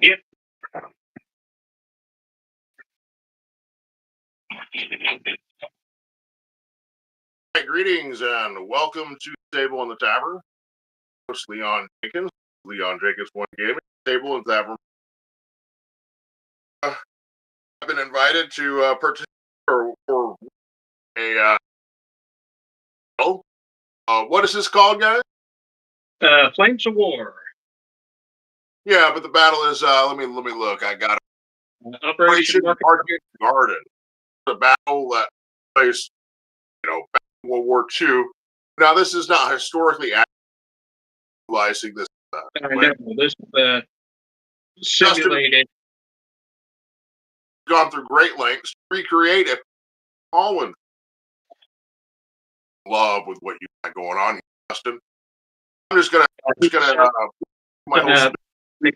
Yep. Hi, greetings and welcome to Table in the Tavern. Host Leon Jenkins, One Gaming, Table in the Tavern. I've been invited to participate for a what is this called, guys? Flames of War. Yeah, but the battle is let me look. I got Operation Market Garden. The battle that plays, back in World War II. Now, this is not historically utilizing this. No, this simulated. Gone through great lengths to recreate a fallen love with what you got going on here, Justin. I'm just gonna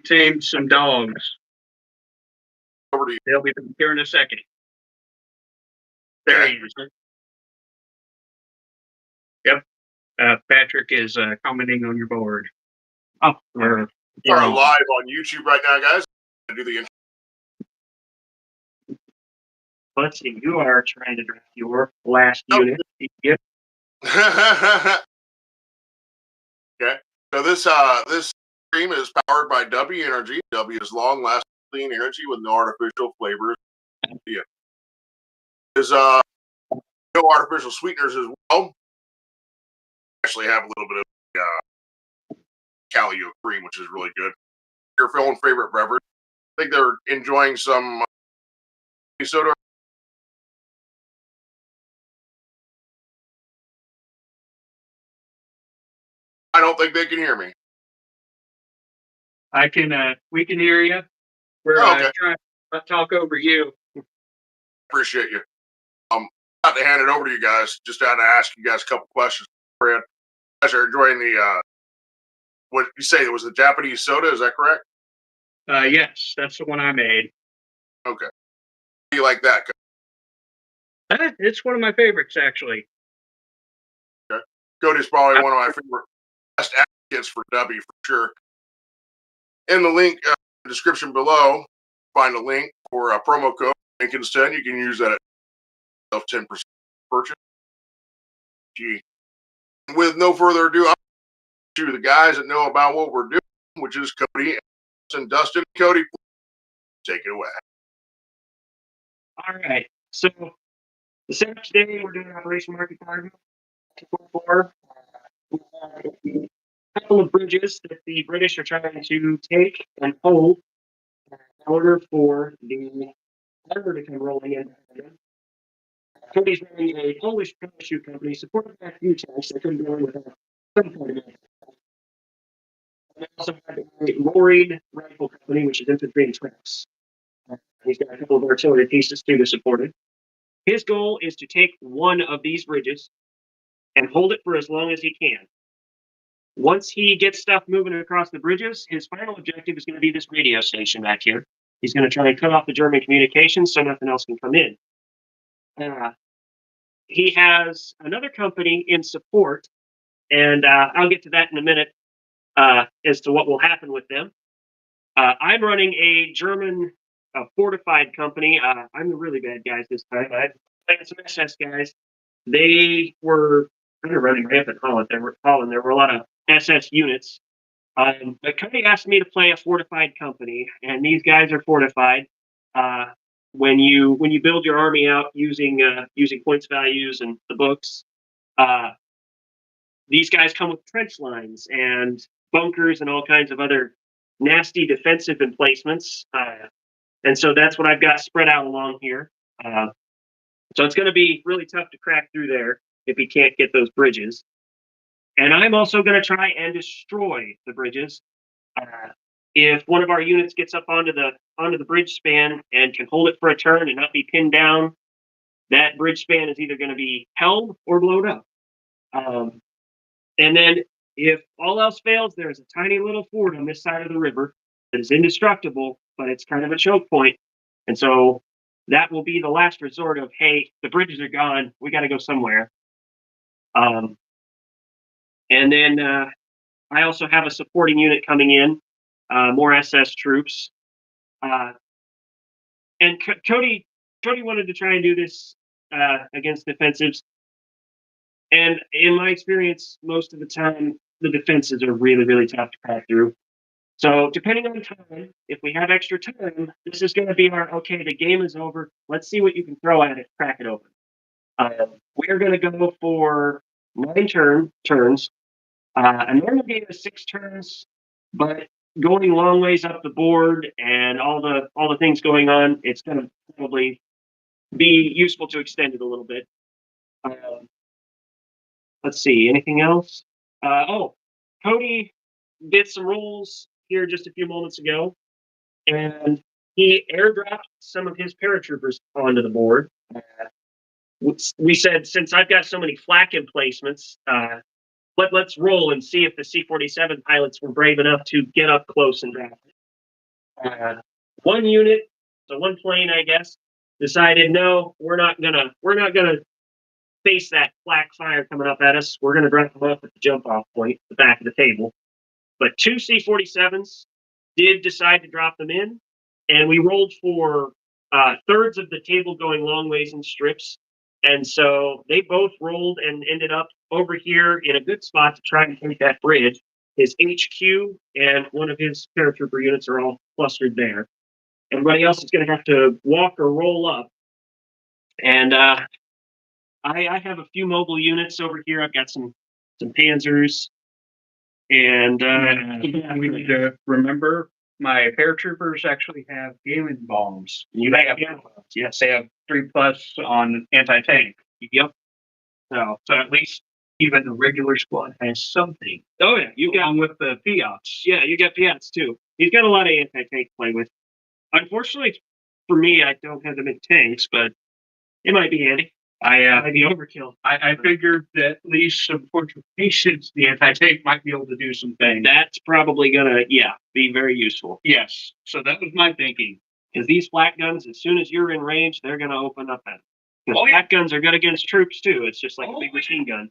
tame some dogs. Over to you. They'll be here in a second. There he is. Yep. Patrick is commenting on your board. Oh, you're live on YouTube right now, guys. I do the intro. Let's see. You are trying to draft your last unit. Yep. Okay. So this stream is powered by W Energy. W is long-lasting clean energy with no artificial flavors. Yeah. There's no artificial sweeteners as well. Actually have a little bit of Calio cream, which is really good. Your own favorite beverage. I think they're enjoying some soda. I don't think they can hear me. I can. We can hear you. We're trying to talk over you. Appreciate you. About to hand it over to you guys. Just had to ask you guys a couple questions. You guys are enjoying the what you say? It was the Japanese soda. Is that correct? Yes, that's the one I made. Okay. How do you like that? It's one of my favorites, actually. Okay. Cody's probably one of my favorite best advocates for W for sure. In the link description below, find a link for a promo code Jenkins 10. You can use that at 10% purchase. Gee. With no further ado, I'll to the guys that know about what we're doing, which is Cody and Dustin. Cody, take it away. All right. So the setup today, we're doing Operation Market Garden. We have a couple of bridges that the British are trying to take and hold in order for the armor to come rolling in. Cody's running a Polish parachute company supported by a few tanks that couldn't go in without some kind of it. And also have a Loring rifle company, which is infantry and tanks. He's got a couple of artillery pieces too to support it. His goal is to take one of these bridges and hold it for as long as he can. Once he gets stuff moving across the bridges, his final objective is going to be this radio station back here. He's going to try and cut off the German communications so nothing else can come in. He has another company in support, and I'll get to that in a minute as to what will happen with them. I'm running a German fortified company. I'm the really bad guys this time. I'm playing some SS guys. They were kind of running rampant Holland. There were a lot of SS units. But Cody asked me to play a fortified company, and these guys are fortified. When you build your army out using points values and the books, these guys come with trench lines and bunkers and all kinds of other nasty defensive emplacements. And so that's what I've got spread out along here. So it's going to be really tough to crack through there if he can't get those bridges. And I'm also going to try and destroy the bridges. If one of our units gets up onto the bridge span and can hold it for a turn and not be pinned down, that bridge span is either going to be held or blown up. And then if all else fails, there's a tiny little fort on this side of the river that is indestructible, but it's kind of a choke point. And so that will be the last resort of, hey, the bridges are gone. We got to go somewhere. And then I also have a supporting unit coming in, more SS troops. And Cody wanted to try and do this against defensives. And in my experience, most of the time, the defenses are really, really tough to crack through. So depending on time, if we have extra time, this is going to be our, okay, the game is over. Let's see what you can throw at it, crack it open. We're going to go for 9 turns. A normal game is 6 turns, but going long ways up the board and all the things going on, it's going to probably be useful to extend it a little bit. Let's see, anything else? Cody did some rolls here just a few moments ago, and he airdropped some of his paratroopers onto the board. We said, since I've got so many flak emplacements, let's roll and see if the C-47 pilots were brave enough to get up close and drop it. One unit, so one plane, I guess, decided, no, we're not gonna face that flak fire coming up at us. We're gonna drop them off at the jump off point, the back of the table. But 2 C-47s did decide to drop them in, and we rolled for thirds of the table going long ways in strips. And so they both rolled and ended up over here in a good spot to try and take that bridge. His HQ and one of his paratrooper units are all clustered there. Everybody else is going to have to walk or roll up. And I have a few mobile units over here. I've got some Panzers. And we need to remember my paratroopers actually have gaming bombs. You have bombs, yes. They have 3+ on anti-tank. Yep. So at least even the regular squad has something. Oh yeah, you got along with the Fiats. Yeah, you got Fiats too. He's got a lot of anti-tank to play with. Unfortunately for me, I don't have them in tanks, but it might be handy. Might be overkill. I figured that at least some fortifications, the anti-tank might be able to do some things. That's probably gonna, be very useful. Yes. So that was my thinking. Because these flak guns, as soon as you're in range, they're gonna open up at it. Because flak guns are good against troops too. It's just like a big machine gun.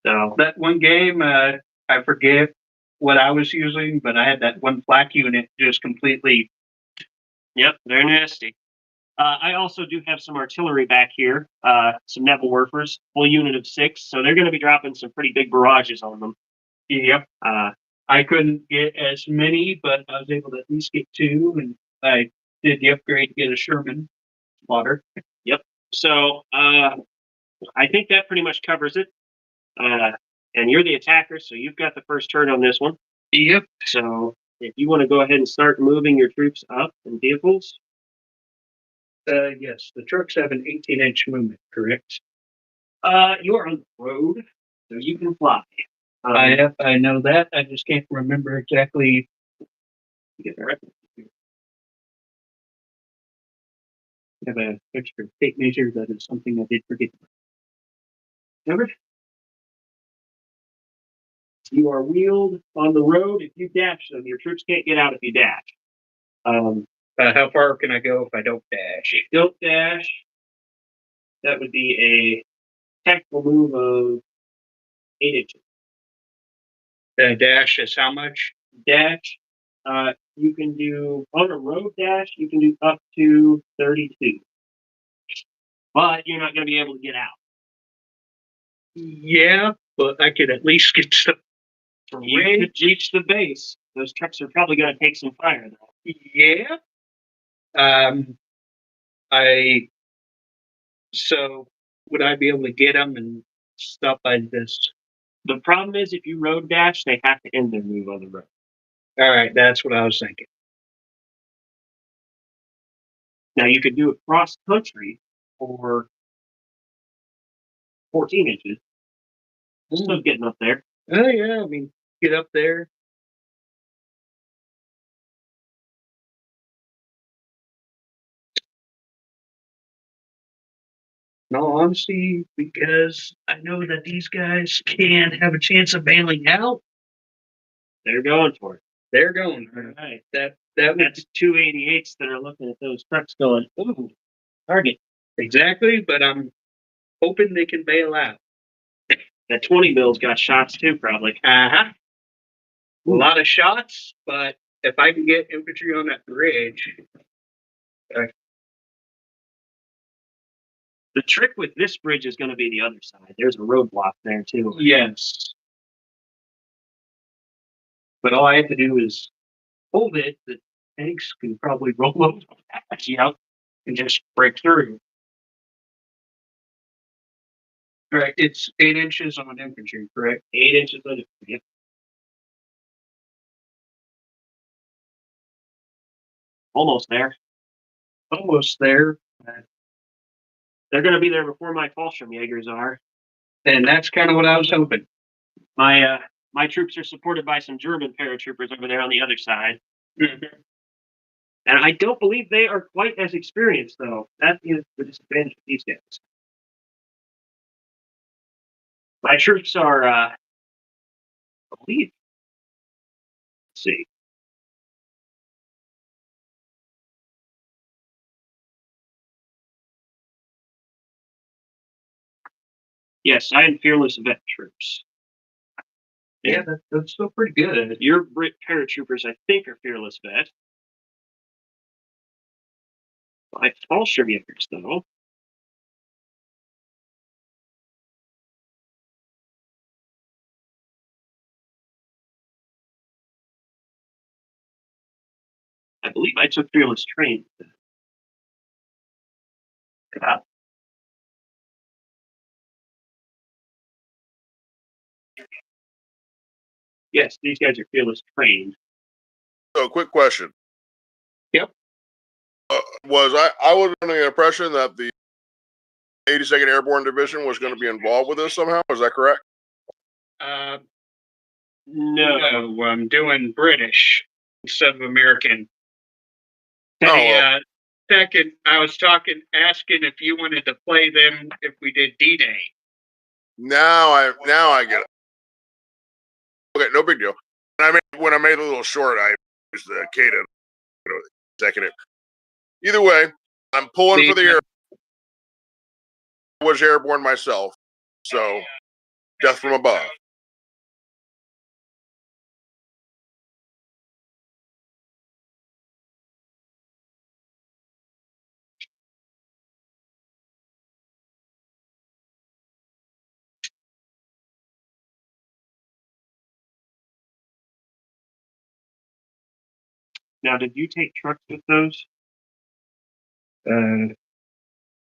So that one game, I forget what I was using, but I had that one flak unit just completely. Yep, they're nasty. I also do have some artillery back here, some Nebelwerfers, full unit of 6, so they're going to be dropping some pretty big barrages on them. Yep. I couldn't get as many, but I was able to at least get 2, and I did the upgrade to get a Sherman spotter. Yep. So I think that pretty much covers it. And you're the attacker, so you've got the first turn on this one. Yep. So if you want to go ahead and start moving your troops up in vehicles. Yes, the trucks have an 18-inch movement, correct? You are on the road, so you can fly. I know that. I just can't remember exactly. I have an extra tape measure. That is something I did forget. Remember? You are wheeled on the road. If you dash them, your troops can't get out if you dash. How far can I go if I don't dash? If you don't dash, that would be a tactical move of 8 inches. Dash is how much? Dash, you can do, on a road dash, you can do up to 32. But you're not going to be able to get out. Yeah, but I could at least get some. You could reach the base. Those trucks are probably going to take some fire, though. Yeah. So would I be able to get them and stop by this? The problem is, if you road dash, they have to end their move on the road. All right, that's what I was thinking. Now you could do it cross country for 14 inches. Still getting up there. Oh yeah, I mean, get up there. No, honestly, because I know that these guys can have a chance of bailing out. They're going for it. They're going. All right. That's 288s that are looking at those trucks going, ooh, target. Exactly, but I'm hoping they can bail out. That 20 mils got shots too, probably. A lot of shots, but if I can get infantry on that bridge, The trick with this bridge is going to be the other side. There's a roadblock there too. yes. But all I have to do is hold it. The tanks can probably roll over out and just break through. Correct. It's 8 inches on infantry, correct? 8 inches of it. Yep. Almost there. Almost there. They're going to be there before my Fallschirmjägers are. And that's kind of what I was hoping. My troops are supported by some German paratroopers over there on the other side. Mm-hmm. And I don't believe they are quite as experienced, though. That is the disadvantage of these guys. My troops are, I believe, let's see. Yes, I am fearless vet troops. Yeah, that's still pretty good. Your Brit paratroopers, I think, are fearless vet. My Fallschirmjägers, though. I believe I took fearless train. Yes, these guys are fearless trained. So, quick question. Yep. I was under the impression that the 82nd Airborne Division was going to be involved with this somehow. Is that correct? No. I'm doing British instead of American. Oh, Second, I was asking if you wanted to play them if we did D-Day. Now I get it. Okay, no big deal. When I made a little short, I used the Kada, second it. Either way, I'm pulling for the air. I was airborne myself, so death from above. Now, did you take trucks with those?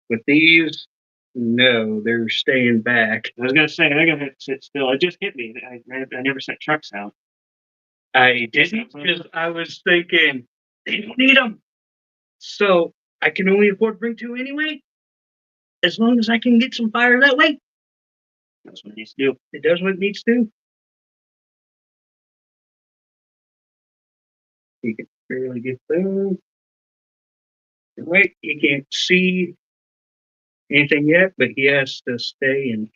With these, no, they're staying back. I was going to say, they're going to sit still. It just hit me. I never sent trucks out. I didn't because I was thinking they don't need them. So I can only afford to bring 2 anyway. As long as I can get some fire that way. That's what it needs to do. It does what it needs to. You can barely get through. Right, he can't see anything yet, but he has to stay and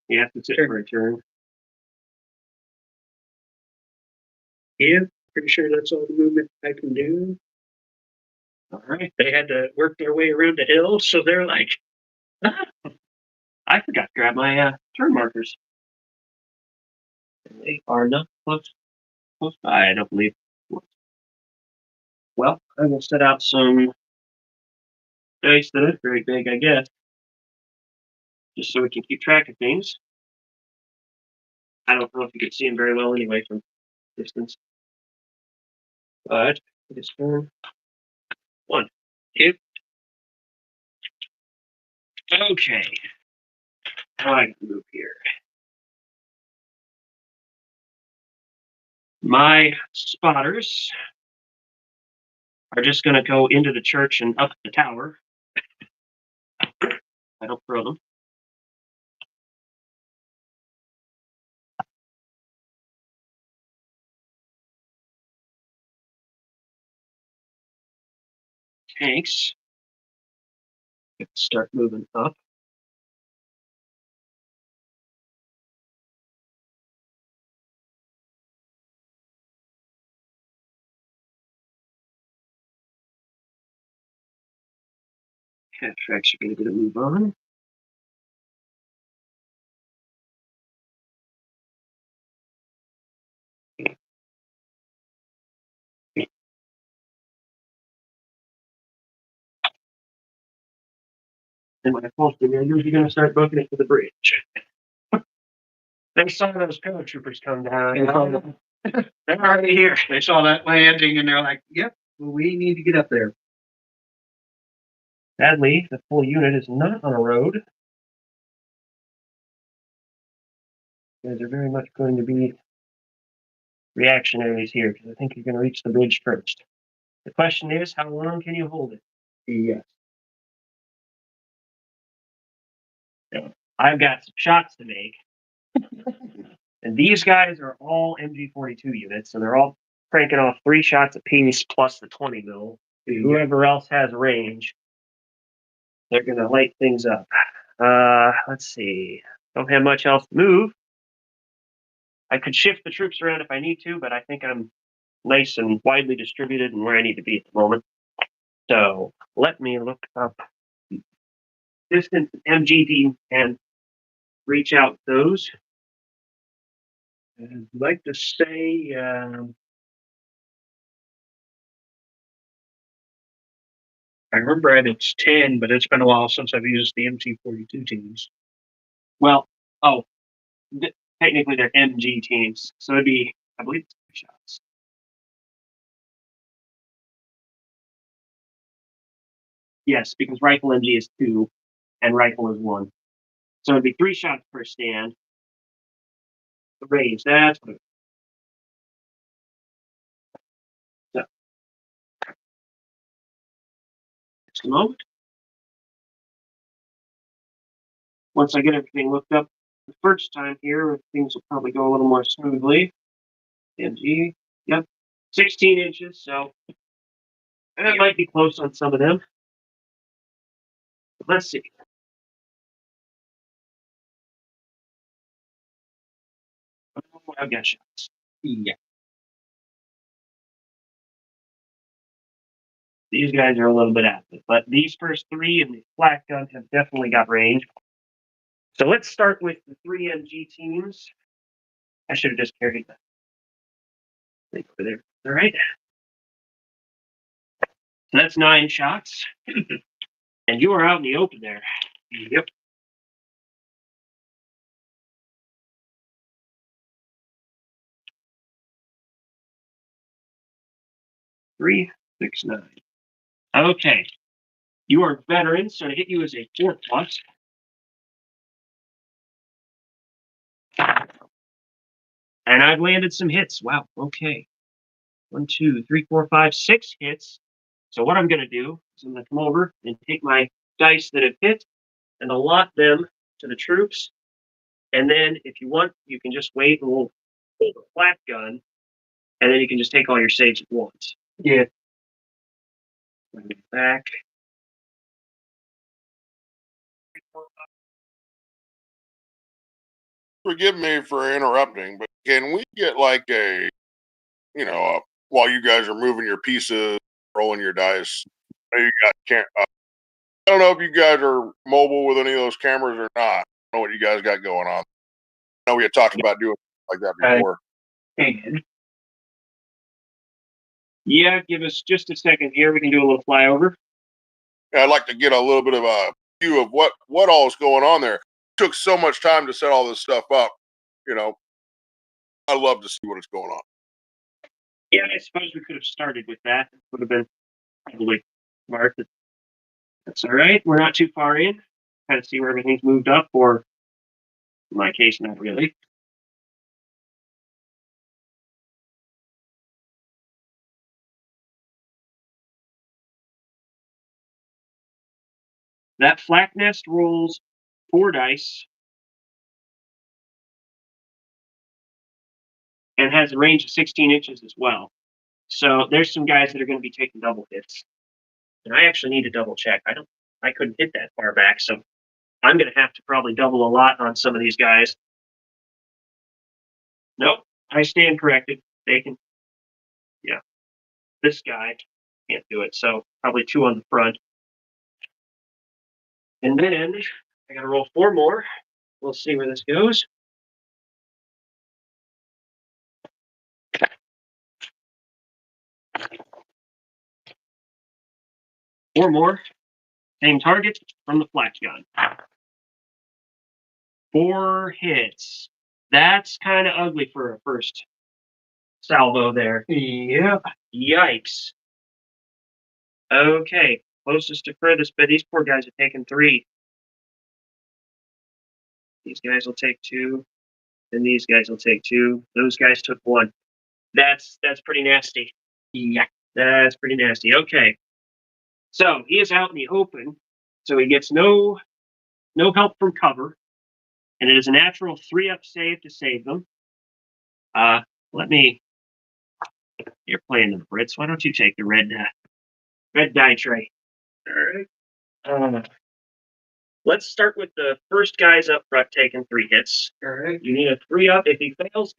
He has to sit for a turn. Yeah, pretty sure that's all the movement I can do. All right. They had to work their way around the hill, so they're like, ah. I forgot to grab my turn markers. They are not close by, I don't believe. Well, I will set out some dice that aren't very big, I guess, just so we can keep track of things. I don't know if you can see them very well anyway from distance. But it's 1. Yep. Okay. How I can move here. My spotters are just going to go into the church and up the tower. I don't throw them. Tanks start moving up. Half-tracks are going to get a move on. And my false commanders are going to start booking it for the bridge. They saw those paratroopers come down. They're already here. They saw that landing and they're like, yep, well, we need to get up there. Sadly, the full unit is not on a road. They're very much going to be reactionaries here, because I think you're going to reach the bridge first. The question is, how long can you hold it? Yes. So, I've got some shots to make. And these guys are all MG42 units, so they're all cranking off 3 shots apiece plus the 20 mil. Whoever else has range, they're going to light things up. Let's see. Don't have much else to move. I could shift the troops around if I need to, but I think I'm nice and widely distributed and where I need to be at the moment. So let me look up distant MGD and reach out those. I'd like to say, I remember it's 10, but it's been a while since I've used the MC42 teams. Well, technically they're MG teams, so it'd be, I believe, 3 shots. Yes, because rifle MG is 2 and rifle is 1. So it'd be 3 shots per stand. The range, that's what so. Just a moment. Once I get everything looked up the first time here, things will probably go a little more smoothly. MG, yep, 16 inches, so and that might be close on some of them. But let's see. Oh, I've got shots. Yeah. These guys are a little bit active, but these first 3 and the flak gun have definitely got range. So let's start with the 3 MG teams. I should have just carried that thing over there. All right. So that's 9 shots. And you are out in the open there. Yep. Three, 6, 9. Okay. You are veterans, so to hit you is a 4+. And I've landed some hits. Wow. Okay. 1, 2, 3, 4, 5, 6 hits. So what I'm going to do is I'm going to come over and take my dice that have hit and allot them to the troops. And then if you want, you can just wait and we'll hold a flat gun. And then you can just take all your saves at once. Yeah. Bring it back. Forgive me for interrupting, but can we get like while you guys are moving your pieces, rolling your dice, I know you got I don't know if you guys are mobile with any of those cameras or not. I don't know what you guys got going on. I know we had talked about doing like that before. And yeah, give us just a second here. We can do a little flyover. Yeah, I'd like to get a little bit of a view of what all is going on there. It took so much time to set all this stuff up. I'd love to see what is going on. Yeah, I suppose we could have started with that. It would have been probably smart. That's all right. We're not too far in. Kind of see where everything's moved up, or in my case, not really. That flak nest rolls 4 dice and has a range of 16 inches as well. So there's some guys that are going to be taking double hits. And I actually need to double check. I couldn't hit that far back, so I'm going to have to probably double a lot on some of these guys. Nope, I stand corrected. They can, yeah. This guy can't do it, so probably 2 on the front. And then I got to roll 4 more. We'll see where this goes. Four more. Same target from the flash gun. 4 hits. That's kind of ugly for a first salvo there. Yep. Yikes. Okay, closest to furthest, but these poor guys are taking 3. These guys will take 2, and these guys will take 2. Those guys took 1. That's pretty nasty. Yeah, that's pretty nasty. Okay, so he is out in the open, so he gets no help from cover, and it is a natural 3-up save to save them. You're playing the Brits. Why don't you take the red die tray? All right. Let's start with the first guys up front taking 3 hits. All right. You need a 3-up. If he fails,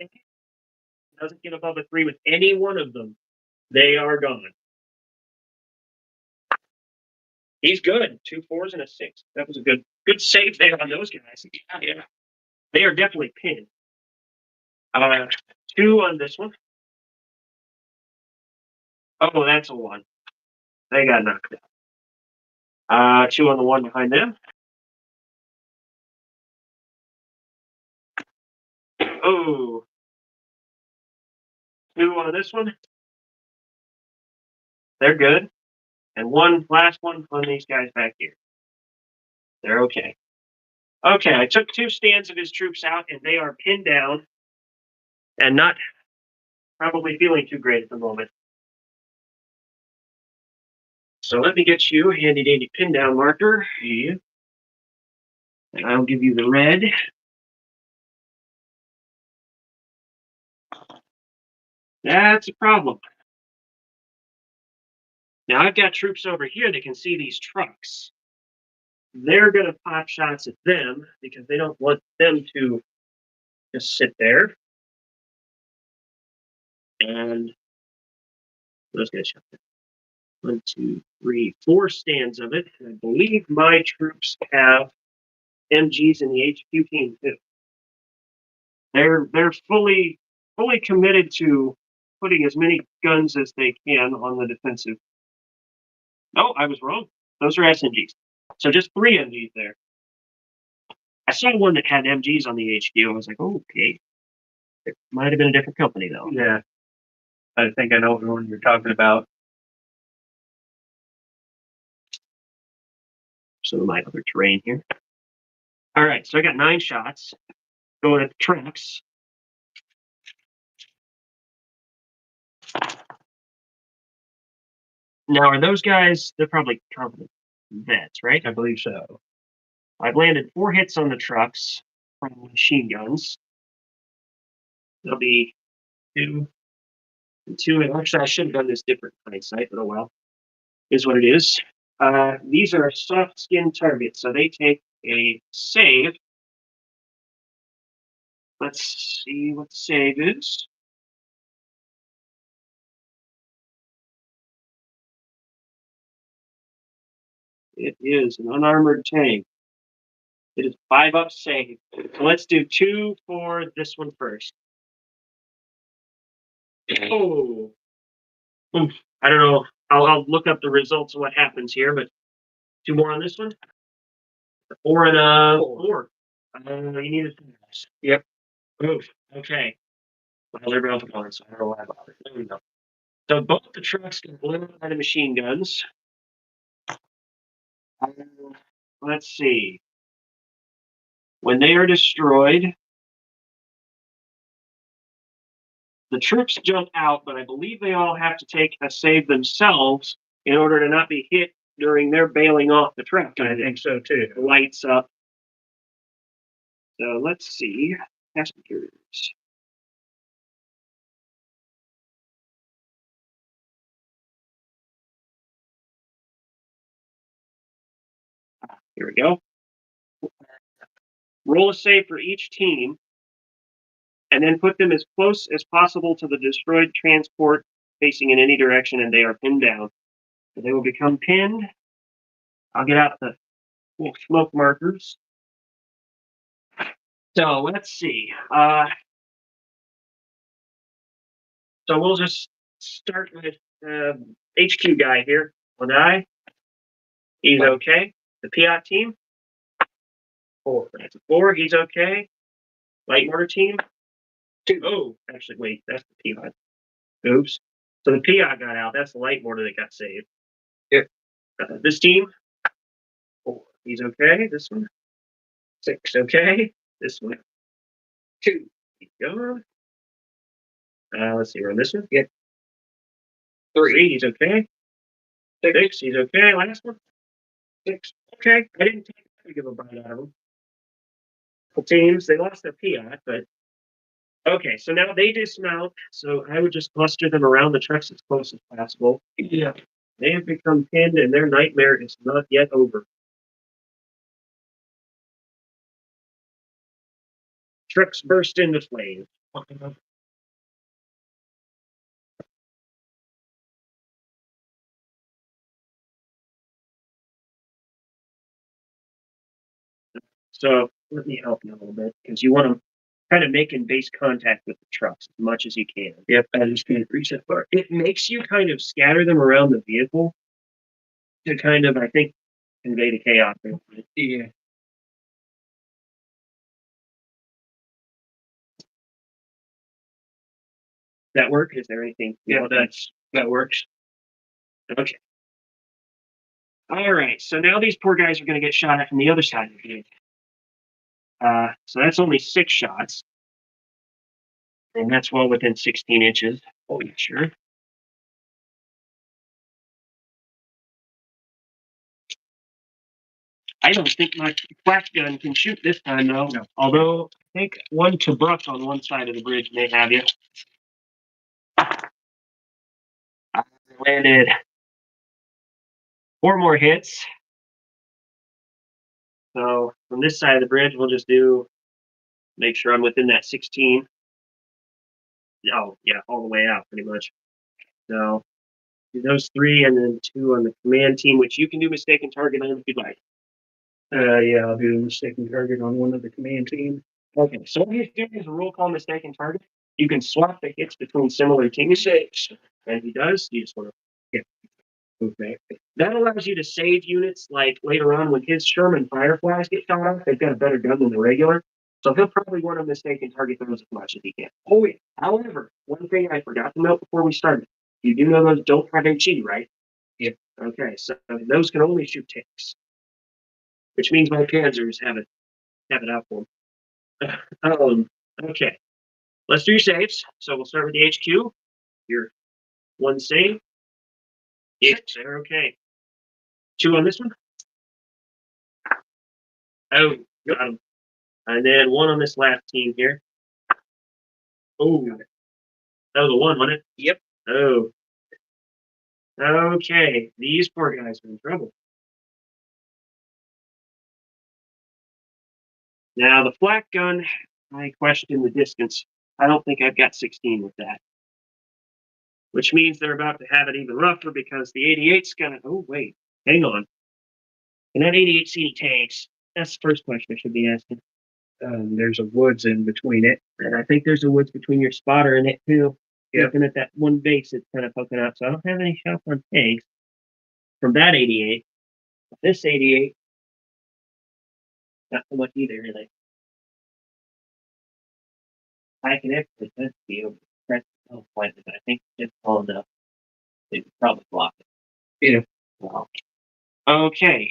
doesn't get above a 3 with any one of them, they are gone. He's good. 2 4s and a 6. That was a good save there on those guys. Yeah. They are definitely pinned. 2 on this one. Oh, that's a 1. They got knocked out. 2 on the one behind them. Oh. 2 on this one. They're good. And last one on these guys back here. They're okay. Okay, I took 2 stands of his troops out, and they are pinned down and not probably feeling too great at the moment. So let me get you a handy dandy pin down marker. Yeah. And I'll give you the red. That's a problem. Now I've got troops over here that can see these trucks. They're going to pop shots at them because they don't want them to just sit there. And those guys shot there. 1, 2, 3, 4 stands of it. And I believe my troops have MGs in the HQ team too. They're fully committed to putting as many guns as they can on the defensive. No, I was wrong. Those are SMGs. So just 3 MGs there. I saw one that had MGs on the HQ. I was like, oh, okay. It might have been a different company though. Yeah. I think I know what one you're talking about. Some of my other terrain here. All right, so I got 9 shots going at the trucks. Now, are those guys? They're probably competent vets, right? I believe so. I've landed 4 hits on the trucks from machine guns. There'll be 2 and 2. And actually, I should have done this different hindsight, but oh well. Is what it is. These are soft skin targets, so they take a save. Let's see what the save is. It is an unarmored tank. It is 5-up save. So let's do 2 for this one first. Oh. Oof. I don't know. I'll look up the results of what happens here, but 2 more on this one. 4 and a 4. You need a 4. Yep. Oof. Okay. Well, they're both gone, so I don't know why about it. There we go. So both the trucks can blow by the machine guns. Let's see. When they are destroyed, the troops jump out, but I believe they all have to take a save themselves in order to not be hit during their bailing off the truck. I think so too. Lights up. So let's see. Passengers. Here we go. Roll a save for each team, and then put them as close as possible to the destroyed transport facing in any direction, and they are pinned down. So they will become pinned. I'll get out the smoke markers. So let's see. So we'll just start with HQ guy here. One eye. He's okay. The Piat team. 4. That's a 4. He's okay. Light mortar team. 2. Oh, actually, wait. That's the Piat. Oops. So the Piat got out. That's the light mortar that got saved. Yep. This team. 4. He's okay. This one. 6. Okay. This one. 2. He's gone. Let's see. We're on this one. Yep. 3. He's okay. 6. He's okay. Last one. 6. Okay. I didn't take a big of a bite out of them. Teams, they lost their Piat, but okay, so now they dismount. So I would just cluster them around the trucks as close as possible. Yeah. They have become pinned and their nightmare is not yet over. Trucks burst into flames. So let me help you a little bit because you want to kind of make in base contact with the trucks as much as you can. Yep, I just can't reach that far. It makes you kind of scatter them around the vehicle to kind of, I think, convey the chaos. Yeah. That work? Is there anything? Yeah, that works. Okay. All right. So now these poor guys are going to get shot at from the other side of the gate. So that's only 6 shots. And that's well within 16 inches. Oh, yeah, sure. I don't think my flak gun can shoot this time, though. No. Although, I think one Tobruk on one side of the bridge may have you. I landed 4 more hits. So from this side of the bridge, we'll just make sure I'm within that 16. Oh, yeah, all the way out, pretty much. So do those 3 and then 2 on the command team, which you can do mistaken target on if you'd like. Yeah, I'll do mistaken target on one of the command team. Okay, so what he's doing is a roll call mistaken target. You can swap the hits between similar teams. And he does. You just want to move back. That allows you to save units like later on when his Sherman Fireflies get shot off, they've got a better gun than the regular. So he'll probably want to mistaken target those as much as he can. Oh yeah. However, one thing I forgot to note before we started. You do know those don't have HE, right? Yep. Okay, so those can only shoot tanks. Which means my Panzers have it out for them. Okay. Let's do your saves. So we'll start with the HQ. Your 1 save. Yes, they're okay. 2 on this one. Oh, got him. And then 1 on this last team here. Oh, that was a 1, wasn't it? Yep. Oh. Okay. These poor guys are in trouble. Now, the flak gun, I question the distance. I don't think I've got 16 with that. Which means they're about to have it even rougher because the 88's gonna. Oh, wait. Hang on. Can that 88 see any tanks? That's the first question I should be asking. There's a woods in between it. And I think there's a woods between your spotter and it, too. Yep. Looking at that one base, it's kind of poking out. So I don't have any shots on tanks from that 88. This 88, not so much either, really. I can actually test the over press slightly, but I think it's tall enough. They would probably block it. Yeah. Wow. Okay.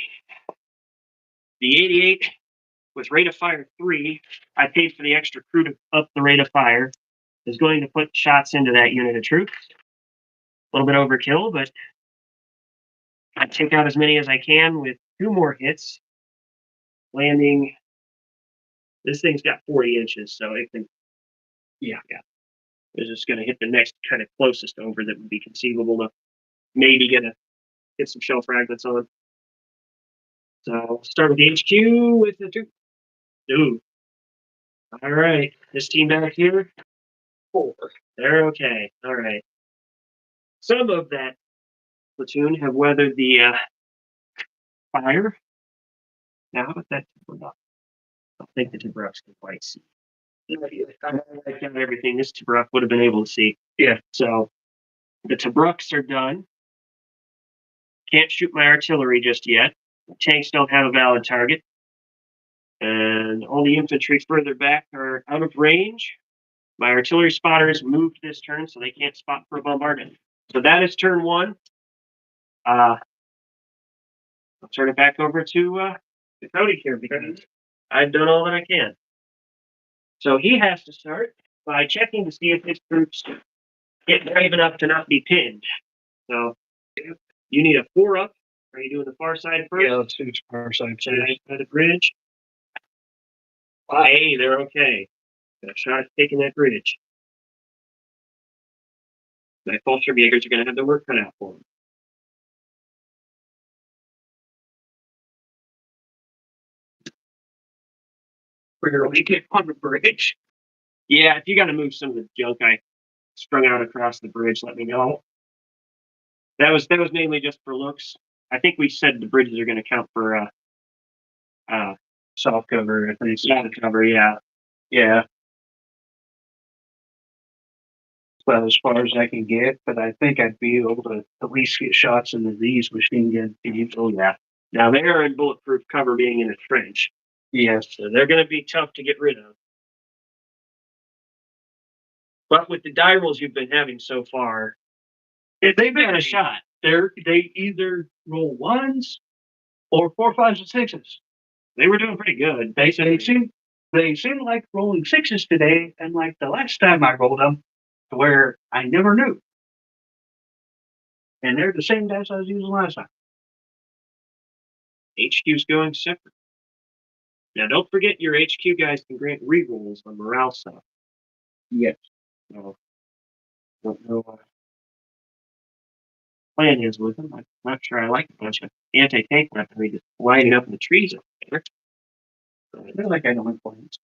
The 88 with rate of fire 3. I paid for the extra crew to up the rate of fire. Is going to put shots into that unit of troops. A little bit overkill, but I take out as many as I can with 2 more hits. Landing. This thing's got 40 inches, so it can. Yeah. It's just going to hit the next kind of closest over that would be conceivable to maybe get some shell fragments on. So start with the HQ with the 2. Ooh. All right. This team back here. 4. They're okay. All right. Some of that platoon have weathered the fire. Now, but that's enough. I don't think the Tobruks can quite see. I got everything this Tobruk would have been able to see. Yeah. So the Tobruks are done. Can't shoot my artillery just yet. Tanks don't have a valid target. And all the infantry further back are out of range. My artillery spotters moved this turn, so they can't spot for a bombardment. So that is turn 1. I'll turn it back over to Cody here because I've done all that I can. So he has to start by checking to see if his troops get brave enough to not be pinned. So you need a 4 up. Are you doing the far side first? Yeah, let's do the far side first. By the bridge. Hey, they're okay. Got a shot at taking that bridge. My Fallschirmjägers are going to have their work cut out for them. We're going to get on the bridge. Yeah, if you got to move some of the junk I strung out across the bridge, let me know. That was mainly just for looks. I think we said the bridges are going to count for Soft cover, I think. soft cover. Yeah. About as far as I can get, but I think I'd be able to at least get shots into these machine gun teams. Oh yeah. Now they are in bulletproof cover, being in a trench. Yes. So they're going to be tough to get rid of. But with the die rolls you've been having so far, they've got a shot. They either roll 1s or 4, 5s, and 6s. They were doing pretty good. They seem like rolling 6s today, and like the last time I rolled them, to where I never knew. And they're the same dice I was using last time. HQ's going separate. Now don't forget your HQ guys can grant rerolls on morale stuff. Yes. So, don't know what plan is with them. I'm not sure I like a bunch of anti-tank weaponry just lining up in the trees up there. They're like I don't have plans.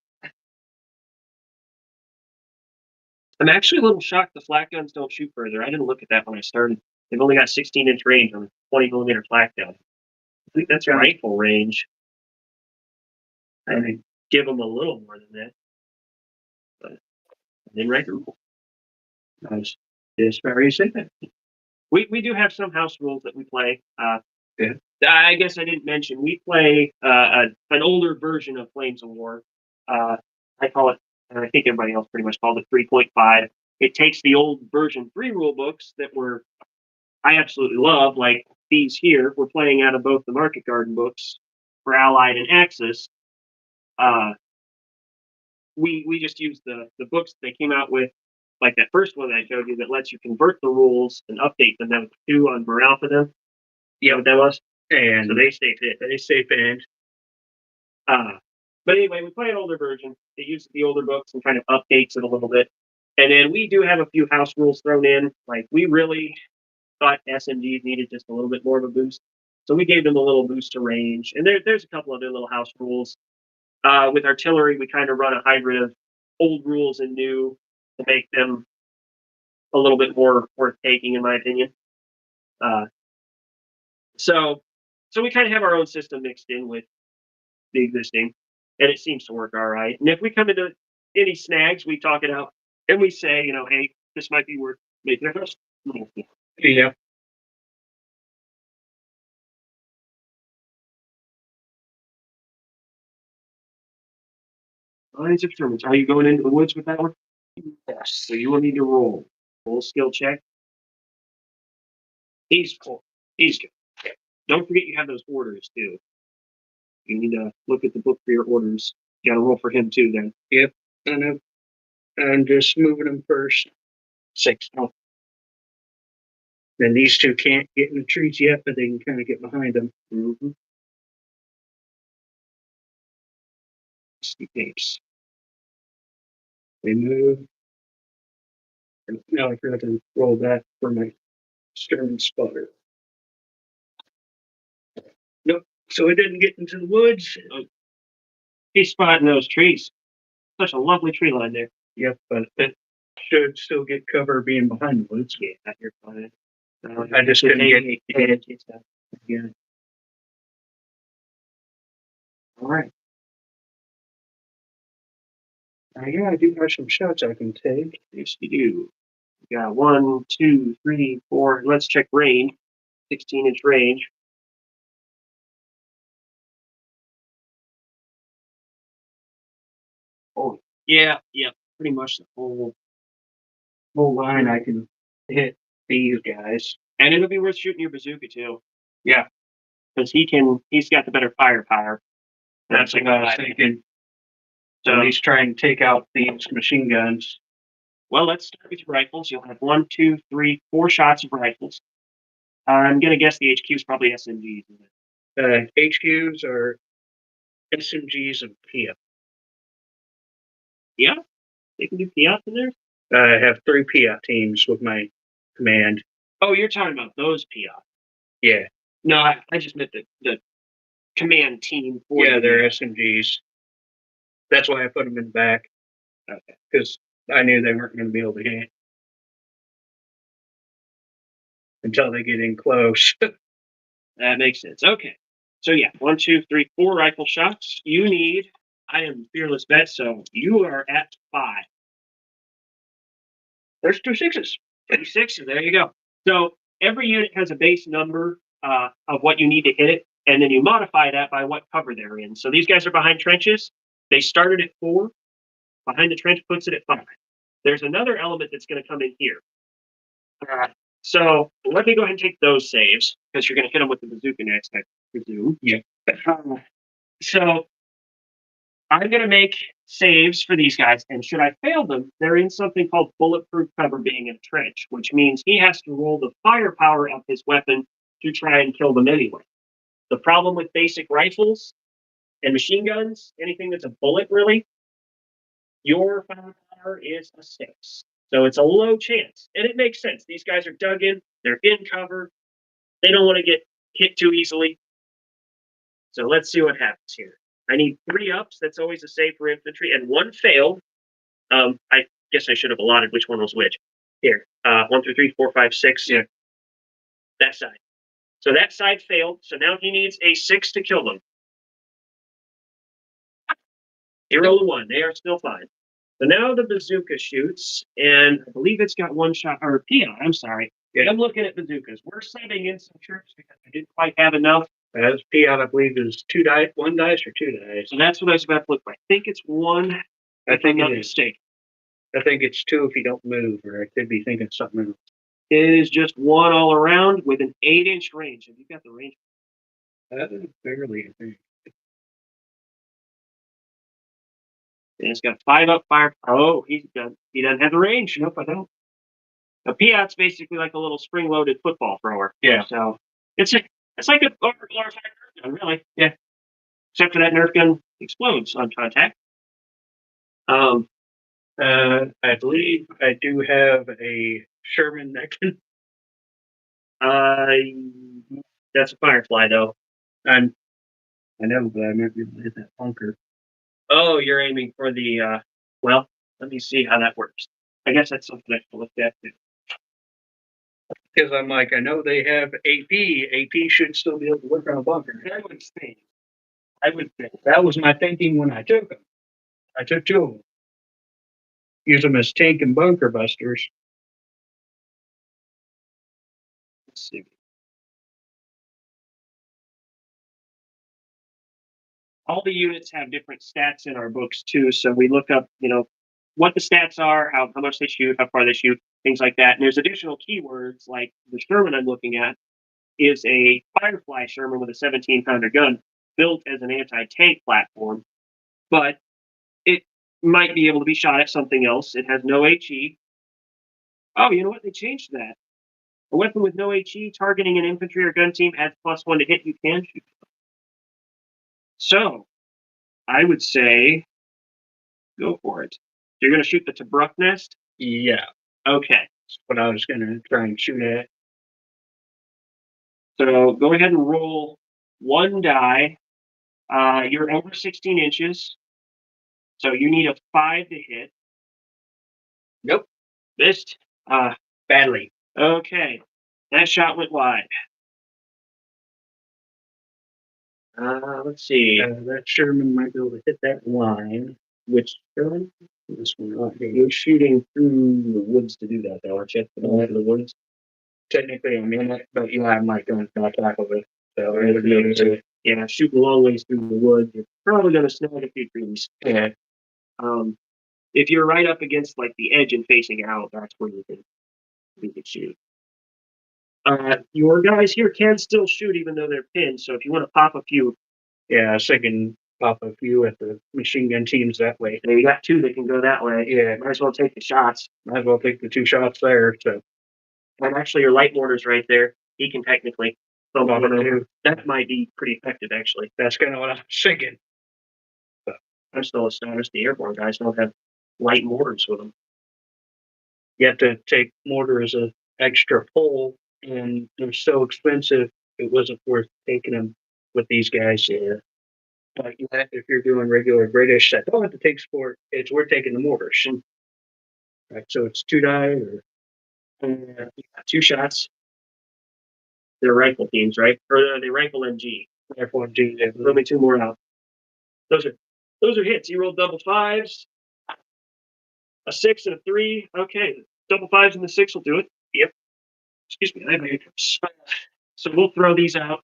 I'm actually a little shocked the flak guns don't shoot further. I didn't look at that when I started. They've only got 16-inch range on a 20mm flak gun. I think that's rifle range. I mean, give them a little more than that. But then regular. Nice. It's very simple. We do have some house rules that we play. Yeah. I guess I didn't mention we play an older version of Flames of War. I call it, and I think everybody else pretty much called it 3.5. It takes the old version 3 rule books that I absolutely love, like these here. We're playing out of both the Market Garden books for Allied and Axis. We just use the books that they came out with, like that first one I showed you that lets you convert the rules and update them. That was 2 on morale for them. You know what that was? And So they stay fit. they stay pinned. But anyway, we play an older version. It uses the older books and kind of updates it a little bit. And then we do have a few house rules thrown in. Like we really thought SMGs needed just a little bit more of a boost. So we gave them a little boost to range. And there's a couple other little house rules. With artillery, we kind of run a hybrid of old rules and new to make them a little bit more worth taking, in my opinion. So we kind of have our own system mixed in with the existing, and it seems to work all right. And if we come into any snags, we talk it out and we say, hey, this might be worth making a house. Yeah. Lines of terms. Are you going into the woods with that one? Yes. So you will need to roll skill check. He's cool. He's good. Okay. Don't forget you have those orders too. You need to look at the book for your orders. You got to roll for him too. Then. Yep. And I'm just moving them first. 6. Oh. Then these 2 can't get in the trees yet, but they can kind of get behind them. Mm-hmm. Escapes. They move. And now I forgot to roll that for my stern spotter. Nope. So it didn't get into the woods. He's spotting those trees. Such a lovely tree line there. Yep, but it should still get cover being behind the woods. Yeah, you're fine. I just couldn't get it. Yeah. All right. Yeah, I do have some shots I can take. Yes, you do. You got 1, 2, 3, 4. Let's check range. 16-inch range. Oh, yeah, pretty much the whole line I can hit these guys. And it'll be worth shooting your bazooka too. Yeah. Because he's got the better firepower. That's what I was thinking. So at least try and take out these machine guns. Well, let's start with your rifles. You'll have 1, 2, 3, 4 shots of rifles. I'm gonna guess the HQ is probably SMGs. HQs are SMGs and PF. Yeah, they can do PF in there. I have 3 PF teams with my command. Oh, you're talking about those PF. Yeah. No, I just meant the command team. Yeah, they're SMGs. That's why I put them in the back. Okay. Because I knew they weren't going to be able to hit until they get in close. That makes sense. Okay. So yeah, 1, 2, 3, 4 rifle shots. You need. I am fearless vet, so you are at 5. There's 2 6s. 2 6s. There you go. So every unit has a base number of what you need to hit it, and then you modify that by what cover they're in. So these guys are behind trenches. They started at 4. Behind the trench puts it at 5. There's another element that's going to come in here. So let me go ahead and take those saves, because you're going to hit them with the bazooka next, I presume. Yeah. So I'm going to make saves for these guys, and should I fail them, they're in something called bulletproof cover being in a trench, which means he has to roll the firepower of his weapon to try and kill them anyway. The problem with basic rifles and machine guns, anything that's a bullet really, your firepower is a 6. So it's a low chance. And it makes sense. These guys are dug in, they're in cover, they don't want to get hit too easily. So let's see what happens here. I need 3 ups. That's always a save for infantry, and 1 failed. I guess I should have allotted which one was which. Here, 1 through 3, 4, 5, 6. Yeah. That side. So that side failed. So now he needs a 6 to kill them. 0 to 1. They are still fine. So now the bazooka shoots, and I believe it's got 1 shot, or PI, I'm sorry. Yeah. I'm looking at bazookas. We're subbing in some troops because I didn't quite have enough. As PI, I believe, is 2 dice, 1 dice, or 2 dice. So that's what I was about to look for. I think it's 1. I think I'm not it is. mistaken. I think it's 2 if you don't move, or I could be thinking something else. It is just 1 all around with an 8-inch range. Have you got the range? That is barely, I think. And it's got 5 up fire. Oh, he doesn't have the range. Nope, I don't. A Piat's basically like a little spring-loaded football thrower. Yeah. So it's like a glorified Nerf gun, really. Yeah. Except for that Nerf gun explodes on contact. I believe I do have a Sherman that can. That's a Firefly, though. I know, but I might be able to hit that bunker. Oh, you're aiming for the. Well, let me see how that works. I guess that's something I can look at too. Because I'm like, I know they have AP. AP should still be able to work on a bunker. I would think. That was my thinking when I took them. I took 2 of them. Use them as tank and bunker busters. Let's see. All the units have different stats in our books too, so we look up, what the stats are, how much they shoot, how far they shoot, things like that. And there's additional keywords like the Sherman I'm looking at is a Firefly Sherman with a 17-pounder gun built as an anti-tank platform, but it might be able to be shot at something else. It has no HE. Oh, you know what? They changed that. A weapon with no HE targeting an infantry or gun team adds +1 to hit. You can shoot. So, I would say, go for it. You're going to shoot the Tobruk nest? Yeah. Okay. That's what I was going to try and shoot at. So, go ahead and roll 1 die. You're over 16 inches. So, you need a 5 to hit. Nope. Missed. Badly. Okay. That shot went wide. Let's see. That Sherman might be able to hit that line. Which Sherman? This one right here. You're shooting through the woods to do that, though, aren't you? The woods. technically I'm in it, but you have my gun on top of it. So it would be able to, shooting long ways through the woods, you're probably going to snag a few trees. yeah. If you're right up against like the edge and facing out, that's where you can shoot. Your guys here can still shoot even though they're pinned. So if you want to pop a few, Yeah, so I can pop a few at the machine gun teams that way. you got two that can go that way. Yeah, Might as well take the shots. might as well take the 2 shots there. So And actually, your light mortar's right there. He can technically thump Pop it one over. too. That might be pretty effective, actually. that's kind of what I was thinking. I'm still astonished the airborne guys don't have light mortars with them. You have to take mortar as an extra pull, and they're so expensive, it wasn't worth taking them with these guys. Yeah. But if you're doing regular British that don't have to take sport, it's worth taking the mortars. Right, so it's 2 die or And 2 shots. They're rifle teams, right? Or are they rifle MG? rifle and G. Throw me 2 more out. Those are hits. You rolled double 5s, a 6 and a 3. Okay, double 5s and the 6 will do it. Yep. Excuse me, I have hiccups. So we'll throw these out.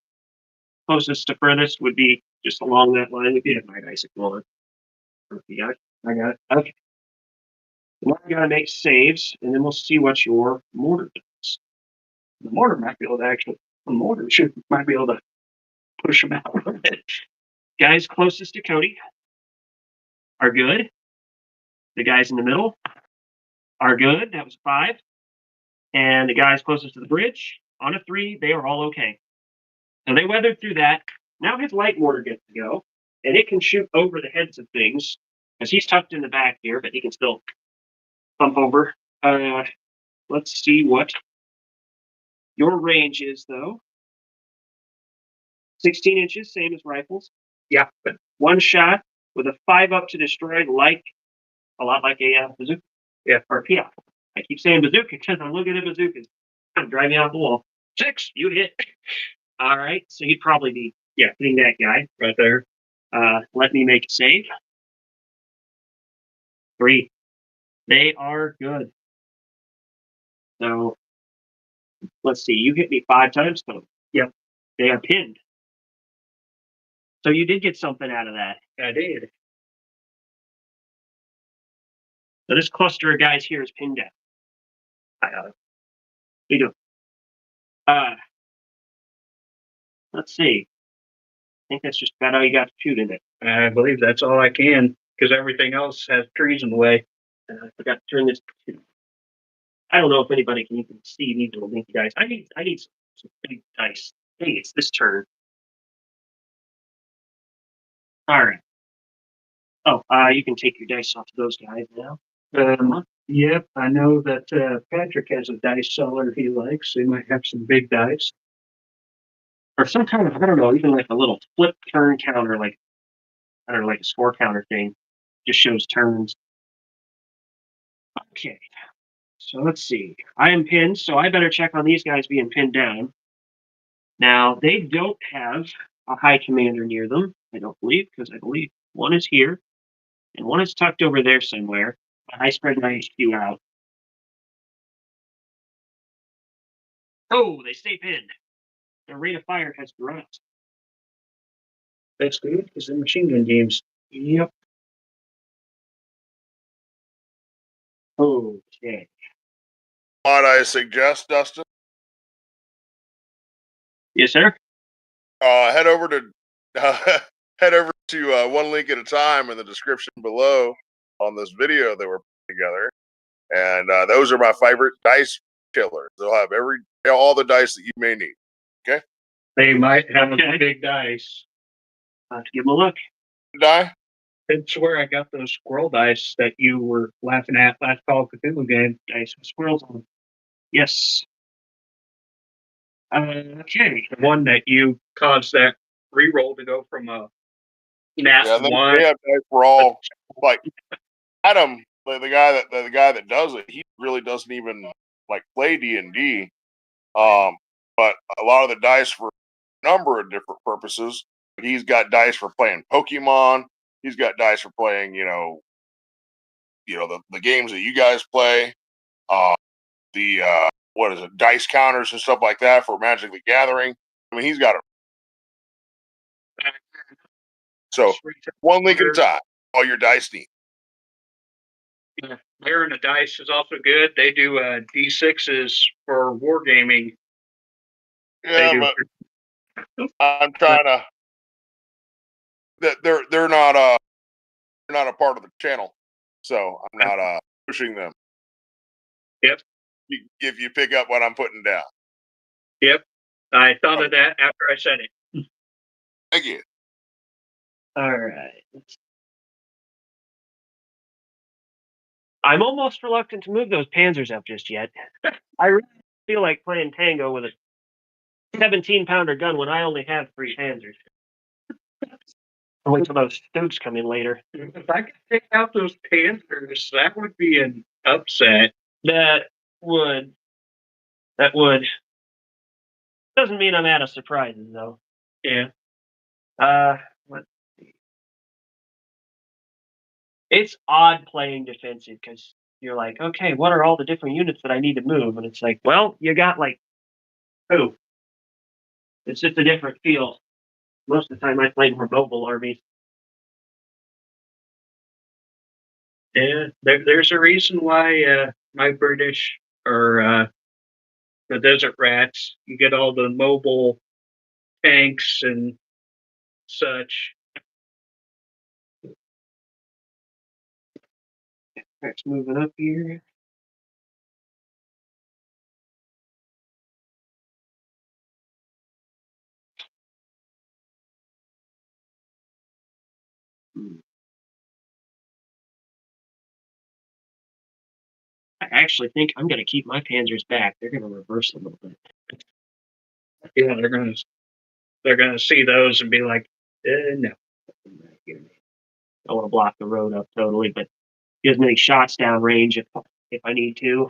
Closest to furthest would be just along that line. If you have my dice if you want. I got it. Okay. Now you gotta make saves, and then we'll see what your mortar does. The mortar might be able to might be able to push them out a little bit. Guys closest to Cody are good. The guys in the middle are good. That was 5. And the guys closest to the bridge on a 3, they are all okay. So they weathered through that. Now his light mortar gets to go, and it can shoot over the heads of things because he's tucked in the back here, but he can still bump over. Let's see what your range is, though. 16 inches, same as rifles. Yeah, But 1 shot with a 5 up to destroy, a lot like a bazooka. Yeah. Or yeah. I keep saying bazooka because I'm looking at bazookas. Kind of drive me off the wall. 6, you hit. All right, so you'd probably be hitting that guy right there. Let me make a save. 3. They are good. So let's see. You hit me 5 times, though. Yep. They are pinned. So you did get something out of that. I did. So this cluster of guys here is pinned down. What you doing? Let's see. I think that's just about all you got to shoot in it. I believe that's all I can because everything else has trees in the way. I forgot to turn this. I don't know if anybody can even see these little dinky guys. I need some big dice. Hey, it's this turn. All right. Oh, you can take your dice off of those guys now. Yep, I know that Patrick has a dice seller he likes. He might have some big dice. Or some kind of, I don't know, even like a little flip turn counter, like, I don't know, like a score counter thing. Just shows turns. Okay. So let's see. I am pinned, so I better check on these guys being pinned down. Now, they don't have a high commander near them, I don't believe, because I believe one is here, and one is tucked over there somewhere. I spread my HQ out. Oh, they stay pinned. Their rate of fire has dropped. That's good because they're machine gun games. Yep. Okay. Might I suggest, Dustin? Yes, sir. Head over to one link at a time in the description below on this video that we're putting together, and those are my favorite dice killers. They'll have all the dice that you may need. Okay. They might have Okay. a big dice. I'll have to give them a look. Die. It's where I got those squirrel dice that you were laughing at last Call of Cthulhu game. Dice with squirrels on them. Yes. Okay. The one that you caused that reroll to go from a nat Yeah, one. they have dice for all. Like Adam, the guy that does it, he really doesn't even like play D&D. But a lot of the dice for a number of different purposes. He's got dice for playing Pokemon. He's got dice for playing, the games that you guys play. The what is it, dice counters and stuff like that for Magic the Gathering. I mean, he's got it. So one link at a time. All your dice needs. There and the dice is also good. They do D6s for wargaming. Yeah, but I'm trying to. They're not a part of the channel, so I'm not pushing them. Yep. If you pick up what I'm putting down. Yep. I thought of that after I said it. Thank you. All right. I'm almost reluctant to move those panzers up just yet. I really feel like playing tango with a 17-pounder gun when I only have 3 panzers. I'll wait till those stoots come in later. If I could take out those Panthers, that would be an upset. That would. Doesn't mean I'm out of surprises, though. Yeah. Let's see. It's odd playing defensive because you're like, okay, what are all the different units that I need to move? And it's like, well, you got like 2. It's just a different feel. Most of the time I played more mobile armies. Yeah. There's a reason why my British are the desert rats. You get all the mobile tanks and such. Let's moving up here. I actually think I'm going to keep my panzers back. They're going to reverse a little bit. Yeah, they're gonna see those and be like, no. I want to block the road up totally, but get as many shots down range if I need to.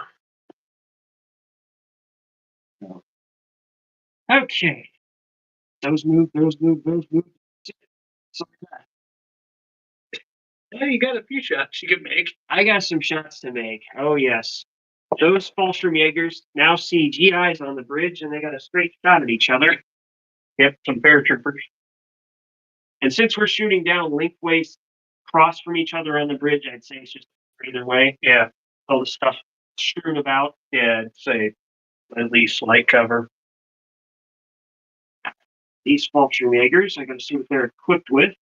Okay. Those move. So, Yeah, you got a few shots you can make. I got some shots to make. Oh, yes. Those Fallstrom Jaegers now see GIs on the bridge, and they got a straight shot at each other. Yep, some paratroopers. And since we're shooting down lengthways across from each other on the bridge, I'd say it's just either way. Yeah, All the stuff strewn about. yeah, I'd say at least light cover. These Fallstrom Jaegers, I got to see what they're equipped with.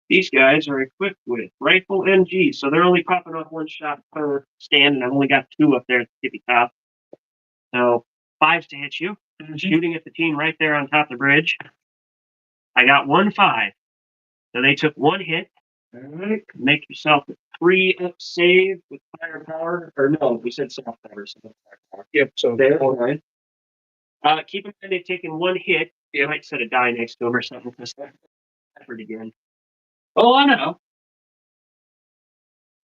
These guys are equipped with rifle MG, so they're only popping off 1 shot per stand, and I've only got 2 up there at the tippy top. So 5s to hit you. Shooting at the team right there on top of the bridge. I got 1 5. So they took 1 hit. All right. Make yourself a 3-up save with firepower. Or no, we said soft cover. So firepower. Yep, so There, all right. Keep in mind they've taken 1 hit. You might set a die next to them or something. Because effort again. Oh, I know.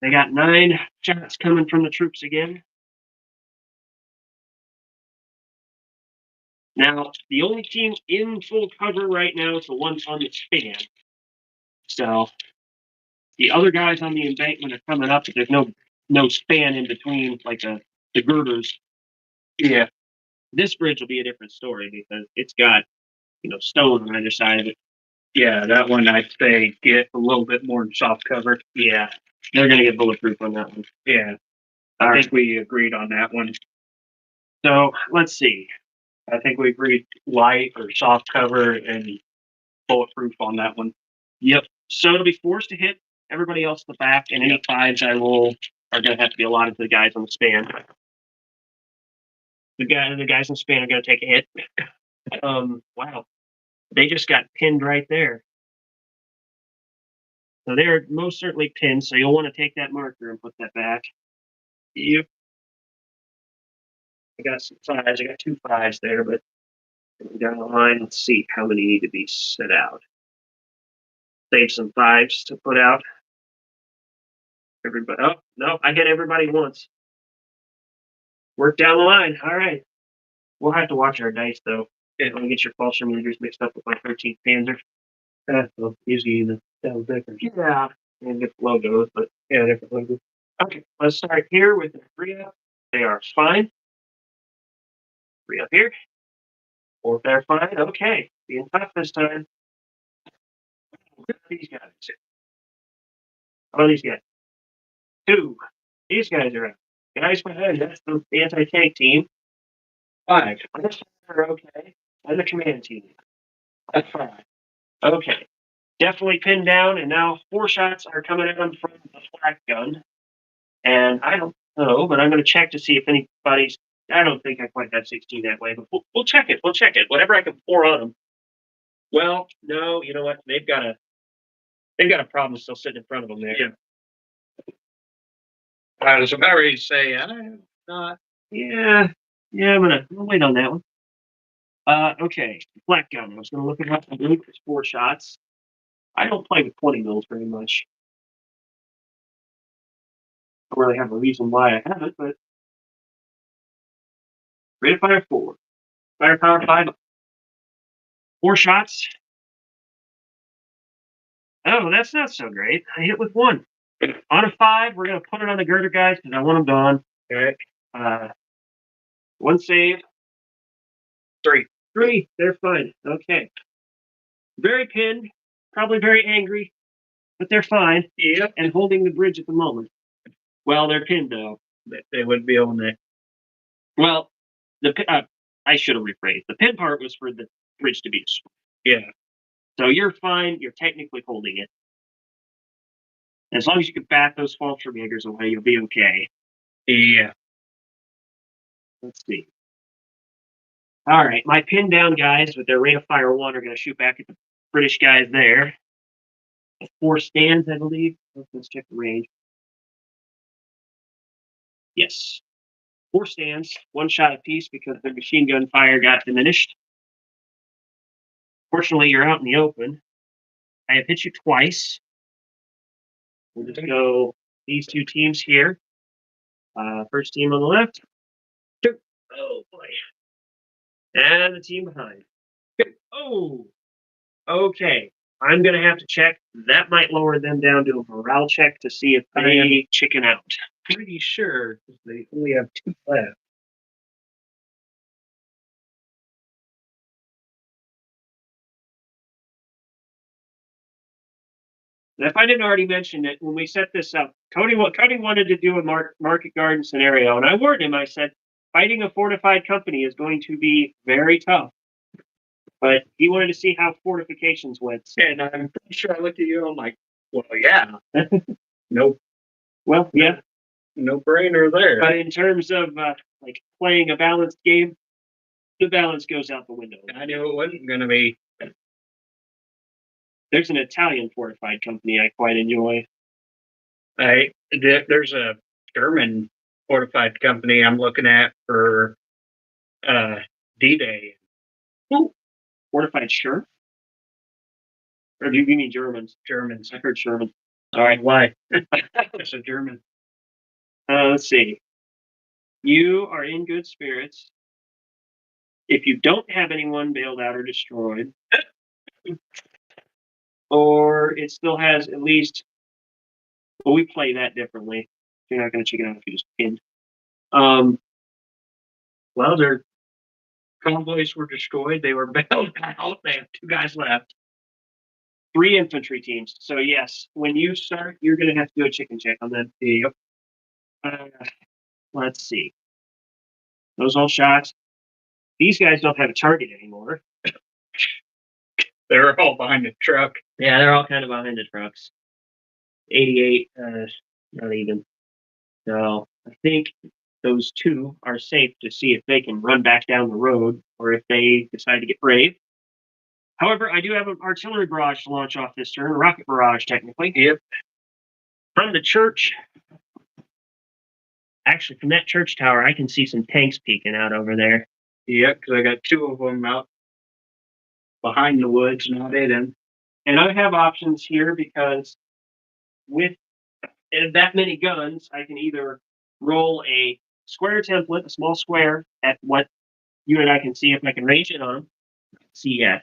They got 9 shots coming from the troops again. Now, the only team in full cover right now is the ones on the span. So, the other guys on the embankment are coming up, but there's no span in between, like the girders. Yeah. This bridge will be a different story because it's got, stone on either side of it. Yeah, that one I'd say get a little bit more soft cover. Yeah, they're going to get bulletproof on that one. Yeah, I think we agreed on that one. So, let's see. I think we agreed light or soft cover and bulletproof on that one. Yep. So it'll be 4s to hit everybody else in the back, and any 5s I roll are going to have to be allotted to the guys on the span. The guys on the span are going to take a hit. Wow. They just got pinned right there. So they're most certainly pinned, so you'll want to take that marker and put that back. Yep. I got some 5s. I got 2 5s there, but down the line, let's see how many need to be set out. Save some 5s to put out. Everybody. Oh, no, I hit everybody once. Work down the line. All right. We'll have to watch our dice, though. Don't get your Fallstrom Jaegers mixed up with my 13th Panzer. Well, usually the double deckers. Yeah. And get the logos, but Yeah, different logos. Okay, let's start here with the 3 up. They are fine. 3 up here. 4 they're fine. Okay, being tough this time. These guys. Oh, these guys. 2. These guys are out. Guys behind, that's the anti-tank team. 5. Are okay. And the command team. That's 5. Okay. Definitely pinned down, and now 4 shots are coming at them from the flak gun. And I don't know, but I'm going to check to see if anybody's. I don't think I quite have 16 that way, but we'll check it. We'll check it. Whatever I can pour on them. Well, no, you know what? They've got a problem still sitting in front of them there. Yeah. I was about ready to say, I'm not. Yeah, I'm gonna wait on that one. Okay, flak gun. I was gonna look it up. I believe it's 4 shots. I don't play with 20 mils very much. I don't really have a reason why I haven't, but rate of fire 4, firepower 5, 4 shots. Oh, that's not so great. I hit with 1 on a 5. We're gonna put it on the girder guys because I want them gone. Okay. 1 save. 3. 3. They're fine. Okay. Very pinned, probably very angry, but they're fine. Yep. And holding the bridge at the moment. Well, they're pinned though. They wouldn't be able to. Well, I should have rephrased. The pin part was for the bridge to be destroyed. Yeah. So you're fine. You're technically holding it. As long as you can bat those Fallschirmjägers away, you'll be okay. Yeah. Let's see. All right, my pinned down guys with their rate of fire 1 are going to shoot back at the British guys there. 4 stands, I believe. Let's check the range. Yes. 4 stands, 1 shot apiece because their machine gun fire got diminished. Fortunately, you're out in the open. I have hit you twice. We'll just go these 2 teams here. First team on the left. 2. Oh, boy. And the team behind. 2. Oh, okay. I'm going to have to check. That might lower them down to a morale check to see if they chicken out. Pretty sure they only have 2 left. And if I didn't already mention it, when we set this up, Cody wanted to do a market garden scenario, and I warned him. I said, fighting a fortified company is going to be very tough. But he wanted to see how fortifications went. And I'm pretty sure I looked at you, I'm like, well, yeah. Nope. Well, yeah. No brainer there. But in terms of like playing a balanced game, the balance goes out the window. I knew it wasn't going to be. There's an Italian fortified company I quite enjoy. There's a German fortified company I'm looking at for D-Day. Ooh, fortified sure? Or do you mean Germans? Germans. I heard Sherman. All right, why? It's a German. Let's see. You are in good spirits. If you don't have anyone bailed out or destroyed, or it still has at least, well, we play that differently. You're not going to chicken out if you just pinned. Well, their convoys were destroyed. They were bailed out. They have 2 guys left. 3 infantry teams. So yes, when you start, you're going to have to do a chicken check on that. Yep. Let's see. Those all shots. These guys don't have a target anymore. They're all behind the truck. Yeah, they're all kind of behind the trucks. 88, not even. So I think those 2 are safe to see if they can run back down the road or if they decide to get brave. However, I do have an artillery barrage to launch off this turn, a rocket barrage technically. Yep. From the church, actually from that church tower, I can see some tanks peeking out over there. Yep, because I got 2 of them out behind the woods, not hidden. And I have options here because with that many guns, I can either roll a square template, a small square, at what unit I can see if I can range it on. See, yeah,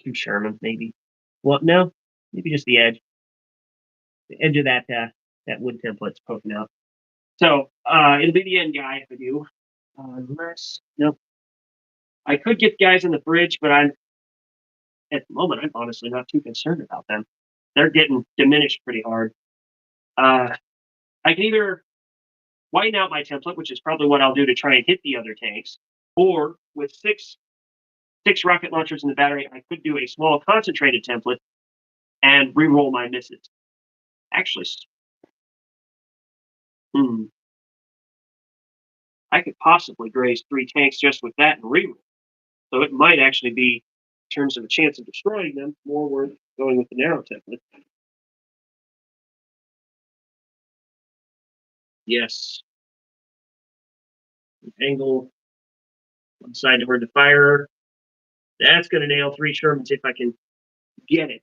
2 Sherman, maybe. Well, no, maybe just the edge. The edge of that wood template's poking out. So it'll be the end guy if I do. Unless nope. I could get guys in the bridge, but I'm at the moment I'm honestly not too concerned about them. They're getting diminished pretty hard. I can either widen out my template, which is probably what I'll do to try and hit the other tanks, or with six rocket launchers in the battery, I could do a small concentrated template and re-roll my misses. Actually, I could possibly graze 3 tanks just with that and re-roll. So it might actually be, in terms of a chance of destroying them, more worth going with the narrow template. Yes. Angle one side toward the fire. That's going to nail 3 Shermans if I can get it.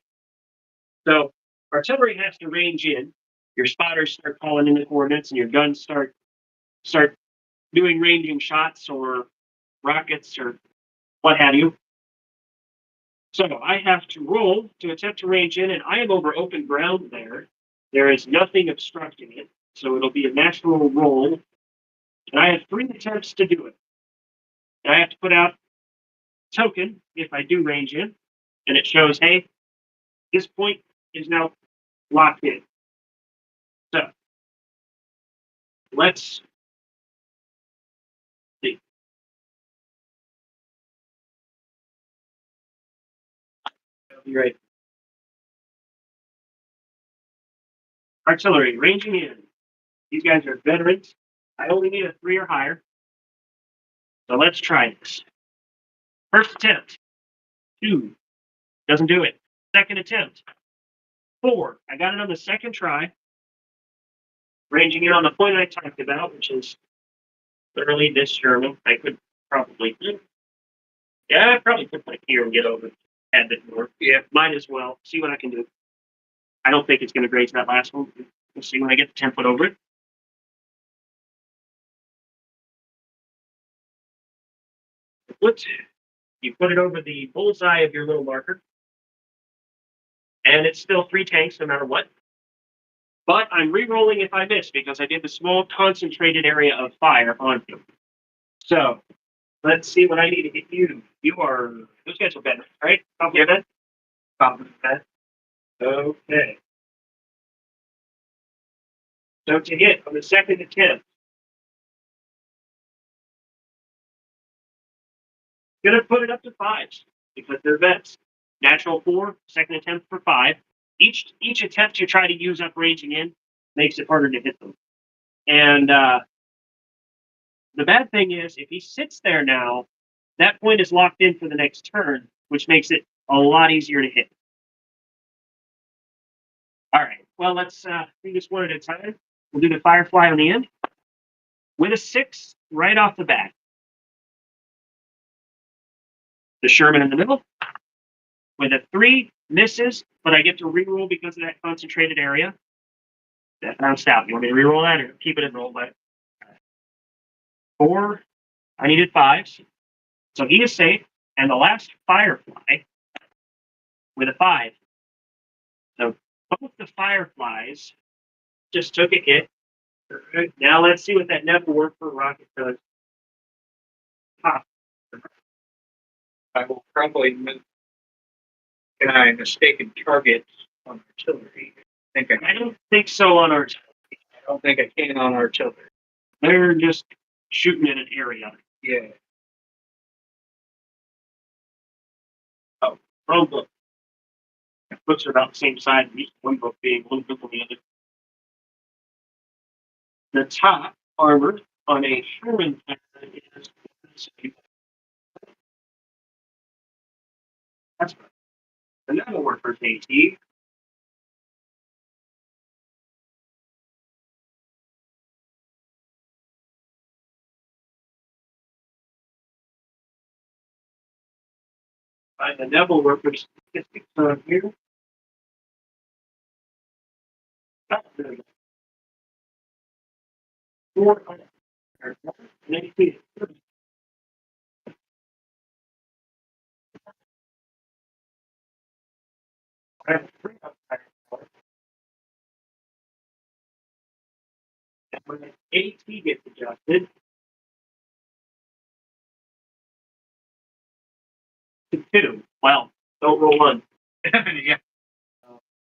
So artillery has to range in. Your spotters start calling in the coordinates, and your guns start doing ranging shots or rockets or what have you. So I have to roll to attempt to range in, and I am over open ground there. There is nothing obstructing it, so it'll be a natural roll. And I have 3 attempts to do it. And I have to put out a token if I do range in, and it shows, hey, this point is now locked in. So let's see. That'll be right. Artillery, ranging in. These guys are veterans. I only need a 3 or higher. So let's try this. First attempt. 2. Doesn't do it. Second attempt. 4. I got it on the second try. Ranging in on the point I talked about, which is literally this Sherman. I could probably, yeah, I probably could put it here and get over it a bit more. Yeah, might as well. See what I can do. I don't think it's going to graze that last one. We'll see when I get the 10 foot over it. You put it over the bullseye of your little marker, and it's still 3 tanks no matter what. But I'm re-rolling if I miss because I did the small concentrated area of fire on you. So let's see what I need to hit you. Those guys are better, right? Top of your head? Top of your head. Okay. So to hit on the second attempt, gonna put it up to 5s because they're vets. Natural 4, second attempt for 5. Each attempt you try to use up ranging in makes it harder to hit them. And the bad thing is, if he sits there now, that point is locked in for the next turn, which makes it a lot easier to hit. All right. Well, let's do this one at a time. We'll do the Firefly on the end with a 6 right off the bat. The Sherman in the middle with a 3 misses, but I get to reroll because of that concentrated area. That bounced out. You want me to reroll that or keep it in roll? But 4, I needed 5s, so he is safe. And the last Firefly with a 5. So both the Fireflies just took a hit. Right. Now let's see what that never worked for rocket does. I will probably can I mistaken targets on artillery. I don't think so on artillery. I don't think I can on artillery. They're just shooting in an area. Yeah. Oh, wrong book. Books are about the same size, each one book being one book on the other. The top armor on a Sherman is that's right. And that'll work for KT. The Neville workers statistics on here. Four. when AT gets adjusted to 2. Well, don't roll 1. Yeah.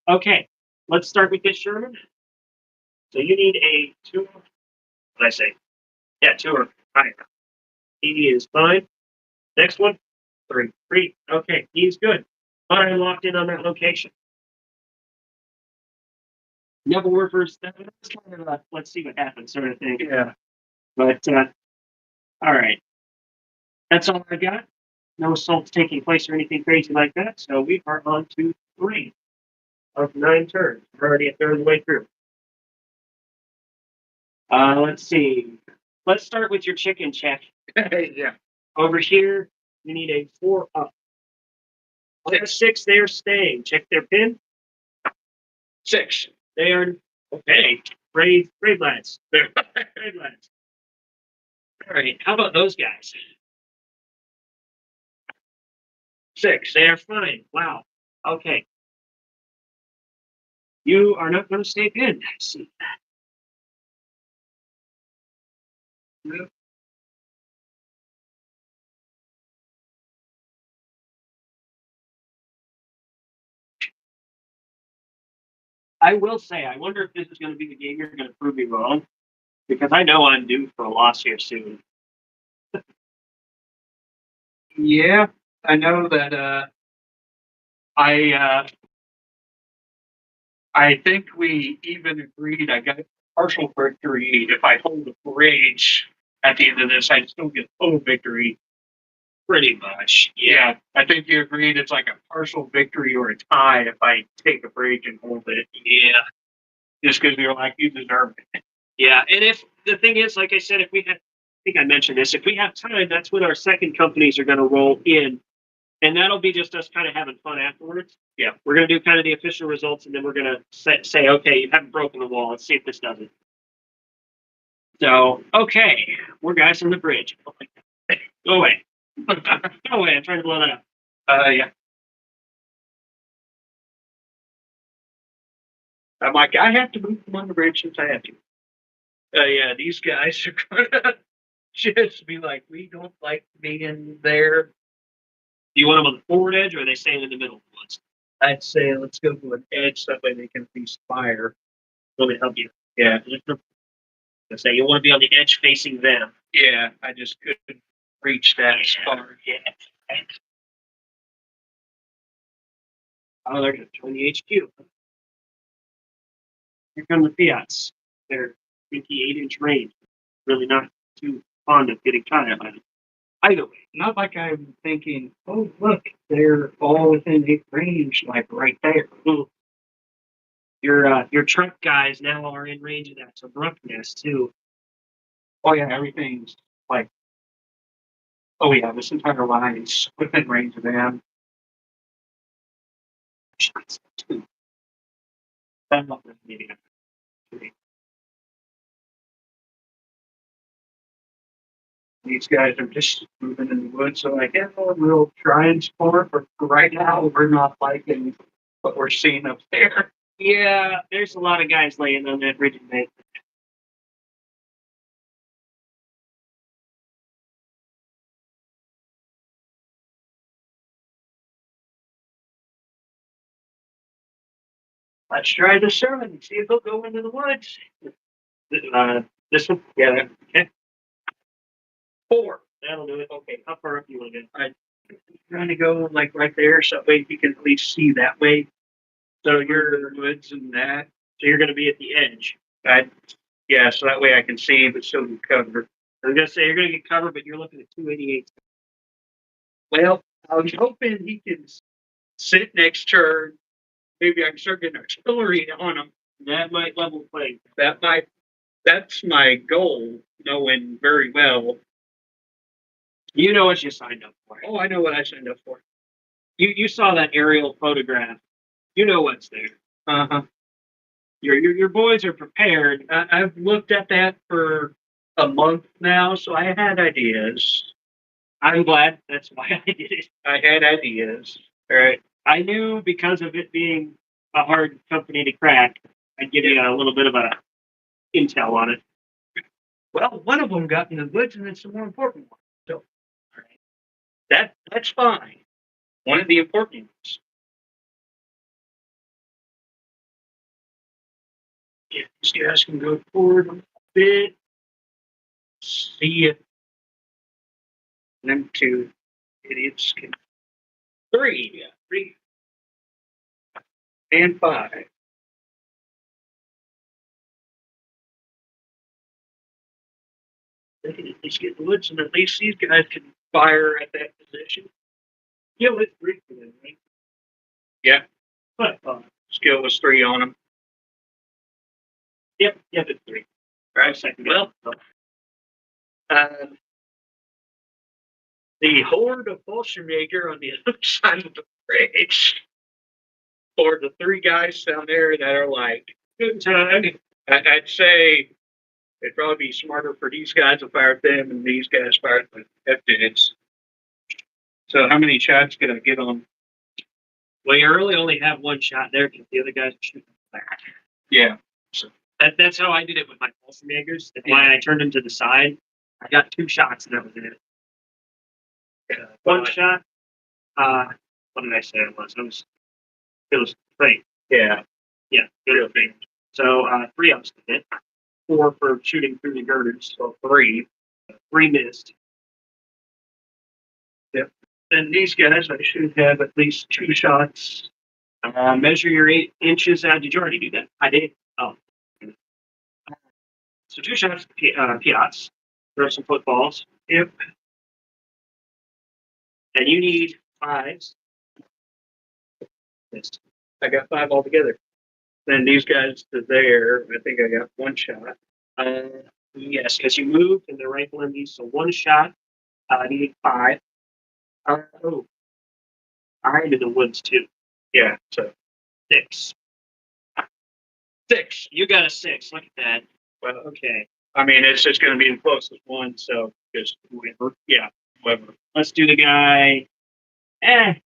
Okay, let's start with this Sherman. So you need a 2. What did I say? Yeah, 2 or higher. He is fine. Next one, 3. 3. Okay, he's good. But I locked in on that location. Never workers, that's kind of a let's see what happens sort of thing. Yeah. But, all right. That's all I got. No assaults taking place or anything crazy like that. So we are on to 3 of 9 turns. We're already a third of the way through. Let's see. Let's start with your chicken check. Yeah. Over here, you need a 4 up. On a 6, they are staying. Check their pin. 6. They are okay. Brave lads. They're brave lads. All right. How about those guys? 6. They are fine. Wow. Okay. You are not going to stay pinned. I see. No. I will say, I wonder if this is going to be the game you're going to prove me wrong, because I know I'm due for a loss here soon. Yeah. I know that I think we even agreed I got partial victory if I hold a bridge at the end of this. I'd still get full victory. Pretty much. Yeah, I think you agreed it's like a partial victory or a tie if I take a break and hold it. Yeah. Just because you're like, you deserve it. Yeah. And if the thing is, like I said, if we have, I think I mentioned this, if we have time, that's when our second companies are going to roll in. And that'll be just us kind of having fun afterwards. Yeah. We're going to do kind of the official results, and then we're going to say, okay, you haven't broken the wall. Let's see if this does it. So, okay, we're guys on the bridge. Go away. Go away. I'm trying to blow that up. Yeah. I'm like, I have to move them on the bridge since I have to. Yeah, these guys are gonna just be like, we don't like being there. Do you want them on the forward edge, or are they staying in the middle ones? I'd say let's go to an edge so that way they can cease fire. Let me help you. Yeah. I say you want to be on the edge facing them. Yeah, I just couldn't reach that far. Yeah. Oh, they're going to join the HQ. Here come the Fiats. They're 28-inch range. Really not too fond of getting caught at by them. Either way. Not like I'm thinking, oh, look, they're all within 8 range, like right there. Your truck guys now are in range of that abruptness too. Oh, yeah, everything's like, oh, yeah, this entire line is within range of them. Shots too. I'm not really These guys are just moving in the woods, so I guess we'll try and score, but right now we're not liking what we're seeing up there. Yeah, there's a lot of guys laying on that rigid bank. Let's try the sermon and see if they'll go into the woods. This one? Yeah. Okay. 4. That'll do it. Okay, how far up do you want to go? I'm trying to go like right there, so that way you can at least see that way. So you're The woods and that. so you're going to be at the edge. Yeah, so that way I can see, but still be covered. I was going to say you're going to get covered, but you're looking at 288. Well, I was hoping he can sit next turn. Maybe I can start getting artillery on him. That might level play. That's my goal, knowing very well. You know what you signed up for. Oh, I know what I signed up for. You saw that aerial photograph. You know what's there. Uh-huh. Your boys are prepared. I've looked at that for a month now, so I had ideas. I'm glad. That's why I did it. I had ideas. All right. I knew because of it being a hard company to crack, I'd give you a little bit of a intel on it. Well, one of them got in the woods, and it's the more important one. So, all right, that's fine. One of the important ones. Yeah, these guys can go forward a bit. See if them two idiots can. Three, and 5. They can at least get in the woods, and at least these guys can fire at that position. Skill is 3 for them, right? Yeah. But skill was 3 on them. Yep, it's 3. Right, second. Well, the horde of Bolshevik on the other side of the bridge, or the 3 guys down there that are like, good time. I'd say it'd probably be smarter for these guys to fire at them and these guys fire at the F-dudes. So how many shots can I get on? Well, you really only have one shot there because the other guys are shooting back. Yeah. So that's how I did it with my Bolshevik. That's why I turned them to the side. I got 2 shots and that was it. One shot. What did I say it was? It was 3. Yeah. Yeah, real big. So 3 of us did it. 4 for shooting through the girders. So 3. 3 missed. Yep. And these guys, I should have at least 2 shots. Measure your 8 inches. Did you already do that? I did. Oh. So 2 shots, Piats. Throw some footballs. Yep. And you need 5s. Yes. I got 5 altogether. Then these guys to there, I think I got 1 shot. Yes, because you moved and the rifle in these. So 1 shot. You need 5. Oh. I into the woods too. Yeah, so 6. 6. You got a 6. Look at that. well, Okay. I mean, it's just going to be the closest one, so just whoever. Yeah, whoever. Let's do the guy.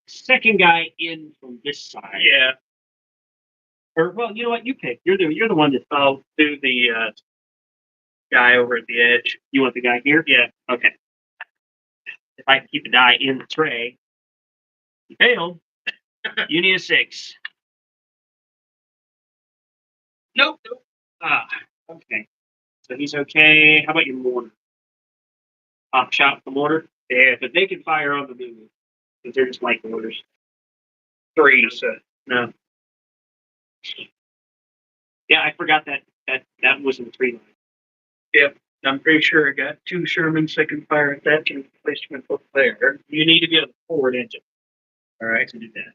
Second guy in from this side. Yeah. Or well, you know what? You pick. You're the one that. I'll do the guy over at the edge. You want the guy here? Yeah. Okay. If I can keep the die in the tray, you failed. You need a 6. Nope. Okay. So he's okay. How about your mortar? Pop shot with the mortar? Yeah, but they can fire on the move. Because they're just light mortars. 3, so no. Yeah, I forgot that was in the 3 line. Yep. I'm pretty sure I got 2 Shermans that can fire at that and placement up there. You need to be on the forward edge All right. to do that.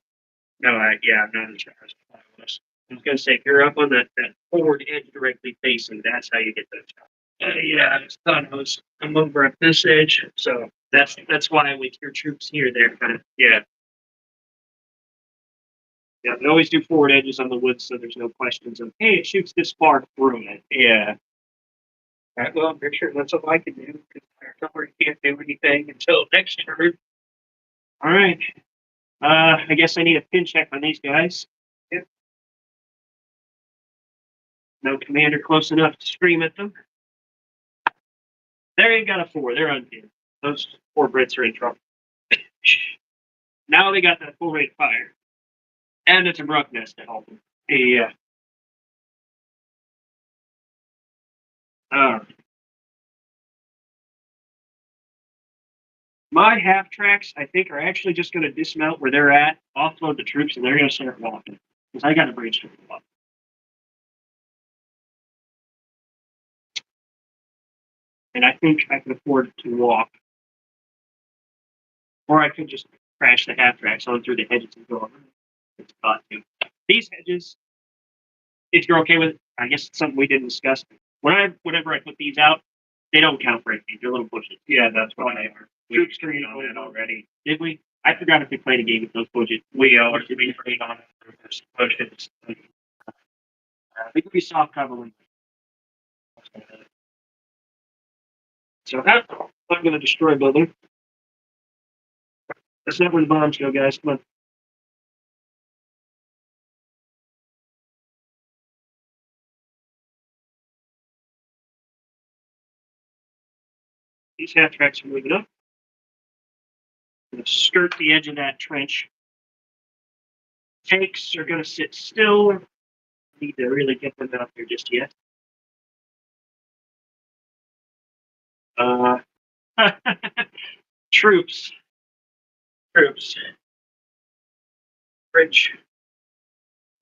No, I'm not in charge. I was going to say, if you're up on that forward edge directly facing, that's how you get those shots. Yeah, I thought I'm over at this edge, so That's why with your troops here, they're kind of, yeah. Yeah, they always do forward edges on the woods, so there's no questions of, hey, it shoots this far through it. Yeah. All right, well, I'm pretty sure that's all I can do, because I already can't do anything until next turn. All right. I guess I need a pin check on these guys. Yep. No commander close enough to scream at them. There you got a 4. They're unpinned. Those 4 Brits are in trouble. Now they got that full rate fire. And it's a Bruck nest to help them. Yeah. My half tracks, I think, are actually just going to dismount where they're at, offload the troops, and they're going to start walking. Because I got a bridge to go up. And I think I can afford to walk. Or I could just crash the half tracks on through the hedges and go over. It's thought to. These hedges, if you're okay with it, I guess it's something we didn't discuss. Whenever I put these out, they don't count for anything. They're little bushes. Yeah, that's what they are. Troops We on that already. Did we? I forgot if we played a game with those budgets. We agreed on it. Budgets. We could be soft cover. So that's I'm going to destroy building. That's not where the bombs go, guys. Come on. these half tracks are moving up. I'm going to skirt the edge of that trench. Tanks are going to sit still. Need to really get them out there just yet. Troops. Bridge.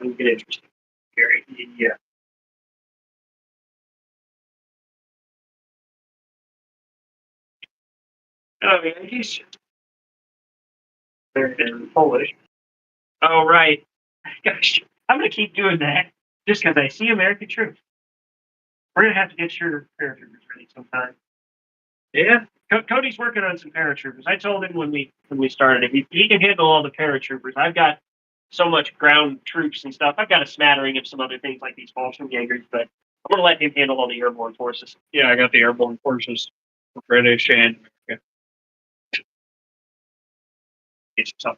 I'm get interesting. Gary. Yeah. Oh, Yankees. They're in Polish. Oh, right. Gosh, I'm going to keep doing that just because I see American troops. We're going to have to get your paratroopers ready sometime. Yeah. Cody's working on some paratroopers. I told him when we started, if he can handle all the paratroopers, I've got so much ground troops and stuff. I've got a smattering of some other things like these Fallschirmjägers, but I'm going to let him handle all the airborne forces. Yeah, I got the airborne forces, British and America. It's tough.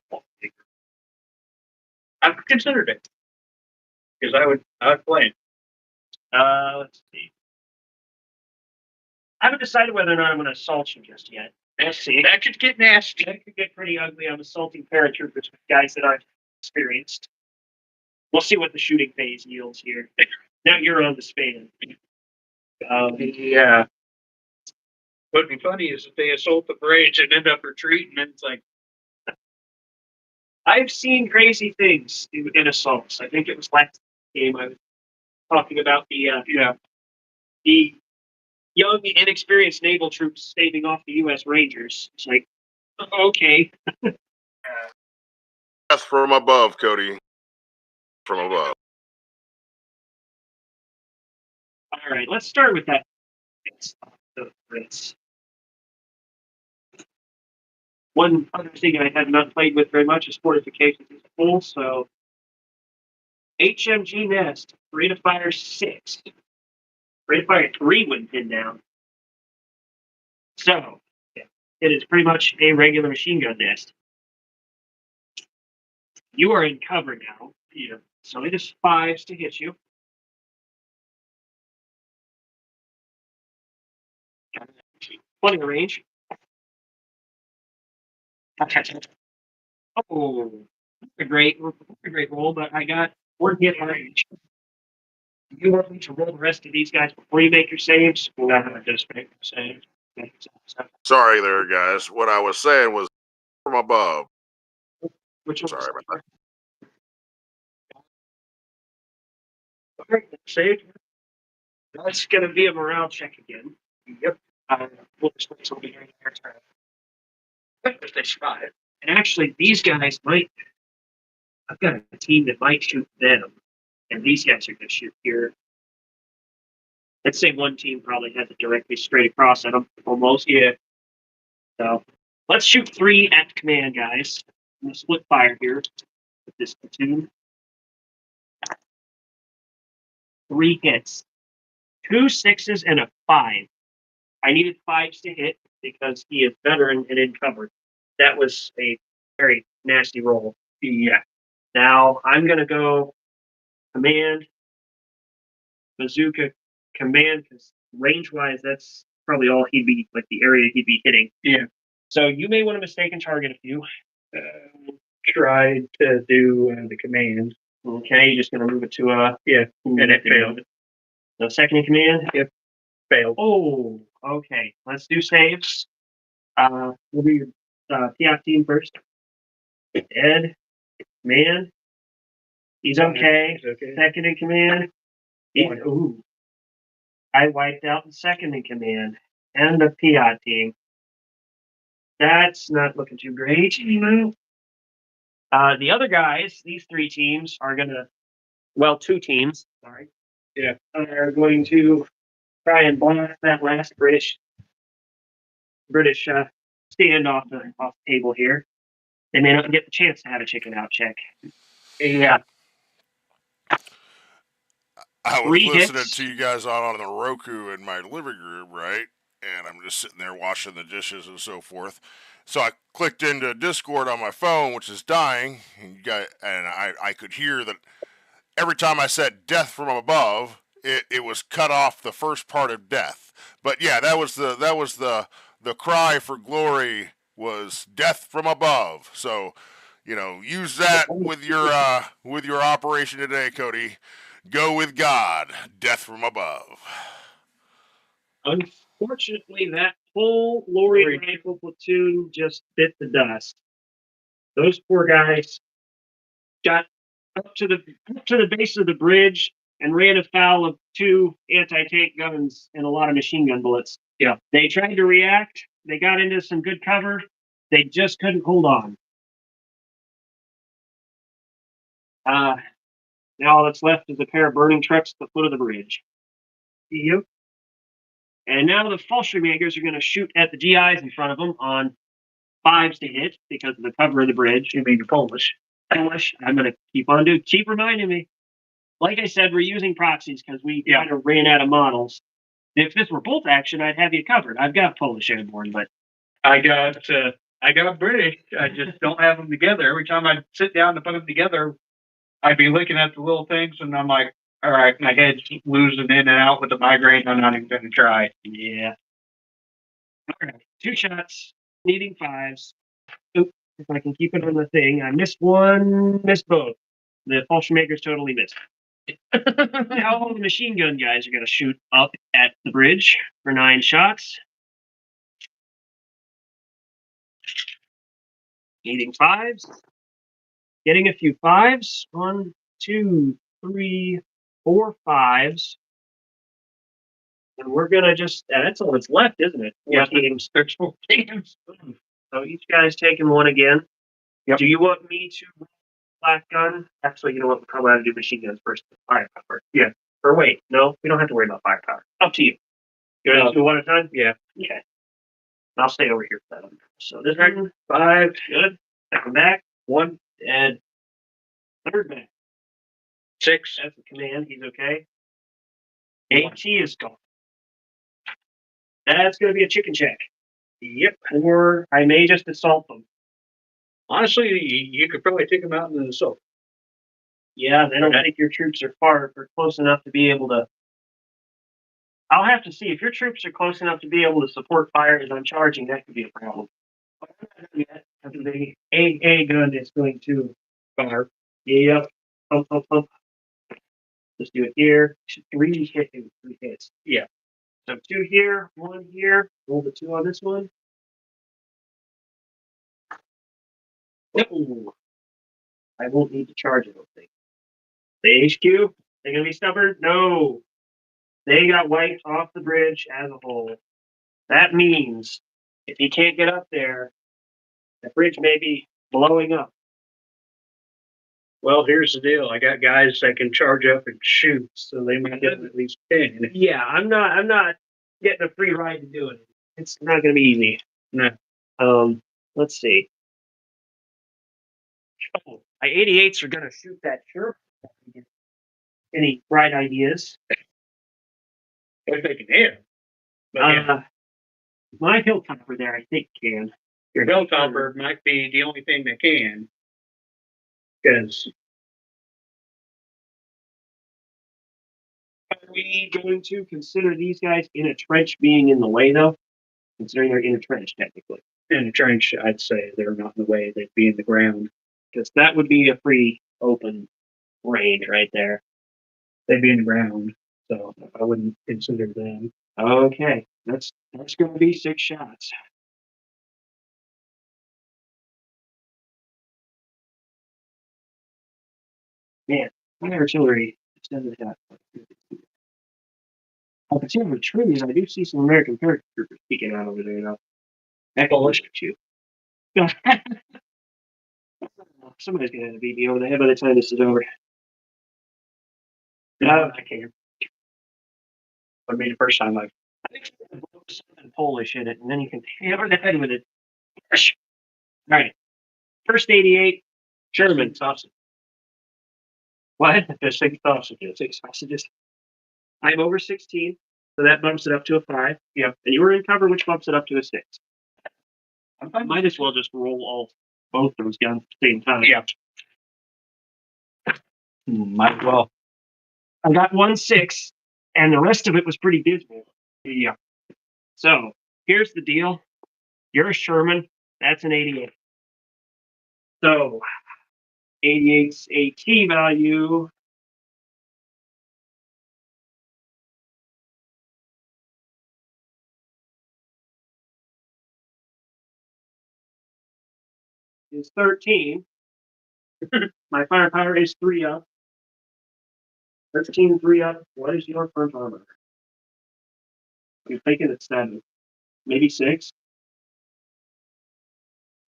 I've considered it because I would play it. Let's see. I haven't decided whether or not I'm going to assault you just yet. Let's see. That could get nasty. That could get pretty ugly. I'm assaulting paratroopers with guys that aren't experienced. We'll see what the shooting phase yields here. Now you're on the span. Yeah. What'd be funny is if they assault the parades and end up retreating, and it's like, I've seen crazy things in assaults. I think it was last game I was talking about the young, inexperienced naval troops staving off the U.S. Rangers. It's like, okay. That's from above, Cody. From above. All right, let's start with that. The Brits. One other thing I have not played with very much is fortifications as a whole. So, HMG Nest, rate of fire 6. Rate of fire 3 when pinned down. So, yeah, it is pretty much a regular machine gun nest. You are in cover now. Yeah. So it is 5s to hit you. Plenty of range. Oh, a great roll, but I got 1 hit range. Do you want me to roll the rest of these guys before you make your saves? I'm gonna just make the same. Sorry there, guys. What I was saying was from above. Which one? Sorry about that. All right, save. That's going to be a morale check again. Yep. We'll just wait till we hear their turn. If they survive. And actually, these guys might. I've got a team that might shoot them, and these guys are going to shoot here. Let's say one team probably has it directly straight across at them, almost. Yeah. So let's shoot 3 at command, guys. I'm going to split fire here with this platoon. 3 hits. 2 6s and a 5. I needed 5s to hit because he is veteran and in cover. That was a very nasty roll. Yeah. Now I'm going to go command, bazooka, command, because range-wise, that's probably all he'd be, like the area he'd be hitting. Yeah. So you may want to mistaken target a few. Tried to do the command. Okay, you're just going to move it to and it failed. No second in command? Yep. Failed. Oh, okay. Let's do saves. We'll do your PF team first. Ed, command. He's okay. He's okay. Second in command. Ooh. I wiped out the second in command. And the PI team. That's not looking too great. The other guys, these 3 teams are going to, 2 teams, sorry. Yeah. Are going to try and blast that last British stand off the table here. They may not get the chance to have a chicken out check. Yeah. I was 3 listening hits. to you guys on the Roku in my living room, right? And I'm just sitting there washing the dishes and so forth. So I clicked into Discord on my phone, which is dying, and I could hear that every time I said death from above, it was cut off the first part of death. But yeah, that was the the cry for glory was death from above. So, use that with your operation today, Cody. Go with God, death from above. Unfortunately, that whole Lori rifle platoon just bit the dust. Those poor guys got up to the base of the bridge and ran afoul of 2 anti-tank guns and a lot of machine gun bullets. Yeah, they tried to react. They got into some good cover. They just couldn't hold on. Now all that's left is a pair of burning trucks at the foot of the bridge. Yep. And now the Fallschirmjägers are going to shoot at the GIs in front of them on 5s to hit because of the cover of the bridge. You mean the Polish? Polish. I'm going to keep reminding me. Like I said, we're using proxies because we kind of ran out of models. If this were bolt action, I'd have you covered. I've got Polish Airborne, but I got British. I just don't have them together. Every time I sit down to put them together, I'd be looking at the little things, and I'm like, all right, my head's losing in and out with the migraine. I'm not even going to try. Yeah. All right. 2 shots, needing 5s. Oop, if I can keep it on the thing. I missed one, missed both. The Fallschirmjägers totally missed. Now all the machine gun guys are going to shoot up at the bridge for 9 shots. Needing 5s. Getting a few 5s. 1, 2, 3, 4 5s. And we're going to just, that's all that's left, isn't it? 4 teams. There's 4 teams. So each guy's taking 1 again. Yep. Do you want me to black gun? Actually, you know what? We'll probably have to do machine guns first. Firepower. Yeah. Or wait, no, we don't have to worry about firepower. Up to you. You want to do 1 at a time? Yeah. Okay. I'll stay over here for that. So this one, 5, good. Second back, 1, and third back. 6. That's the command. He's okay. AT is gone. That's going to be a chicken check. Yep. Or I may just assault them. Honestly, you could probably take them out in an assault. Yeah, I don't think your troops are far or close enough to be able to. I'll have to see if your troops are close enough to be able to support fire as I'm charging. That could be a problem. But I'm not done yet. The A gun is going to fire. Yep. Pump. Let's do it here. 3 hits. Yeah. So 2 here, 1 here. Roll the 2 on this one. Oh, I won't need to charge it, I don't think. The HQ, they're going to be stubborn? No. They got wiped off the bridge as a whole. That means if he can't get up there, the bridge may be blowing up. Well, here's the deal. I got guys that can charge up and shoot, so they might get at least 10. Yeah, I'm not getting a free ride to do it. It's not going to be easy. No. Let's see. Oh, my 88s are going to shoot that Sherpa. Any bright ideas? If they can hit. But my hilltopper there, I think, can. Your hilltopper might be the only thing that can. Because are we going to consider these guys in a trench being in the way, though? Considering they're in a trench, technically. In a trench, I'd say they're not in the way. They'd be in the ground. Because that would be a free, open range right there. They'd be in the ground, so I wouldn't consider them. Okay, that's going to be 6 shots. Man, my artillery doesn't have. I can see over the trees. I do see some American paratroopers peeking out over there, though. That will look at you. Somebody's gonna have a BB over the head by the time this is over. No, I can't. Would be the first time I think something Polish in it, and then you can hammer the head with it. All right. First 88, German sausage. What? There's 6 sausages. 6 sausages. I'm over 16, so that bumps it up to a 5. Yeah. And you were in cover, which bumps it up to a 6. I might as well just roll both those guns at the same time. Yeah. Might as well. I got 1 6, and the rest of it was pretty dismal. Yeah. So here's the deal. You're a Sherman. That's an 88. So 88's AT value is 13. My firepower is 3 up. 13, 3 up. What is your front armor? I'm thinking it's 7. Maybe 6.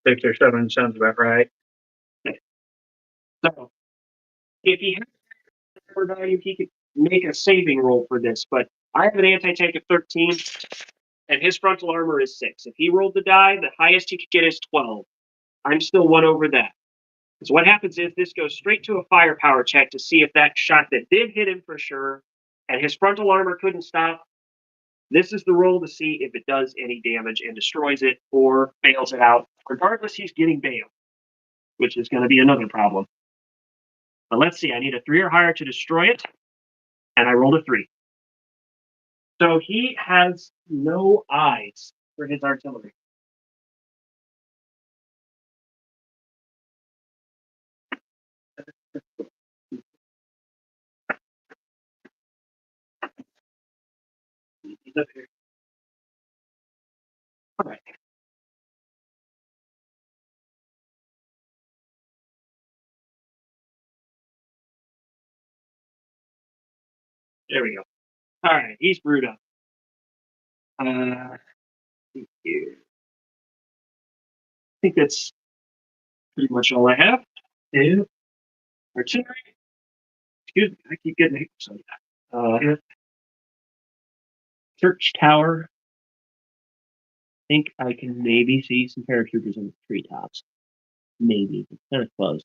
6 or 7 sounds about right. So if he has a value, he could make a saving roll for this. But I have an anti-tank of 13, and his frontal armor is 6. If he rolled the die, the highest he could get is 12. I'm still 1 over that. So what happens is this goes straight to a firepower check to see if that shot that did hit him for sure, and his frontal armor couldn't stop. This is the roll to see if it does any damage and destroys it or bails it out. Regardless, he's getting bailed, which is going to be another problem. But let's see, I need a 3 or higher to destroy it, and I rolled a 3. So he has no eyes for his artillery. He's up here. All right. There we go. All right, he's brewed up. Here. I think that's pretty much all I have. Yeah. Artillery. Excuse me, I keep getting hiccups on that. Church tower. I think I can maybe see some paratroopers in the treetops. Maybe. It's kind of close.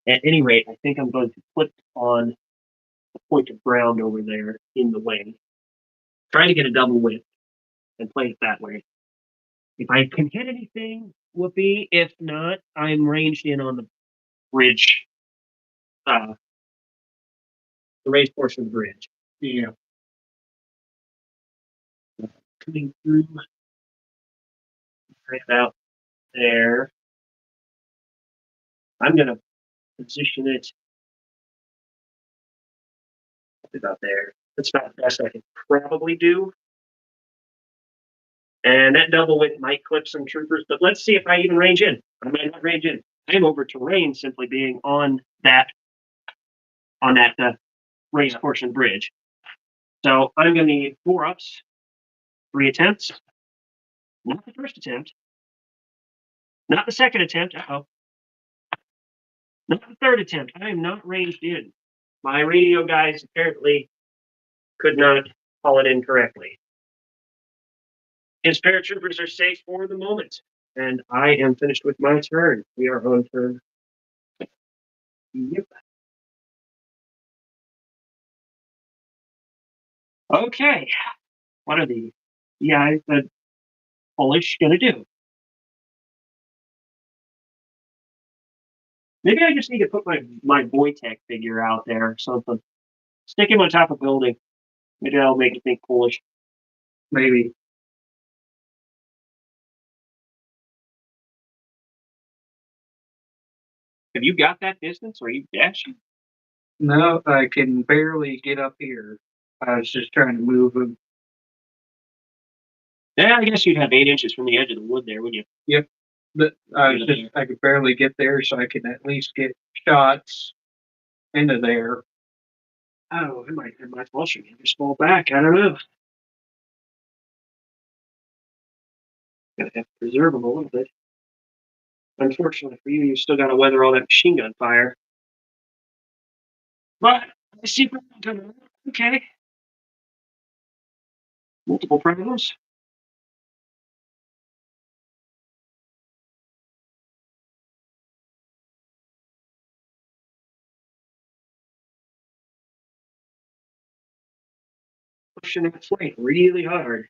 At any rate, I think I'm going to put on a point of ground over there in the wing. Try to get a double width and play it that way. If I can hit anything, whoopee. If not, I'm ranged in on the bridge. The raised portion of the bridge. Yeah. Coming through right about there. I'm going to position it about there. That's about the best I can probably do. And that double width might clip some troopers, but let's see if I even range in. I might not range in. I am over terrain simply being on that raised portion bridge. So I'm going to need 4 ups, 3 attempts. Not the first attempt. Not the second attempt. Uh-oh. Not the third attempt. I am not ranged in. My radio guys apparently could not call it in correctly. His paratroopers are safe for the moment, and I am finished with my turn. We are on turn. Yep. Okay. What are the guys that Polish gonna do? Maybe I just need to put my Wojtek figure out there or something. Stick him on top of a building. Maybe that'll make you think Polish. Maybe. Have you got that distance? Or are you dashing? No, I can barely get up here. I was just trying to move him. Yeah, I guess you'd have 8 inches from the edge of the wood there, wouldn't you? Yep. But I could barely get there, so I can at least get shots into there. Oh, I might well should just fall back. I don't know. Gotta have to preserve them a little bit. Unfortunately for you, you still gotta weather all that machine gun fire. But I see okay. Multiple problems. Pushing that flank really hard.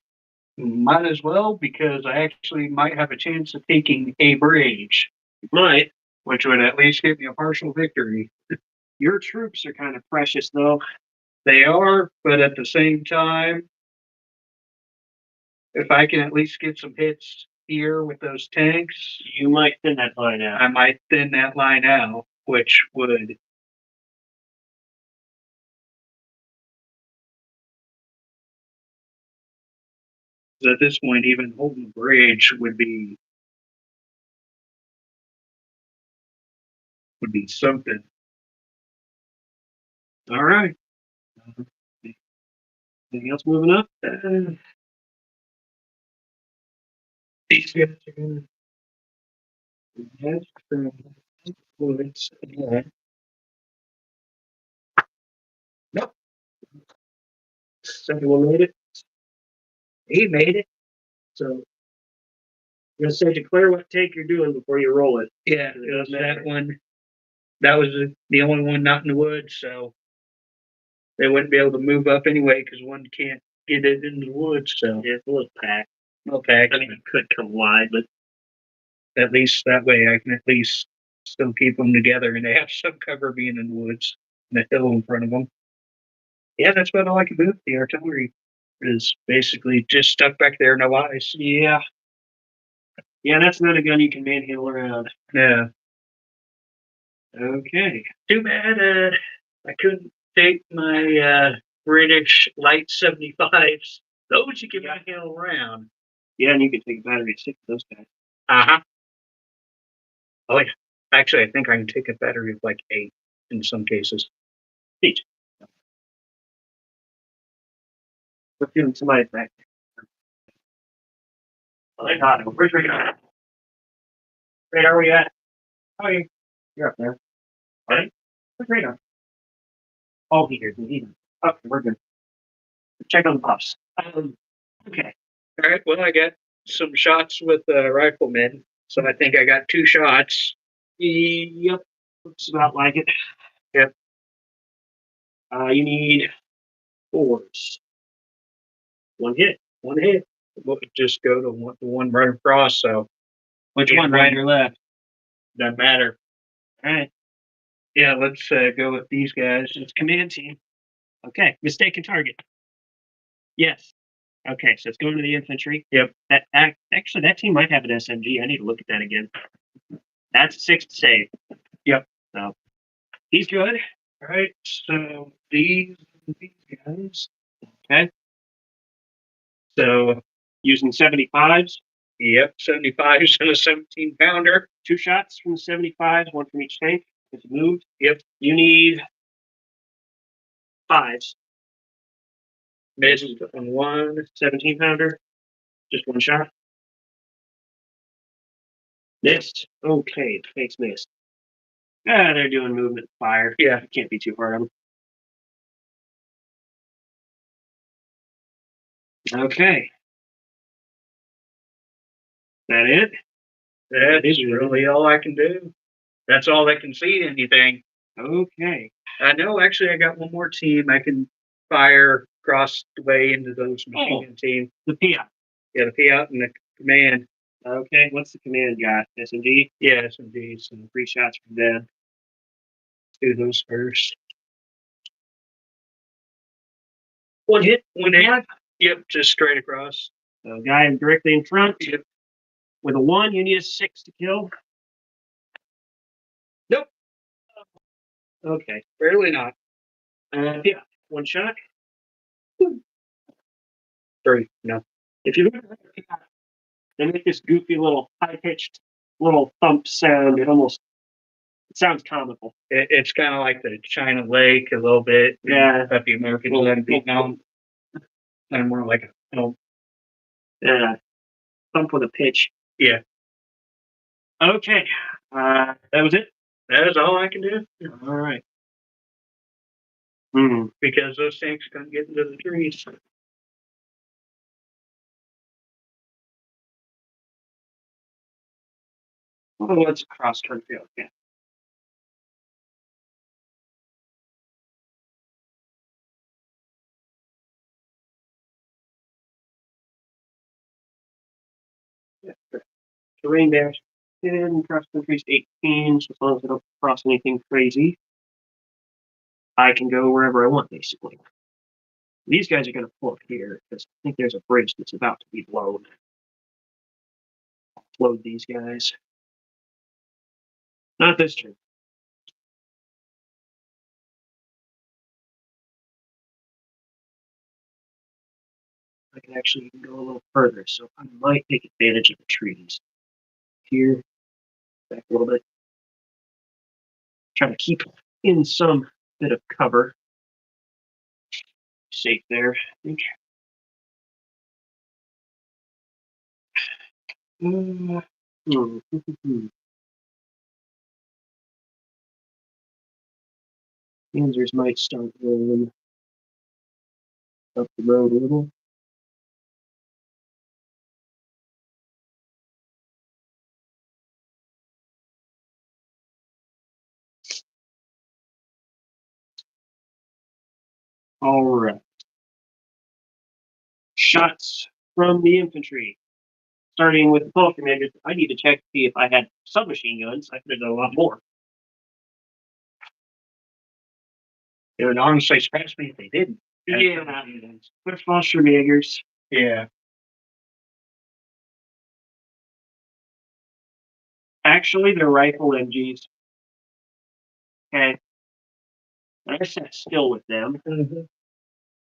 Might as well, because I actually might have a chance of taking a bridge. Might. Which would at least give me a partial victory. Your troops are kind of precious, though. They are, but at the same time, if I can at least get some hits here with those tanks, You might thin that line out. I might thin that line out, which would. At this point, even holding the bridge would be something. All right. Anything else moving up? These guys are gonna head from woods ahead. Nope. Anyone made it? He made it. So I'm gonna say declare what take you're doing before you roll it. Yeah, it was that one. That was the only one not in the woods, so they wouldn't be able to move up anyway because one can't get it in the woods. So Yeah, it's a little packed. no pack. I mean, it could come wide, but At least that way I can at least still keep them together and they have some cover being in the woods and a hill in front of them. Yeah, that's about all I can do with the artillery is basically just stuck back there, no eyes. yeah. Yeah, that's not a gun you can manhandle around. Yeah. Okay. Too bad I couldn't take my British light 75s. Those you can manhandle around. Yeah, and you can take a battery of 6 of those guys. Uh-huh. Oh yeah. Actually I think I can take a battery of like 8 in some cases. Each. We're feeling somebody's back there. Oh, they got it. Where's radar? Radar, where you at? Oh, you're up there. All right. Where's radar? Oh, he hears me. He does. Okay, we're good. Check on the puffs. Okay. All right. Well, I got some shots with riflemen, so I think I got 2 shots. Yep. Looks about like it. Yep. You need 4s. 1 hit. 1 hit. We'll just go to the one right across. So Which Yeah, one, right. right or left? doesn't matter. All right. Yeah, let's go with these guys. It's command team. Okay. Mistaken target. Yes. Okay, so it's going to the infantry. Yep. Actually, that team might have an SMG. I need to look at that again. That's 6 to save. Yep. So he's good. All right. So these guys. Okay. So Using 75s. yep, 75s and a 17-pounder. 2 shots from the 75s, 1 from each tank. It's moved. Yep. You need 5s. Missed on 1. 17-pounder. Just 1 shot. Missed. Okay, the tanks missed. They're doing movement fire. Yeah. It can't be too hard on them. Okay. That it? That is really all I can do. That's all that can see anything. Okay. I know actually I got one more team I can fire across the way into those machine gun team. The PI. Yeah, the Fiat and the command. Okay, what's the command got? SMG? Yeah, SMGs. And 3 shots from them. do those first. 1 hit. 1 hit. Yep, just straight across. So guy directly in front. Yep. With a 1, you need a 6 to kill. Nope. Okay. Barely not. Yeah. 1 shot. 3. No. If you look at the PI, they make this goofy little high-pitched little thump sound. It sounds comical. It's kind of like the China Lake a little bit. Yeah. That the Americans let it be known. And more like Thump with a pitch. Yeah. Okay. That was it? That is all I can do. All right. Because those tanks can't get into the trees. Oh, let's cross country. Okay. Terrain dash 10, cross country's 18, so as long as I don't cross anything crazy, I can go wherever I want, basically. These guys are going to pull up here because I think there's a bridge that's about to be blown. Load these guys. Not this turn. I can actually go a little further, so I might take advantage of the trees. Here, back a little bit. Try to keep in some bit of cover. Safe there, I think. Panzers might start rolling up the road a little. All right. Shots from the infantry. Starting with the Polish commanders, I need to check to see if I had submachine guns. I could have done a lot more. It would honestly scratch me if they didn't. Yeah. They're Fallschirmjägers. Yeah. Actually, they're rifle MGs. Okay. I sat still with them. Mm-hmm.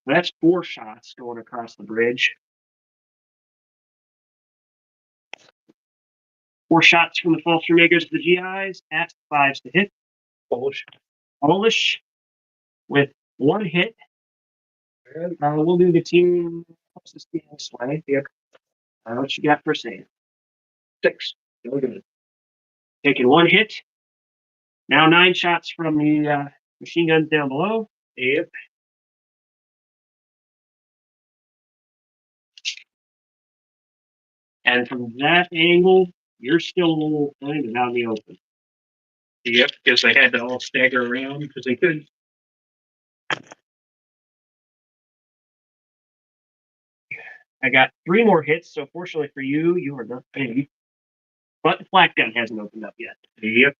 That's 4 shots going across the bridge. 4 shots from the Fallschirmjägers to the GIs. At 5s to hit. Polish with 1 hit. We'll do the team closest to this way. Yep. What you got for save? 6. Really good. Taking 1 hit. Now 9 shots from the machine guns down below. Yep. And from that angle, you're still kind of out in the open. Yep, because they had to all stagger around because they couldn't. I got 3 more hits, so fortunately for you, you are not paid. But the flak gun hasn't opened up yet. Yep.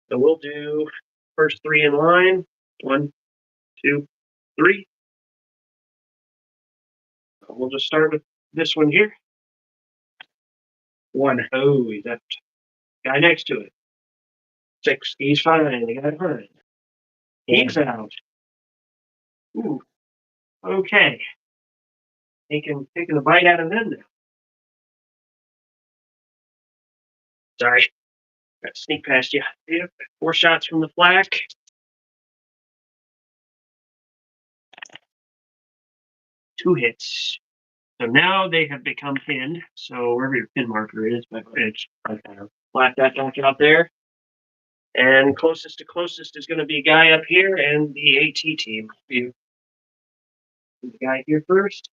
So we'll do first 3 in line. 1, 2, 3. We'll just start with this one here. 1. Oh, he's up. Guy next to it. 6. He's fine. They got behind. He's out. Ooh. Okay. Taking a bite out of them now. Sorry. Got to sneak past you. Yep. 4 shots from the flak. 2 hits. So now they have become pinned. So wherever your pin marker is, but it's right there. Flat that back out there. And closest to closest is going to be a guy up here and the AT team. The guy here first.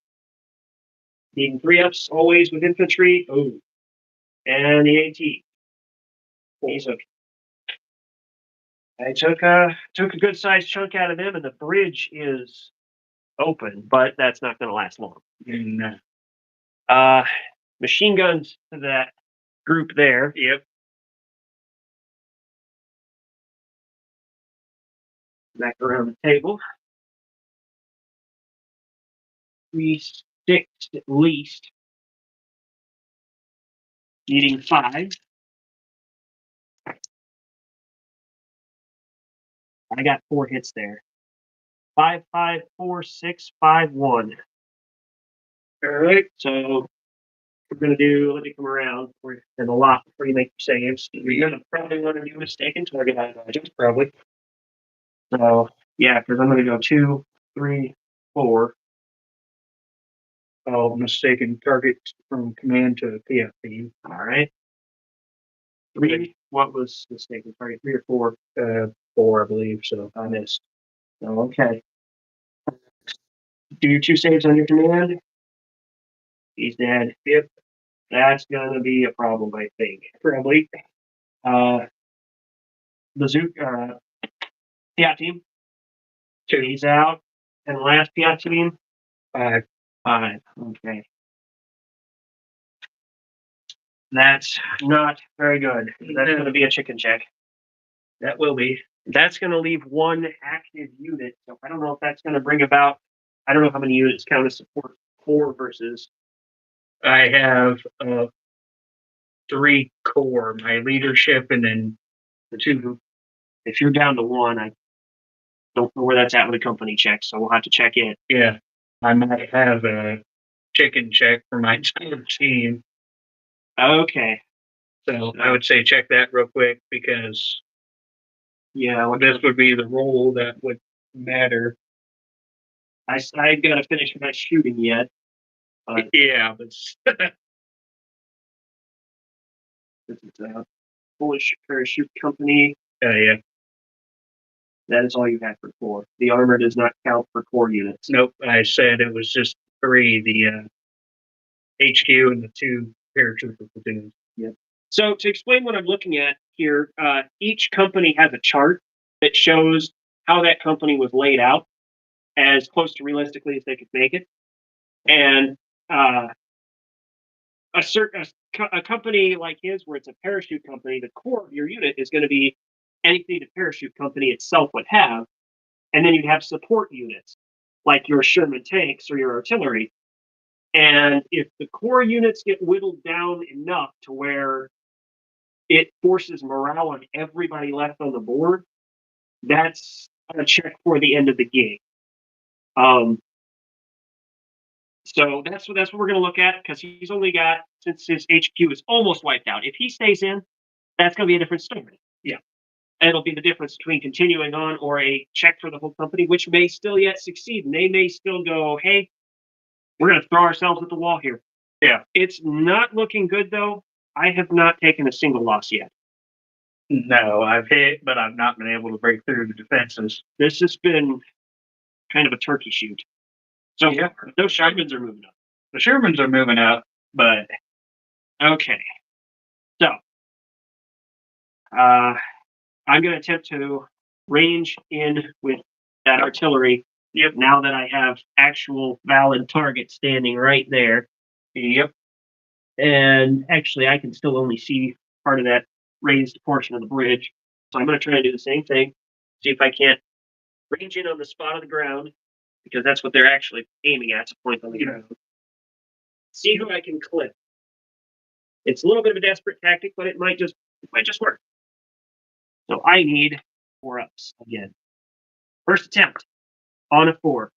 Needing 3-ups always with infantry. Oh. And the AT. He's okay. I took a good sized chunk out of them, and the bridge is open, but that's not going to last long. No. Machine guns to that group there. Yep. Back around the table. 3, 6 at least. Needing 5. I got 4 hits there. 5, 5, 4, 6, 5, 1. All right. So we're gonna do. Let me come around and a lot before you make your saves. You're gonna probably want to do mistaken target items, probably. So yeah, because I'm gonna go 2, 3, 4. Oh, mistaken target from command to PFP. All right. 3. What was mistaken target? 3 or 4? 4, I believe. So I missed. So okay. Do your 2 saves on your command. He's dead. Yep. That's gonna be a problem, I think. Probably. Bazooka. Piat team. 2. He's out. And last Piat team. 5. 5. Okay. That's not very good. That's going to be a chicken check. That will be. That's going to leave one active unit. So I don't know if that's going to bring about. I don't know how many units count as support core versus. I have 3 core, my leadership, and then The two. If you're down to one, I don't know where that's at with a company check, so we'll have to check it. yeah, I might have a chicken check for my entire team. Okay. So I would say check that real quick because Yeah, this would be the role that would matter. I got to finish my shooting yet. But Yeah, but this is Polish Parachute Company. yeah. That is all you have for core. The armor does not count for core units. Nope, I said it was just 3, the HQ and the 2 paratrooper platoons. Yep. So to explain what I'm looking at here, each company has a chart that shows how that company was laid out as close to realistically as they could make it. And a company like his, where it's a parachute company, the core of your unit is going to be anything the parachute company itself would have. And then you'd have support units like your Sherman tanks or your artillery. And if the core units get whittled down enough to where it forces morale on everybody left on the board, that's a check for the end of the game. So that's what we're going to look at, because he's only got, since his HQ is almost wiped out. If he stays in, that's going to be a different story. Yeah. And it'll be the difference between continuing on or a check for the whole company, which may still yet succeed. And they may still go, hey, we're going to throw ourselves at the wall here. Yeah. It's not looking good, though. I have not taken a single loss yet. No, I've hit, but I've not been able to break through the defenses. This has been kind of a turkey shoot. So Yeah. those Shermans are moving up. The Shermans are moving up, but okay. So I'm going to attempt to range in with that artillery. Yep. Now that I have actual valid target standing right there. Yep. And actually, I can still only see part of that raised portion of the bridge. So I'm going to try and do the same thing. See if I can't range in on the spot of the ground, because that's what they're actually aiming at, to point on the ground. See who I can clip. It's a little bit of a desperate tactic, but it might just work. So I need 4 ups again. First attempt on a 4.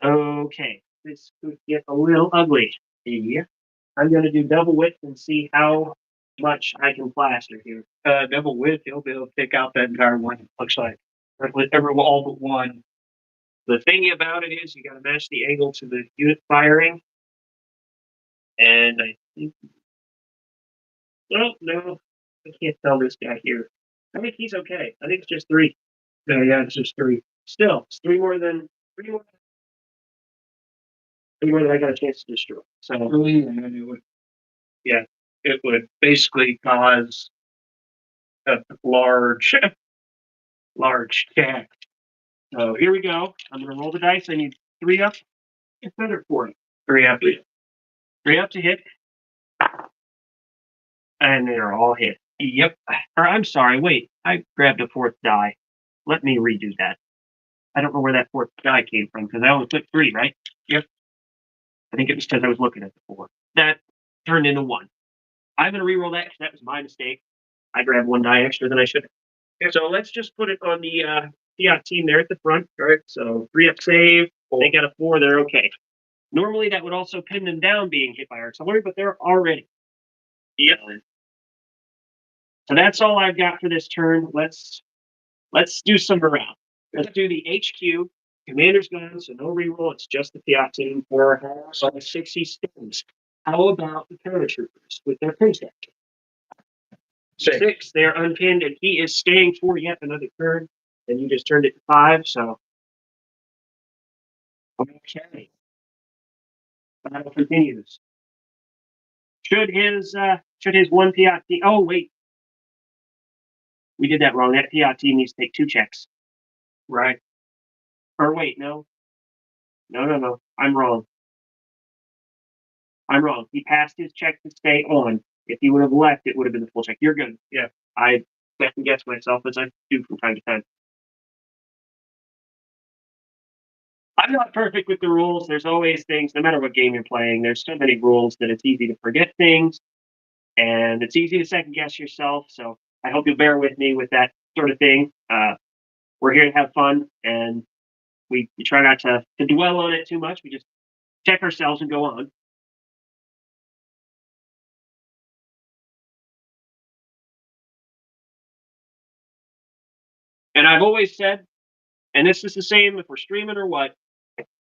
Okay, this could get a little ugly. Yeah. I'm going to do double width and see how much I can plaster here. Double width, you'll be able to take out that entire one. Looks like all but one. The thing about it is you got to match the angle to the unit firing. And I think, no, I can't tell this guy here. I think he's okay. I think it's just 3. Yeah, it's just 3. Still, it's 3 more than I got a chance to destroy. So it would basically cause a large check. So here we go. I'm going to roll the dice. I need 3 up. It's better for it. 3 up. 3 up to hit. And they're all hit. Yep. Or I'm sorry, wait. I grabbed a 4th die. Let me redo that. I don't know where that 4th die came from, because I only clicked 3, right? Yep. I think it was because I was looking at the 4. That turned into 1. I'm going to reroll that because that was my mistake. I grabbed 1 die extra than I should have. Okay, so let's just put it on the Fiat team there at the front. All right. So 3 up save. They got a 4. They're okay. Normally that would also pin them down being hit by artillery, but they're already. Yep. So that's all I've got for this turn. Let's do some morale. Let's do the HQ. Commander's gone, so no reroll. It's just the Fiat team for 60 stings. How about the paratroopers with their pin stack? 6. They're unpinned, and he is staying for yet another turn. And you just turned it to 5, so okay. Battle continues. Should his 1 Fiat team? Oh wait, we did that wrong. That Fiat team needs to take 2 checks. Right. Or wait, no. I'm wrong. He passed his check to stay on. If he would have left, it would have been the full check. You're good. Yeah. I second guess myself as I do from time to time. I'm not perfect with the rules. There's always things, no matter what game you're playing, there's so many rules that it's easy to forget things and it's easy to second guess yourself. So I hope you'll bear with me with that sort of thing. We're here to have fun and we try not to dwell on it too much. We just check ourselves and go on. And I've always said, and this is the same if we're streaming or what,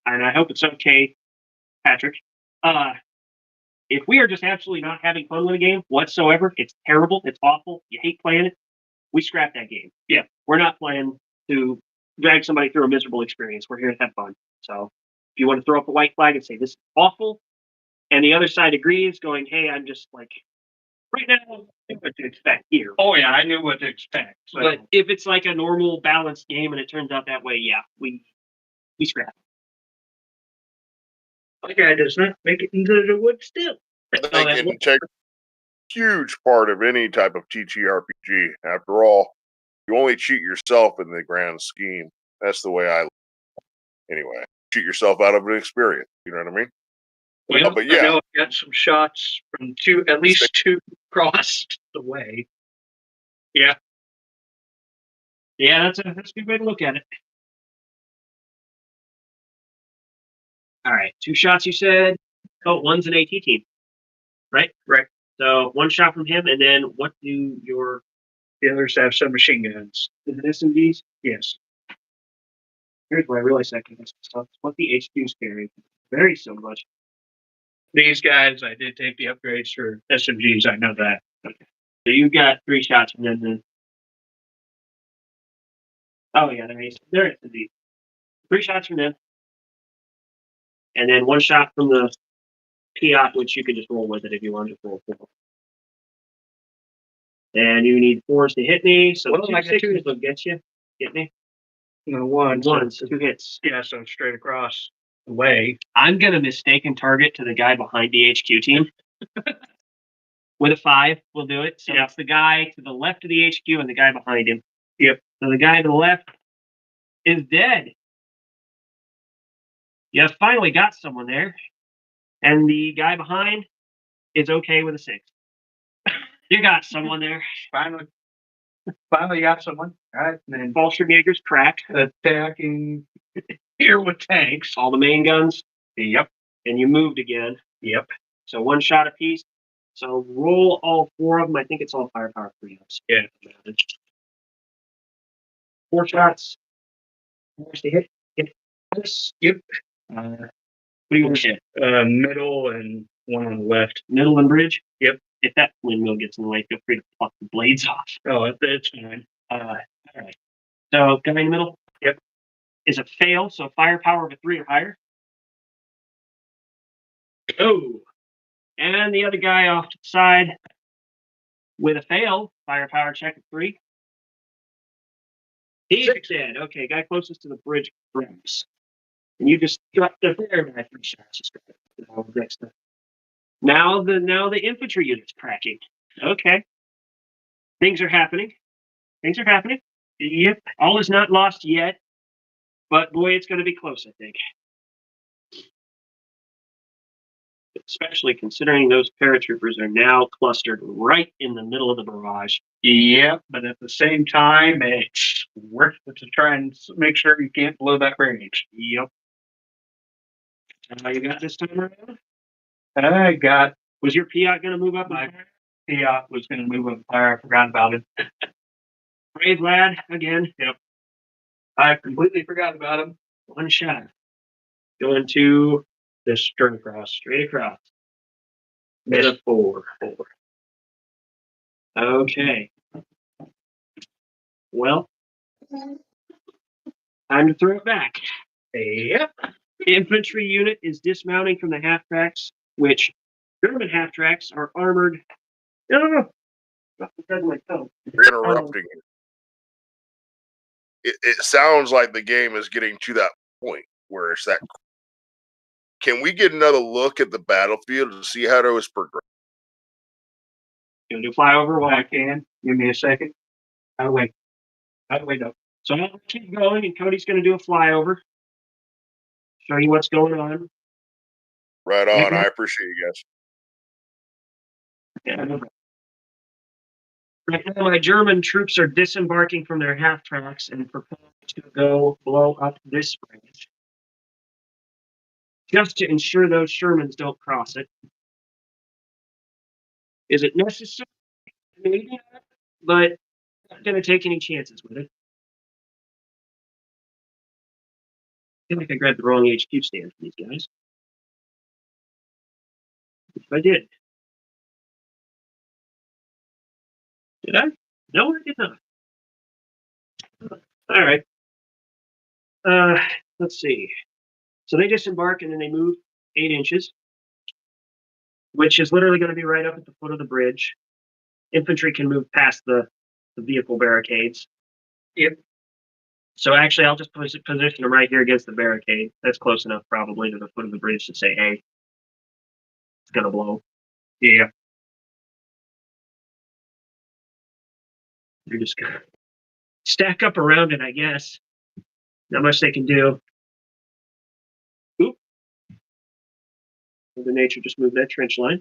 and I hope it's okay, Patrick. If we are just absolutely not having fun with a game whatsoever, it's terrible, it's awful, you hate playing it, we scrap that game. Yeah, we're not playing to drag somebody through a miserable experience. We're here to have fun. So if you want to throw up a white flag and say this is awful, and the other side agrees, going, hey, I'm just like, right now, I knew what to expect here. Oh yeah, I knew what to expect. So. But if it's like a normal balanced game and it turns out that way, yeah, we scrap. My guy does not make it into the wood still. I think integrity is a huge part of any type of TTRPG. After all, you only cheat yourself in the grand scheme. That's the way I look. Anyway, cheat yourself out of an experience. You know what I mean? Well, but yeah, I know I've got some shots from at least two crossed the way. Yeah. Yeah, that's a good way to look at it. All right, 2 shots you said. Oh, one's an AT team. Right? Right. So 1 shot from him, and then what do the others have submachine guns? Is it SMGs? Yes. Here's where I realized I can miss stuff. What the HQs carry. Vary so much. These guys, I did take the upgrades for SMGs. I know that. Okay. So you've got 3 shots from them then. Oh yeah, they're SMGs. 3 shots from them. And then 1 shot from the Piat, which you can just roll with it if you want to roll 4. And you need 4s to hit me, so well, 2 6s will get you. Get me? No, 1. So 2 hits. Yeah, so straight across the way. I'm going to mistaken target to the guy behind the HQ team. With a 5, we'll do it. So it's the guy to the left of the HQ and the guy behind him. Yep. So the guy to the left is dead. You finally got someone there. And the guy behind is okay with a 6. You got someone there. Finally got someone. All right. And then Fallschirmjäger's cracked. Attacking here with tanks. All the main guns. Yep. And you moved again. Yep. So 1 shot apiece. So roll all 4 of them. I think it's all firepower for you. Yeah. 4 shots. 4 to hit. Hit this. Yep. What do you want to hit? Middle and 1 on the left. Middle and bridge? Yep. If that windmill gets in the way, feel free to pluck the blades off. Oh, it's fine. All right. So, guy in the middle? Yep. Is a fail, so firepower of a 3 or higher. Oh. And the other guy off to the side with a fail, firepower check of 3. He's dead. Okay, guy closest to the bridge crimps. And you just struck the fair by 3 shots. Now the infantry unit's cracking. Okay. Things are happening. Yep. All is not lost yet. But boy, it's going to be close, I think. Especially considering those paratroopers are now clustered right in the middle of the barrage. Yep, but at the same time, it's worth it to try and make sure you can't blow that range. Yep. And how you got this time around? Was your Piat going to move up? My Piat was going to move up fire. I forgot about it. Brave lad, again. Yep. I completely forgot about him. 1 shot. Going to this straight across. Straight across. With a 4. Okay. Well, time to throw it back. Yep. Infantry unit is dismounting from the half tracks, which German half tracks are armored. You're interrupting. It sounds like the game is getting to that point where it's that. Can we get another look at the battlefield to see how it was progressing? You want to do flyover while I can. Give me a second. Oh, wait. Oh, wait, no. So I'm going to keep going, and Cody's going to do a flyover. Show you what's going on. Right on. I appreciate you guys. Yeah, no problem. Right now, my German troops are disembarking from their half tracks and preparing to go blow up this bridge, just to ensure those Shermans don't cross it. Is it necessary? Maybe not, but I'm not going to take any chances with it. I feel like I grabbed the wrong HQ stand for these guys. If I did. Did I? No, I did not. All right. Let's see. So they disembark and then they move 8 inches, which is literally going to be right up at the foot of the bridge. Infantry can move past the vehicle barricades. Yep. So actually, I'll just position them right here against the barricade. That's close enough probably to the foot of the bridge to say, hey, it's going to blow. Yeah. They're just going to stack up around it, I guess. Not much they can do. Oop. Mother Nature just moved that trench line.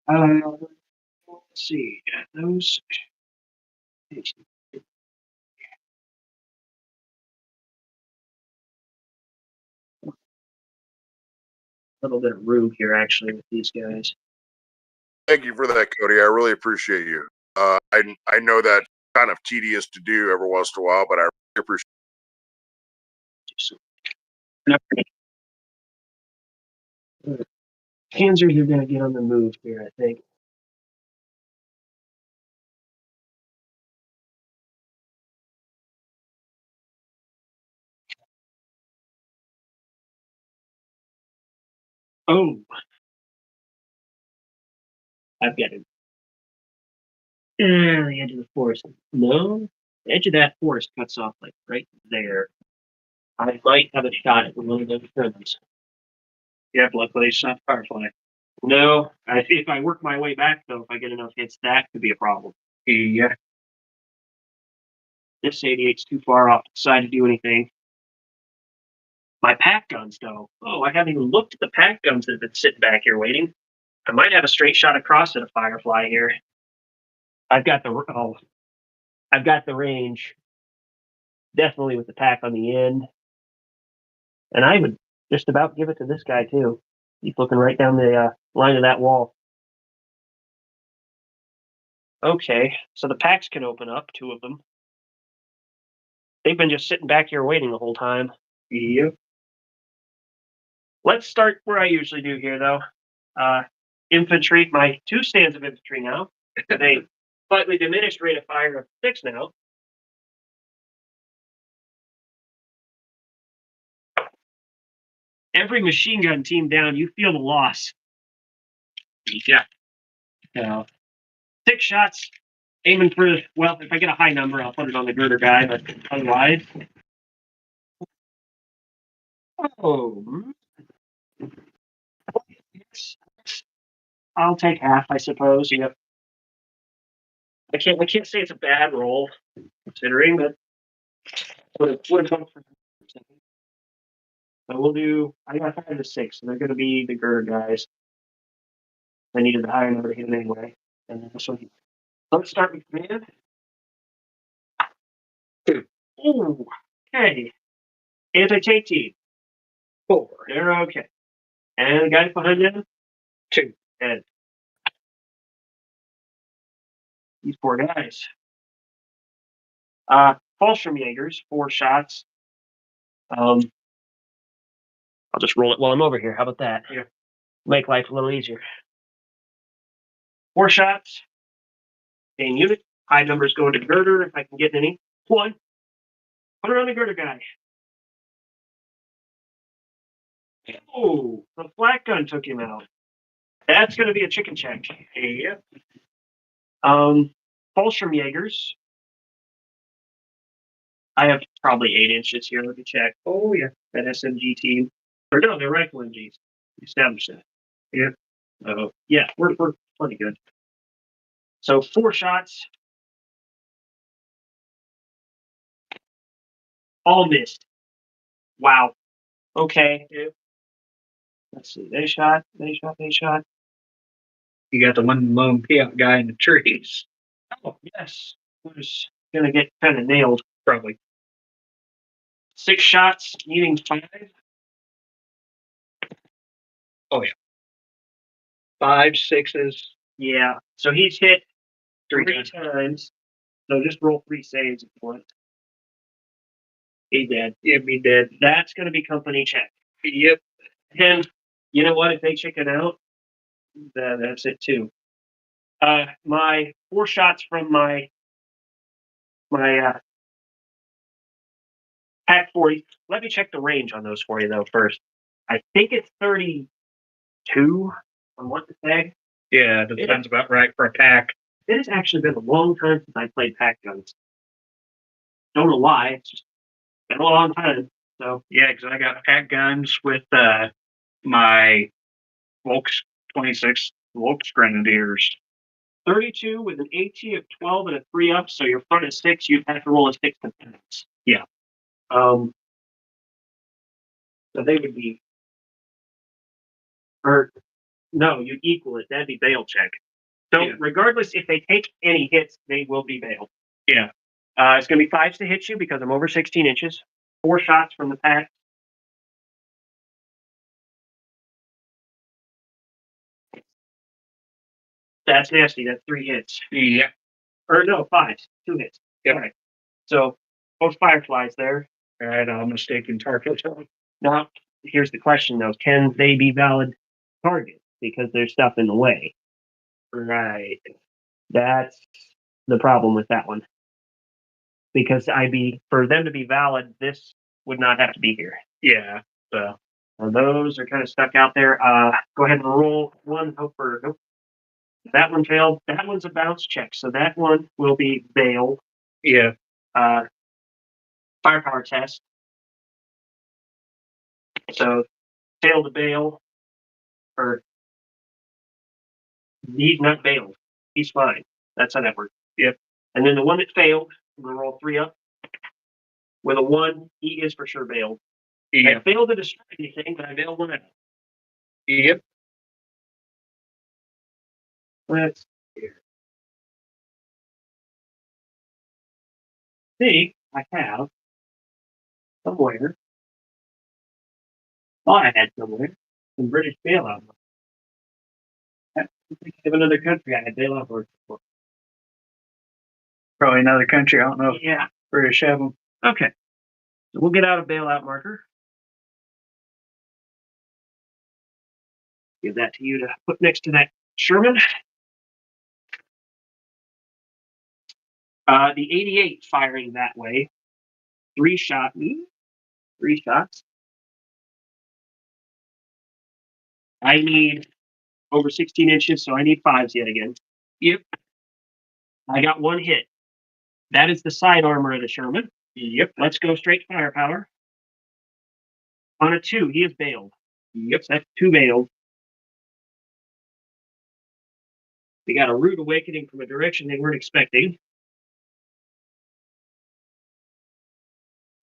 Let's see. Those. A little bit of room here, actually, with these guys. Thank you for that, Cody. I really appreciate you. I know that kind of tedious to do every once in a while, but I really appreciate Panzers are going to get on the move here, I think. Oh, I've got it. The edge of the forest. No, the edge of that forest cuts off like right there. I might have a shot at one of those turns. Yeah, luckily it's not Firefly. No, if I work my way back though, if I get enough hits, that could be a problem. Yeah. This 88's too far off to the side to do anything. My pack guns, though. Oh, I haven't even looked at the pack guns that have been sitting back here waiting. I might have a straight shot across at a Firefly here. I've got the range, definitely with the pack on the end, and I would just about give it to this guy too. He's looking right down the line of that wall. Okay, so the packs can open up, 2 of them. They've been just sitting back here waiting the whole time. Yep. Let's start where I usually do here, though. Infantry, my 2 stands of infantry now. They slightly diminished rate of fire of 6 now. Every machine gun team down, you feel the loss. Yeah. 6 shots, aiming for, well, if I get a high number, I'll put it on the girder guy, but otherwise. Oh. I'll take half, I suppose. Yep. I can't say it's a bad roll, considering, but would have helped for a second. So we'll do. I got 5 to 6, so they're going to be the girder guys. I needed the higher number to hit them anyway. And then this one. Let's start with command. 2. Ooh, okay. Anti-tank team. 4. They're okay. And the guys behind them. 2. And these 4 guys. Fallschirm Jaegers, 4 shots. I'll just roll it while I'm over here. How about that? Yeah. Make life a little easier. 4 shots. Same unit. High numbers go into girder if I can get any. 1. Put it on the girder guy. Oh, the flak gun took him out. That's going to be a chicken check. Yeah. Fallschirm Jaegers. I have probably 8 inches here. Let me check. Oh, yeah. That SMG team. Or no, they're rifle MGs. Established that. Yeah. Yeah, we're pretty good. So 4 shots. All missed. Wow. Okay. Yep. Let's see. They shot. You got the one lone peon guy in the trees. Oh, yes. Who's going to get kind of nailed? Probably. 6 shots, needing 5. Oh, yeah. 5, 6s. Yeah. So he's hit 3 3 times. So just roll 3 saves if you want. He dead. He'd be dead. That's going to be company check. Yep. And you know what? If they chicken out, that's it too. My 4 shots from my Pack 40. Let me check the range on those for you though first. I think it's 32 on what to say. Yeah, that sounds about right for a pack. It has actually been a long time since I played pack guns. Don't know why. It's just been a long time. So Yeah, because I got pack guns with my Volks 26 Volks Grenadiers. 32 with an AT of 12 and a 3 up. So your front is 6. You'd have to roll a 6 to pass. Yeah. So they would be, or no, you'd equal it. That'd be bail check. So Yeah. regardless, if they take any hits, they will be bailed. Yeah. It's going to be 5s to hit you because I'm over 16 inches. 4 shots from the pack. That's nasty. That's 3 hits. Yeah. Or no, 5s. 2 hits. Yep. All right. So both fireflies there. All right, I'll mistaken target. Now, here's the question though: can they be valid targets because there's stuff in the way? Right. That's the problem with that one. Because for them to be valid, this would not have to be here. Yeah. So Those are kind of stuck out there. Go ahead and roll one. Nope. That one failed. That one's a bounce check, so that one will be bail. yeah. Firepower test. So failed to bail, or he's not bailed. He's fine. That's how that works. Yep. And then the one that failed, I'm gonna roll 3 up. With a 1, he is for sure bailed. Yeah. I failed to destroy anything, but I bailed 1 out. Yep. Let's see. I have somewhere. Thought I had somewhere some British bailout. I think I have another country I had bailout work for. Probably another country. I don't know if Yeah. British have them. Okay. So we'll get out a bailout marker. Give that to you to put next to that Sherman. The 88 firing that way. 3 shots. I need over 16 inches, so I need 5s yet again. Yep. I got 1 hit. That is the side armor of the Sherman. Yep. Let's go straight firepower. On a 2, he is bailed. Yep. So that's 2 bailed. They got a rude awakening from a direction they weren't expecting.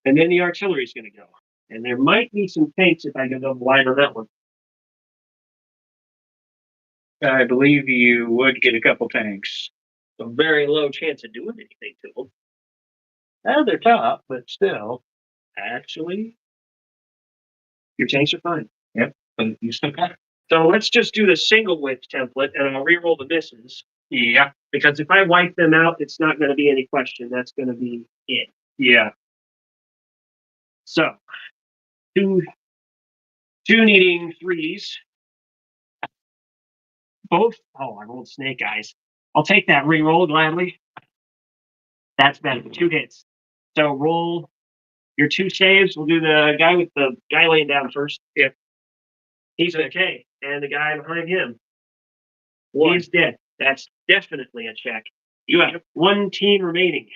And then the artillery's going to go. And there might be some tanks if I go double wide on that one. I believe you would get a couple tanks. A very low chance of doing anything to them. They're top, but still. Actually, your tanks are fine. Yep. But you still got it. So let's just do the single width template, and I'll re-roll the misses. Yeah. Because if I wipe them out, it's not going to be any question. That's going to be it. Yeah. So, two needing 3s. Both. Oh, I rolled snake eyes. I'll take that re-roll gladly. That's better. 2 hits. So roll your 2 saves. We'll do the guy laying down first. Yep. He's okay. And the guy behind him. 1. He's dead. That's definitely a check. You have 1 team remaining.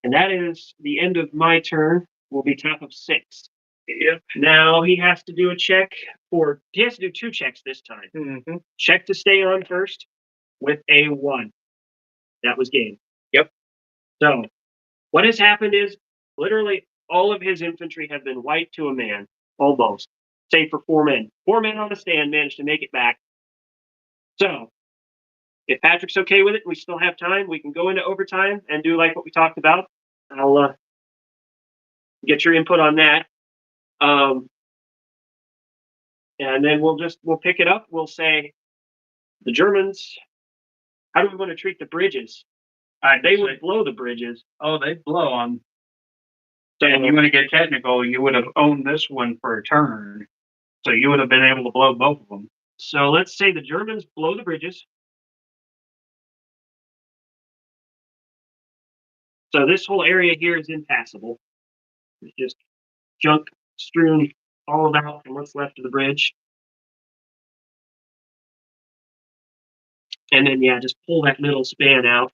And that is the end of my turn. Will be top of 6. Yep. Now he has to do a check he has to do 2 checks this time. Mm-hmm. Check to stay on first with a 1. That was game. Yep. So What has happened is literally all of his infantry have been wiped to a man, almost, save for 4 men. 4 men on the stand managed to make it back. So, if Patrick's okay with it, we still have time. We can go into overtime and do like what we talked about. I'll get your input on that. And then we'll pick it up. We'll say the Germans. How do we want to treat the bridges? They would blow the bridges. Oh, they blow them. And you want to get technical, you would have owned this one for a turn. So you would have been able to blow both of them. So let's say the Germans blow the bridges. So this whole area here is impassable. It's just junk strewn all about from what's left of the bridge. And then, yeah, just pull that middle span out.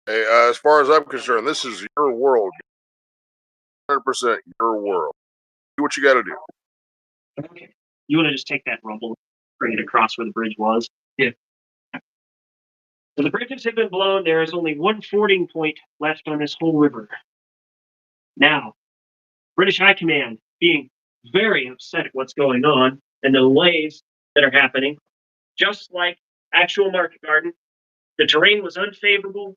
Hey, as far as I'm concerned, this is your world. 100% your world. Do what you got to do. Okay. You want to just take that rubble, bring it across where the bridge was? Yeah. So the bridges have been blown. There is only one fording point left on this whole river. Now, British High Command being very upset at what's going on and the delays that are happening, just like actual Market Garden, the terrain was unfavorable.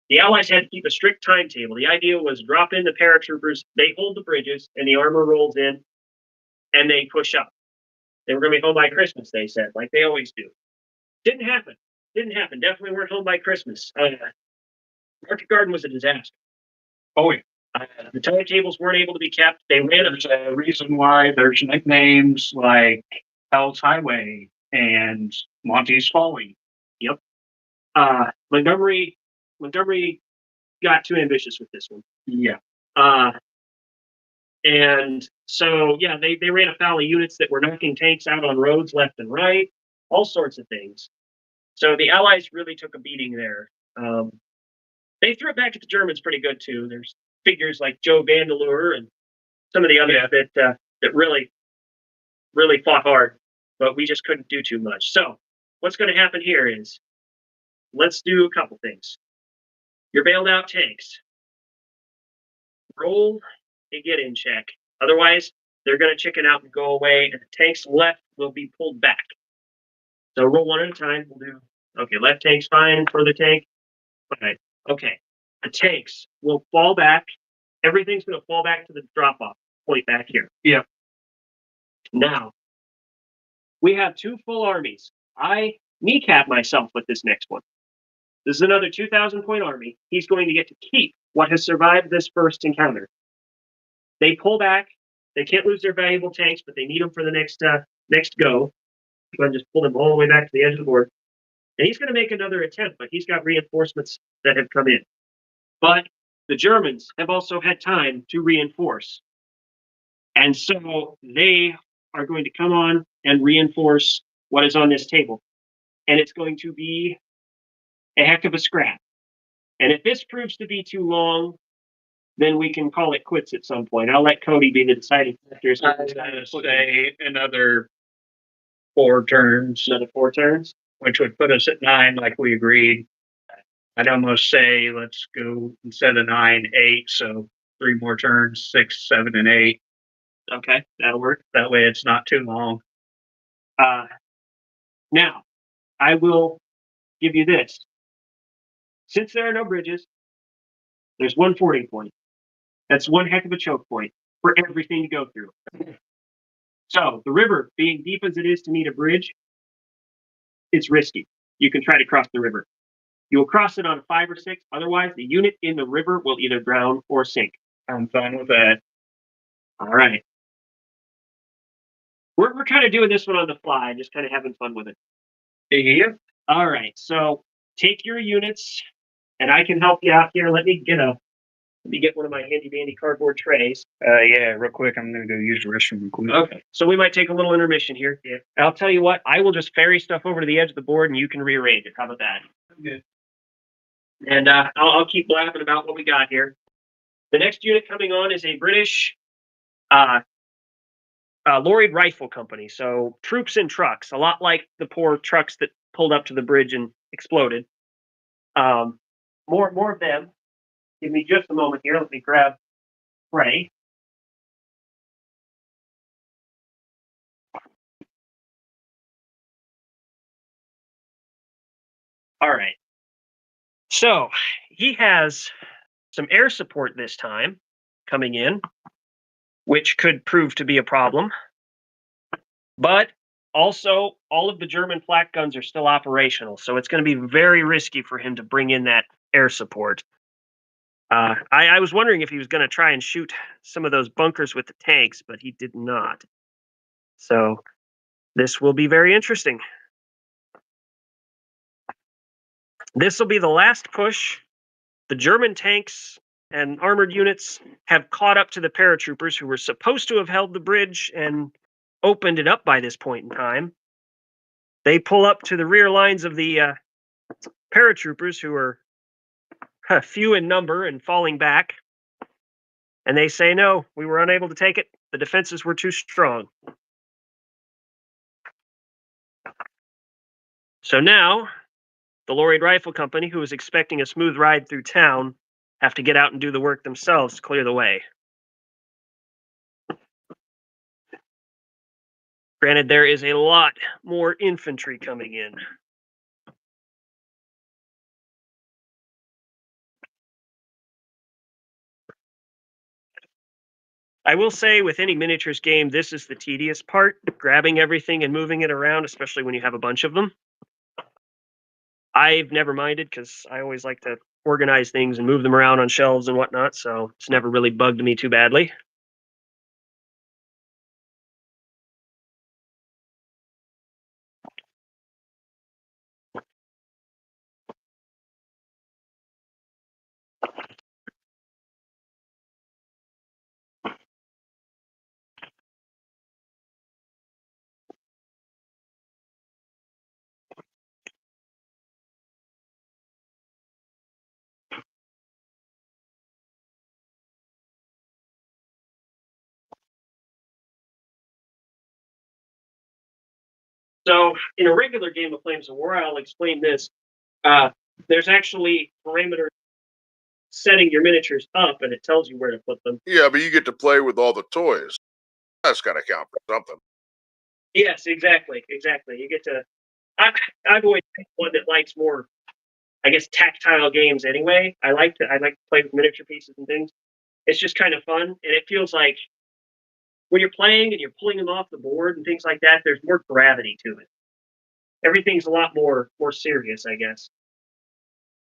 The Allies had to keep a strict timetable. The idea was drop in the paratroopers, they hold the bridges, and the armor rolls in, and they push up. They were going to be home by Christmas, they said, like they always do. Didn't happen. Definitely weren't home by Christmas. Market Garden was a disaster. Oh, yeah. The timetables weren't able to be kept. They ran. There's a reason why there's nicknames like Hell's Highway and Monty's Folly. Yep. Montgomery got too ambitious with this one. Yeah. And so, yeah, they ran afoul of units that were knocking tanks out on roads left and right, all sorts of things. So the Allies really took a beating there. They threw it back at the Germans pretty good, too. There's figures like Joe Vandeleur and some of the others that really fought hard, but we just couldn't do too much. So what's going to happen here is let's do a couple things. Your bailed out tanks. Roll a get in check. Otherwise, they're going to chicken out and go away, and the tanks left will be pulled back. So roll one at a time. We'll do, okay, left tank's fine, further tank. Fine. Okay. The tanks will fall back. Everything's going to fall back to the drop off point back here. Yeah. Now, we have 2 full armies. I kneecap myself with this next one. This is another 2,000 point army. He's going to get to keep what has survived this first encounter. They pull back. They can't lose their valuable tanks, but they need them for the next go. Go ahead and just pull them all the way back to the edge of the board. And he's going to make another attempt, but he's got reinforcements that have come in. But the Germans have also had time to reinforce. And so they are going to come on and reinforce what is on this table. And it's going to be a heck of a scrap. And if this proves to be too long, then we can call it quits at some point. I'll let Cody be the deciding factor. I was going to say another 4 turns. Another 4 turns? Which would put us at 9 like we agreed. I'd almost say let's go instead of 9, 8. So 3 more turns, 6, 7, and 8. Okay, that'll work. That way it's not too long. Now, I will give you this. Since there are no bridges, there's 1 fording point. That's one heck of a choke point for everything to go through. So the river, being deep as it is to need a bridge, it's risky. You can try to cross the river. You will cross it on a 5 or 6. Otherwise, the unit in the river will either drown or sink. I'm fine with that. All right. We're kind of doing this one on the fly, just kind of having fun with it. Yeah. All right. So take your units, and I can help you out here. Let me get one of my handy dandy cardboard trays. Yeah, real quick, I'm gonna go use the restroom real quick. Okay. So we might take a little intermission here. Yeah. I'll tell you what, I will just ferry stuff over to the edge of the board and you can rearrange it. How about that? Good. And I'll keep blabbing about what we got here. The next unit coming on is a British Lorried Rifle Company. So troops in trucks, a lot like the poor trucks that pulled up to the bridge and exploded. More of them. Give me just a moment here. Let me grab Ray. All right. So he has some air support this time coming in, which could prove to be a problem. But also, all of the German flak guns are still operational, so it's going to be very risky for him to bring in that air support. I was wondering if he was going to try and shoot some of those bunkers with the tanks, but he did not. So this will be very interesting. This will be the last push. The German tanks and armored units have caught up to the paratroopers who were supposed to have held the bridge and opened it up by this point in time. They pull up to the rear lines of the paratroopers who are few in number and falling back. And they say, no, we were unable to take it. The defenses were too strong. So now, the Lorried Rifle Company, who was expecting a smooth ride through town, have to get out and do the work themselves to clear the way. Granted, there is a lot more infantry coming in. I will say with any miniatures game, this is the tedious part, grabbing everything and moving it around, especially when you have a bunch of them. I've never minded because I always like to organize things and move them around on shelves and whatnot, so it's never really bugged me too badly. So in a regular game of Flames of War, I'll explain this. There's actually parameters setting your miniatures up, and it tells you where to put them. Yeah, but you get to play with all the toys. That's got to count for something. Yes, exactly. You get to. I've always been one that likes more, I guess, tactile games. Anyway, I like to play with miniature pieces and things. It's just kind of fun, and it feels like when you're playing and you're pulling them off the board and things like that. There's more gravity to it. Everything's a lot more serious, I guess.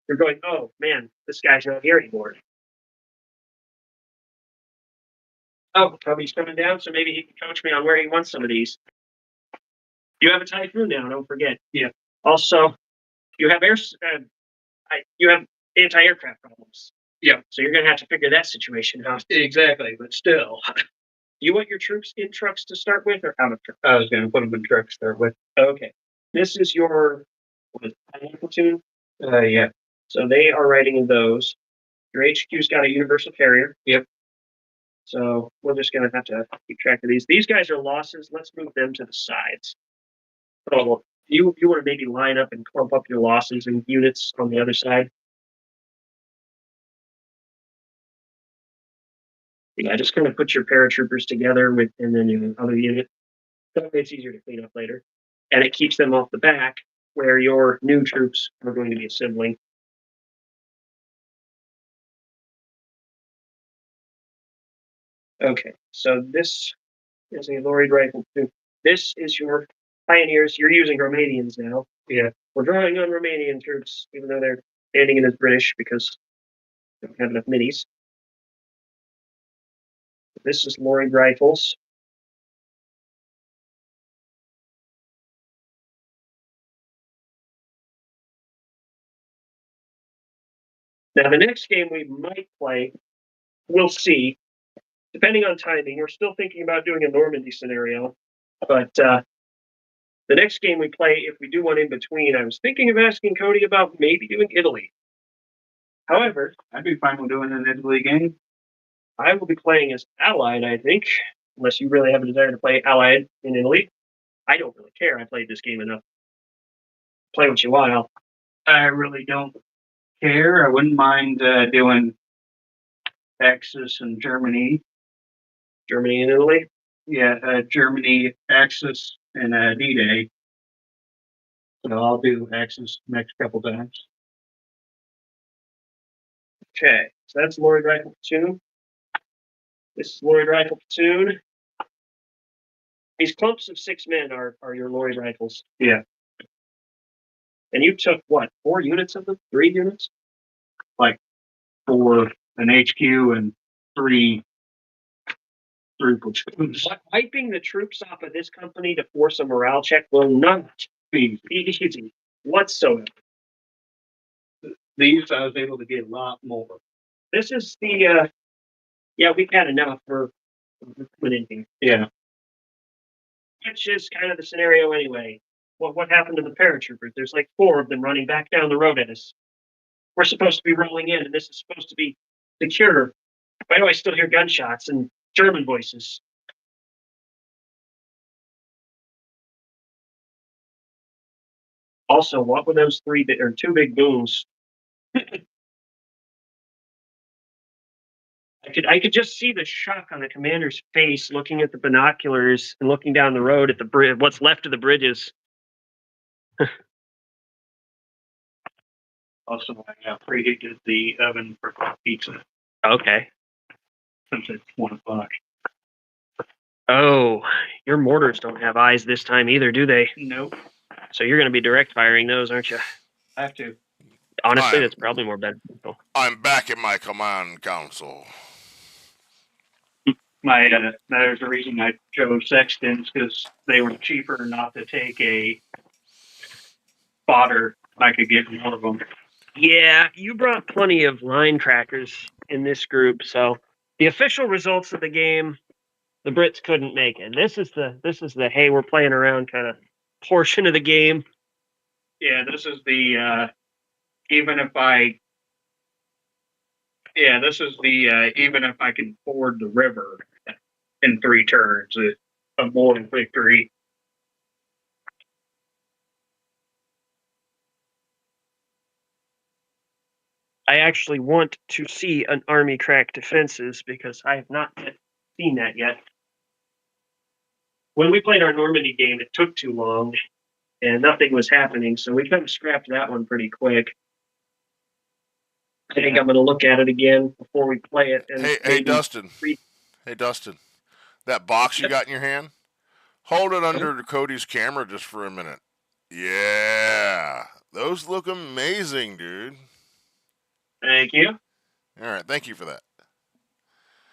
You're going, oh man, this guy's not here anymore. Oh, Toby's coming down, so maybe he can coach me on where he wants some of these. You have a Typhoon now, don't forget. Yeah. Also, you have you have anti-aircraft problems. Yeah. So you're going to have to figure that situation out. Exactly, but still. You want your troops in trucks to start with, or out of trucks? I was going to put them in trucks to start with. Okay. This is your platoon. Yeah. So they are riding in those. Your HQ's got a universal carrier. Yep. So we're just going to have to keep track of these. These guys are losses. Let's move them to the sides. Oh, well, you want to maybe line up and clump up your losses and units on the other side. Yeah, just kind of put your paratroopers together with, and then your other unit. That way it's easier to clean up later. And it keeps them off the back where your new troops are going to be assembling. Okay, so this is a Lorried Rifle too. This is your Pioneers. You're using Romanians now. Yeah. We're drawing on Romanian troops, even though they're standing in as British because they don't have enough minis. This is Lorried Rifles. Now, the next game we might play, we'll see. Depending on timing, we're still thinking about doing a Normandy scenario. But the next game we play, if we do one in between, I was thinking of asking Cody about maybe doing Italy. However, I'd be fine with doing an Italy game. I will be playing as Allied, I think. unless you really have a desire to play Allied in Italy. I don't really care. I played this game enough. Play what you want. I really don't care. I wouldn't mind doing Axis in Germany. Germany and Italy. Yeah, Germany, Axis, and D-Day. So I'll do Axis next couple times. Okay, so that's Lloyd Rifle Platoon. This is Lloyd Rifle Platoon. These clumps of 6 men are your Lloyd rifles. Yeah. And you took what, 4 units of them? 3 units? For an HQ and 3 platoons. Wiping the troops off of this company to force a morale check will not be easy whatsoever. These I was able to get a lot more. This is the yeah, we've had enough for anything. Yeah. Which is kind of the scenario anyway. What happened to the paratroopers? There's like 4 of them running back down the road at us. We're supposed to be rolling in, and this is supposed to be secure. Why do I still hear gunshots and German voices? Also, what were those 2 big booms? I could just see the shock on the commander's face, looking at the binoculars and looking down the road at the bridge, what's left of the bridges. Also, I preheated the oven for pizza Okay. since it's 1 o'clock. Oh, your mortars don't have eyes this time either, do they? Nope. So you're going to be direct firing those, aren't you? I have to. Honestly, that's probably more beneficial. I'm back in my command console. There's a reason I chose sextants, because they were cheaper not to take a spotter. I could get more of them. Yeah, you brought plenty of line crackers in this group, so the official results of the game, the Brits couldn't make it. This is the hey, we're playing around kind of portion of the game. Yeah, this is the even if I. Yeah, this is the even if I can ford the river in 3 turns, a moral victory. I actually want to see an army crack defenses because I have not yet seen that yet. When we played our Normandy game, it took too long and nothing was happening, so we kind of scrapped that one pretty quick. I think I'm going to look at it again before we play it. And Hey, Dustin. Hey, Dustin. That box you got in your hand, hold it under Cody's camera just for a minute. Yeah. Those look amazing, dude. Thank you. All right. Thank you for that.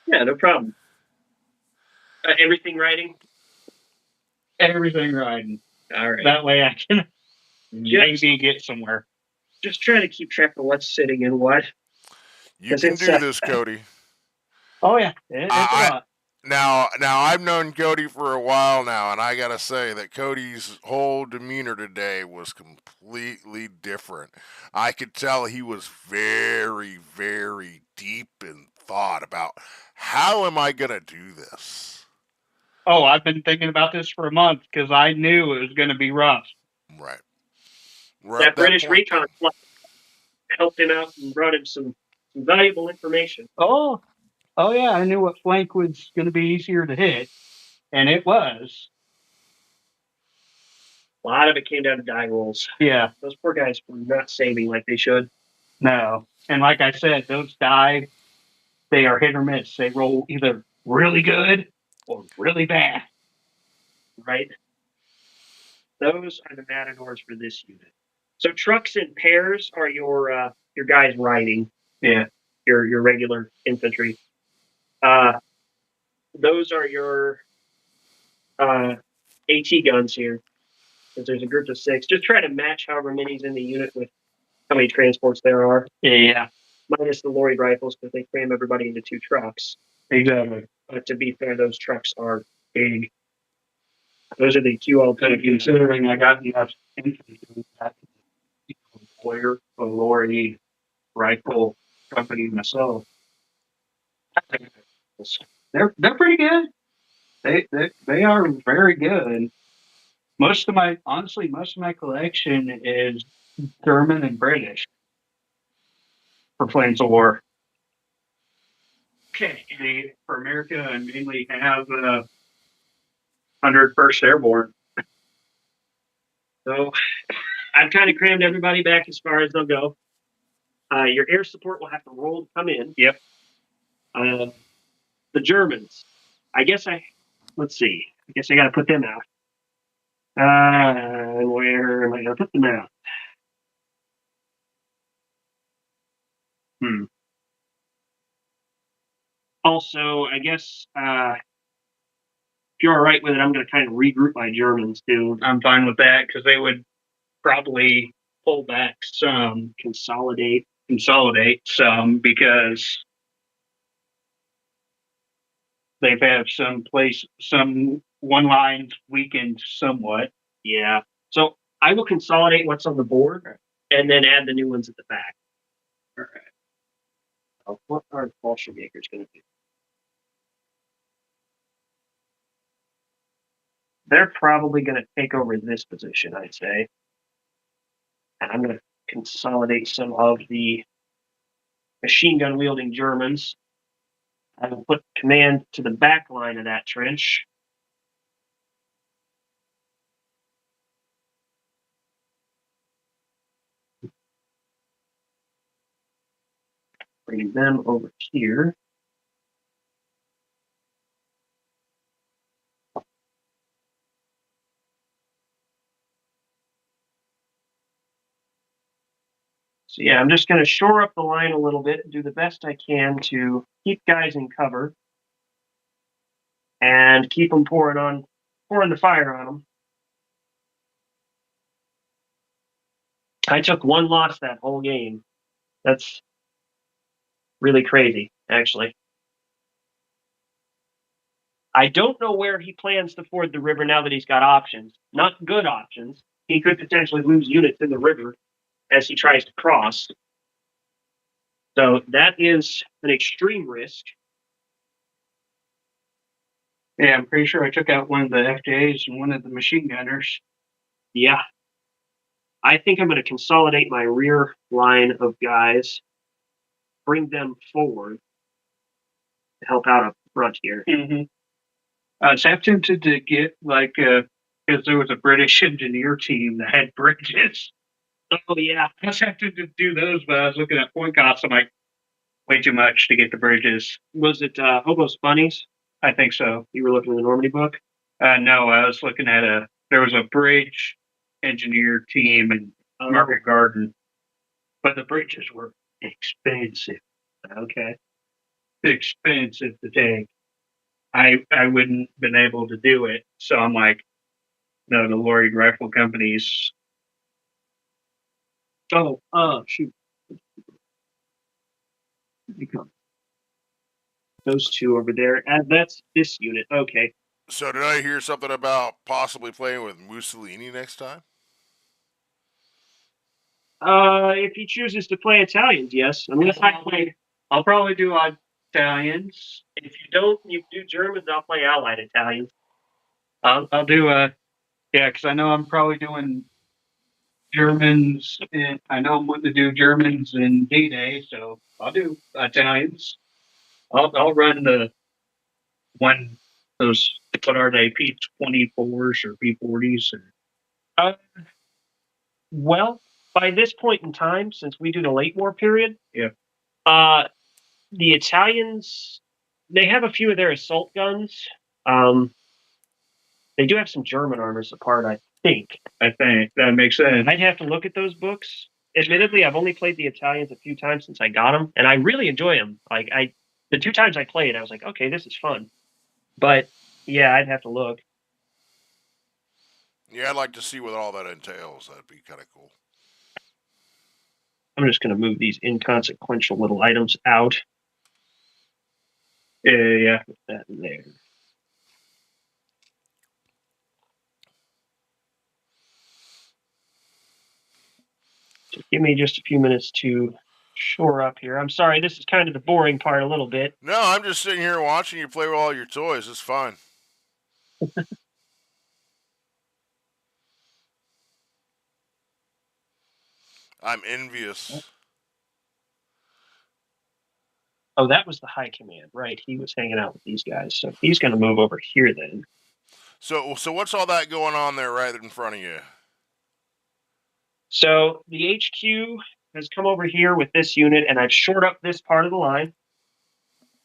Yeah, no problem. Everything writing? Everything riding. All right. That way I can maybe get somewhere. Just try to keep track of what's sitting in what. You can do this, Cody. Oh, yeah. It's a lot. Now I've known Cody for a while now, and I gotta say that Cody's whole demeanor today was completely different. I could tell he was very, very deep in thought about how am I gonna do this. Oh, I've been thinking about this for a month because I knew it was going to be rough. Right. That British recon helped him out and brought him some valuable information. Oh, yeah. I knew what flank was going to be easier to hit, and it was. A lot of it came down to die rolls. Yeah. Those poor guys were not saving like they should. No. And like I said, those die, they are hit or miss. They roll either really good or really bad. Right? Those are the matadors for this unit. So trucks in pairs are your guys riding. Yeah. Your regular infantry. Those are your AT guns here. Because there's a group of 6. Just try to match however many's in the unit with how many transports there are. Yeah. Minus the Lloyd rifles because they cram everybody into 2 trucks. Exactly. But to be fair, those trucks are big. Those are the QL. Considering I got enough infantry to employer a lorry rifle company myself. They're pretty good. They are very good. Most of my collection is German and British for planes of war. Okay, for America, I mainly have 101st Airborne. So I've kind of crammed everybody back as far as they'll go. Your air support will have to roll to come in. Yep. The Germans. Let's see. I guess I got to put them out. Where am I going to put them out? Also, I guess if you're all right with it, I'm going to kind of regroup my Germans too. I'm fine with that because they would probably pull back some, Consolidate some because they've had some one lines weakened somewhat. Yeah. So I will consolidate what's on the board and then add the new ones at the back. All right. What are Bolshevikers going to do? They're probably going to take over this position, I'd say. And I'm going to consolidate some of the machine gun wielding Germans. I will put command to the back line of that trench. Bring them over here. So yeah, I'm just going to shore up the line a little bit and do the best I can to keep guys in cover and keep them pouring the fire on them. I took one loss that whole game. That's really crazy, actually. I don't know where he plans to ford the river now that he's got options. Not good options. He could potentially lose units in the river as he tries to cross. So that is an extreme risk. Yeah, I'm pretty sure I took out one of the FJs and one of the machine gunners. Yeah. I think I'm going to consolidate my rear line of guys, bring them forward to help out up front here. Mm-hmm. I was half tempted to get because there was a British engineer team that had bridges. Oh yeah, I was half tempted to do those, but I was looking at point costs. I'm like, way too much to get the bridges. Was it Hobo's Bunnies? I think so. You were looking at the Normandy book? No, I was looking at there was a bridge engineer team in Market Garden, but the bridges were expensive. Okay. Expensive to take. I wouldn't been able to do it. So I'm like, no, the Lorry Rifle Companies. Oh, shoot. Those two over there. And that's this unit. Okay. So did I hear something about possibly playing with Mussolini next time? If he chooses to play Italians, yes. Unless I'll probably do Italians. If you do Germans, I'll play Allied Italians. I'll do because I know I'm probably doing Germans. I know I'm wanting to do Germans in D-Day, so I'll do Italians. I'll run those, what are they, P-24s or P-40s? Well, by this point in time, since we do the late war period, yeah, the Italians, they have a few of their assault guns. They do have some German armors apart, I think. I think that makes sense. I'd have to look at those books. Admittedly, I've only played the Italians a few times since I got them, and I really enjoy them. The 2 times I played, I was like, okay, this is fun. But yeah, I'd have to look. Yeah, I'd like to see what all that entails. That'd be kind of cool. I'm just going to move these inconsequential little items out. Yeah. Put that in there. So give me just a few minutes to shore up here. I'm sorry, this is kind of the boring part a little bit. No, I'm just sitting here watching you play with all your toys. It's fine. I'm envious. Oh, that was the high command, right? He was hanging out with these guys, so he's going to move over here then. So what's all that going on there right in front of you? So the HQ has come over here with this unit, and I've shored up this part of the line.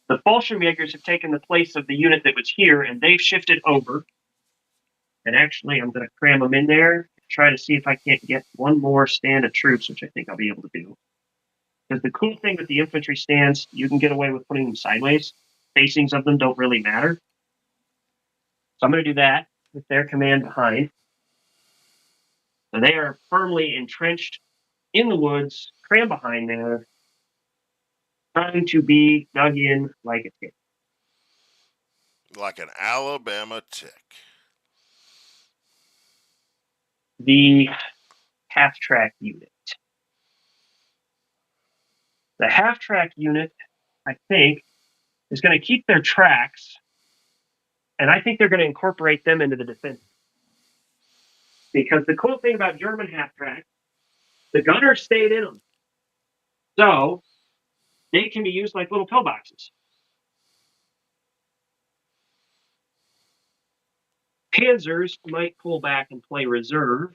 The Fallschirmjägers have taken the place of the unit that was here, and they've shifted over. And actually, I'm going to cram them in there, try to see if I can't get one more stand of troops, which I think I'll be able to do. Because the cool thing with the infantry stands, you can get away with putting them sideways. Facings of them don't really matter. So I'm going to do that with their command behind. So they are firmly entrenched in the woods, crammed behind there, trying to be dug in like a tick. Like an Alabama tick. The half-track unit. The half-track unit, I think, is going to keep their tracks, and I think they're going to incorporate them into the defense. Because the cool thing about German half-track, the gunners stayed in them. So they can be used like little pillboxes. Panzers might pull back and play reserve.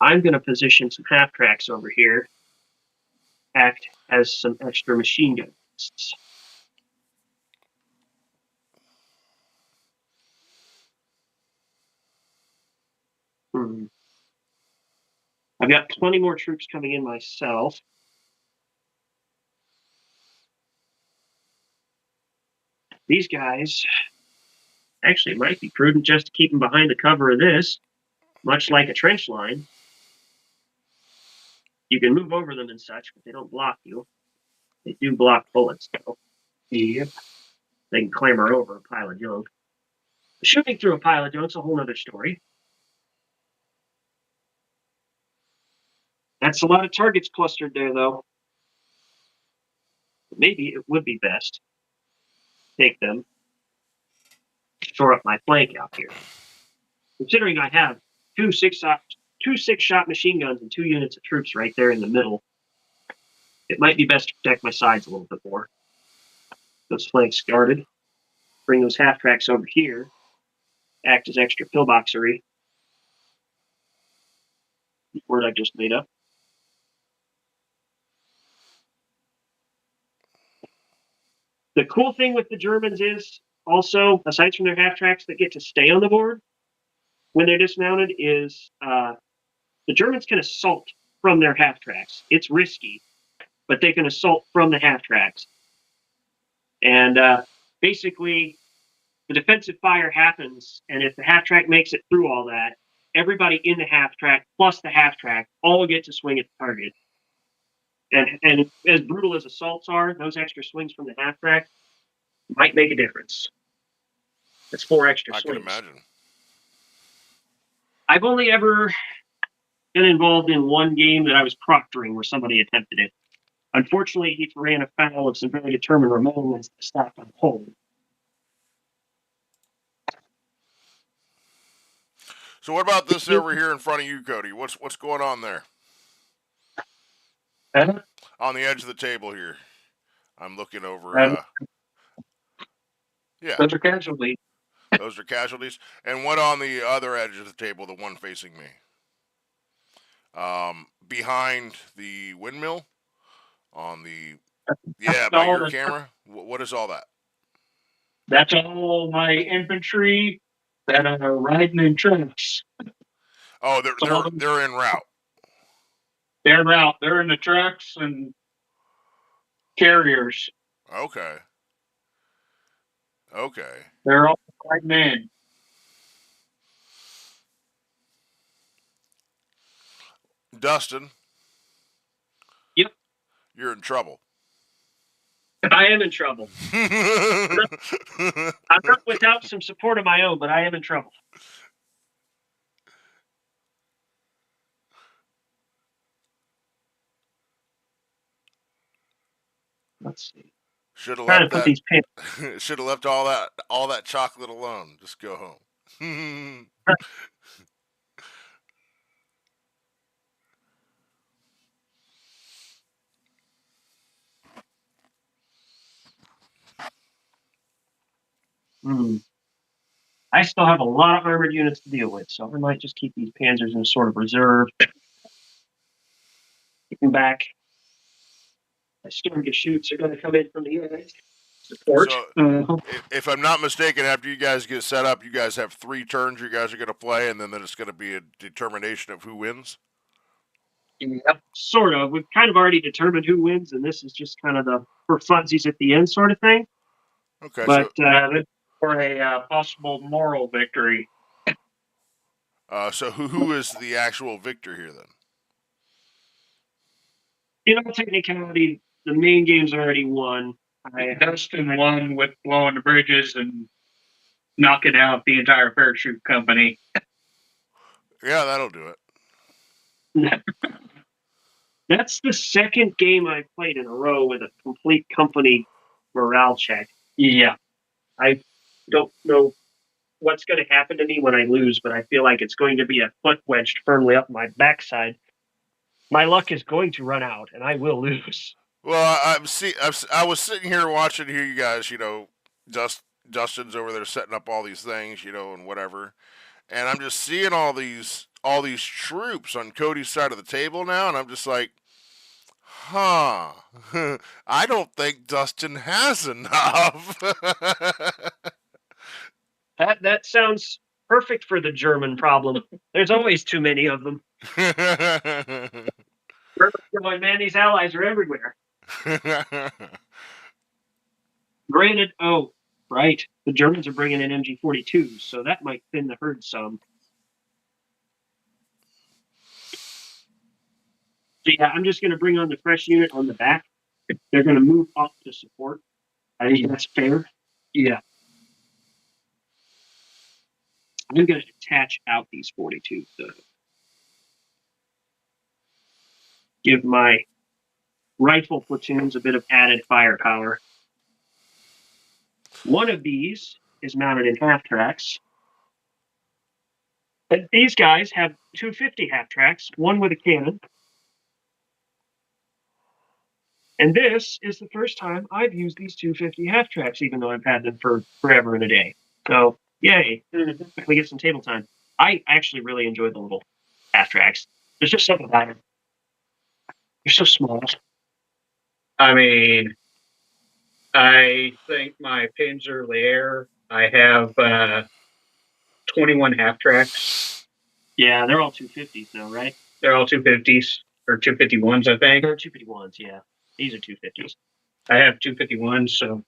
I'm going to position some half-tracks over here, act as some extra machine guns. I've got plenty more troops coming in myself. These guys, actually, it might be prudent just to keep them behind the cover of this, much like a trench line. You can move over them and such, but they don't block you. They do block bullets, though. Yep. They can clamber over a pile of junk. Shooting through a pile of junk's a whole other story. That's a lot of targets clustered there, though. Maybe it would be best to take them, shore up my flank out here. Considering I have two six-shot machine guns and 2 units of troops right there in the middle, it might be best to protect my sides a little bit more. Those flanks guarded. Bring those half-tracks over here. Act as extra pillboxery. Word I just made up. The cool thing with the Germans is also, aside from their half-tracks that get to stay on the board when they're dismounted, is the Germans can assault from their half-tracks. It's risky, but they can assault from the half-tracks. And basically, the defensive fire happens, and if the half-track makes it through all that, everybody in the half-track plus the half-track all get to swing at the target. And as brutal as assaults are, those extra swings from the half-track might make a difference. That's 4 extra swings. I can imagine. I've only ever been involved in one game that I was proctoring where somebody attempted it. Unfortunately, he ran afoul of some very determined Ramones that stopped on hold. So what about this over here in front of you, Cody? What's going on there? On the edge of the table here. I'm looking over. Yeah. Those are casualties. Those are casualties. And what on the other edge of the table, the one facing me? Behind the windmill? On the... Yeah, by your camera? What is all that? That's all my infantry that are riding in trucks. Oh, they're en route. They're en route. They're in the trucks and carriers. Okay. They're all riding in. Dustin. Yep. You're in trouble. I am in trouble. I'm not without some support of my own, but I am in trouble. Let's see. Should have Trying to left put these pins. that. Should have left all that chocolate alone. Just go home. I still have a lot of armored units to deal with, so I might just keep these panzers in sort of reserve. Keep them back. My storm shoots are going to come in from the edge. Support. So, if I'm not mistaken, after you guys get set up, you guys have 3 turns you guys are going to play, and then it's going to be a determination of who wins. Yep, sort of. We've kind of already determined who wins, and this is just kind of the for funsies at the end sort of thing. Okay, But For a possible moral victory. so who is the actual victor here then? in all technicality, the main game's already won. Dustin won with blowing the bridges and knocking out the entire parachute company. Yeah, that'll do it. That's the second game I've played in a row with a complete company morale check. Yeah. I don't know what's going to happen to me when I lose, but I feel like it's going to be a foot wedged firmly up my backside. My luck is going to run out, and I will lose. Well, I was sitting here watching you guys, Dustin's over there setting up all these things, and whatever. And I'm just seeing all these troops on Cody's side of the table now, and I'm just like, huh. I don't think Dustin has enough. That sounds perfect for the German problem. There's always too many of them. Man, these allies are everywhere. Granted, right, the Germans are bringing in MG-42s, so that might thin the herd some. So yeah, I'm just going to bring on the fresh unit on the back. They're going to move up to support. I think that's fair. Yeah. I'm going to attach out these 42s, though. Give my rifle platoons a bit of added firepower. One of these is mounted in half tracks. And these guys have 250 half tracks, one with a cannon. And this is the first time I've used these 250 half tracks, even though I've had them for forever and a day. So, yay. We get some table time. I actually really enjoy the little half tracks. There's just something about them. They're so small. I mean, I think my Panzer Leer, I have 21 half tracks. Yeah, they're all 250s though, right? They're all 250s or 251s, I think. They're 251s, yeah. These are 250s. I have 251s, so.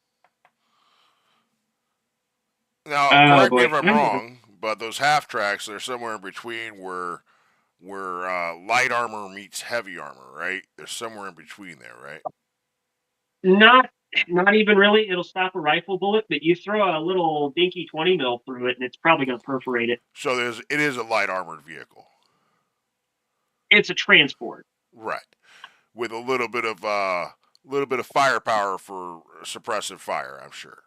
Now, correct me if I'm wrong, but those half tracks, they're somewhere in between where light armor meets heavy armor, right? They're somewhere in between there, right? Not even really. It'll stop a rifle bullet, but you throw a little dinky 20 mil through it, and it's probably going to perforate it. So it is a light armored vehicle. It's a transport, right? With a little bit of firepower for suppressive fire, I'm sure.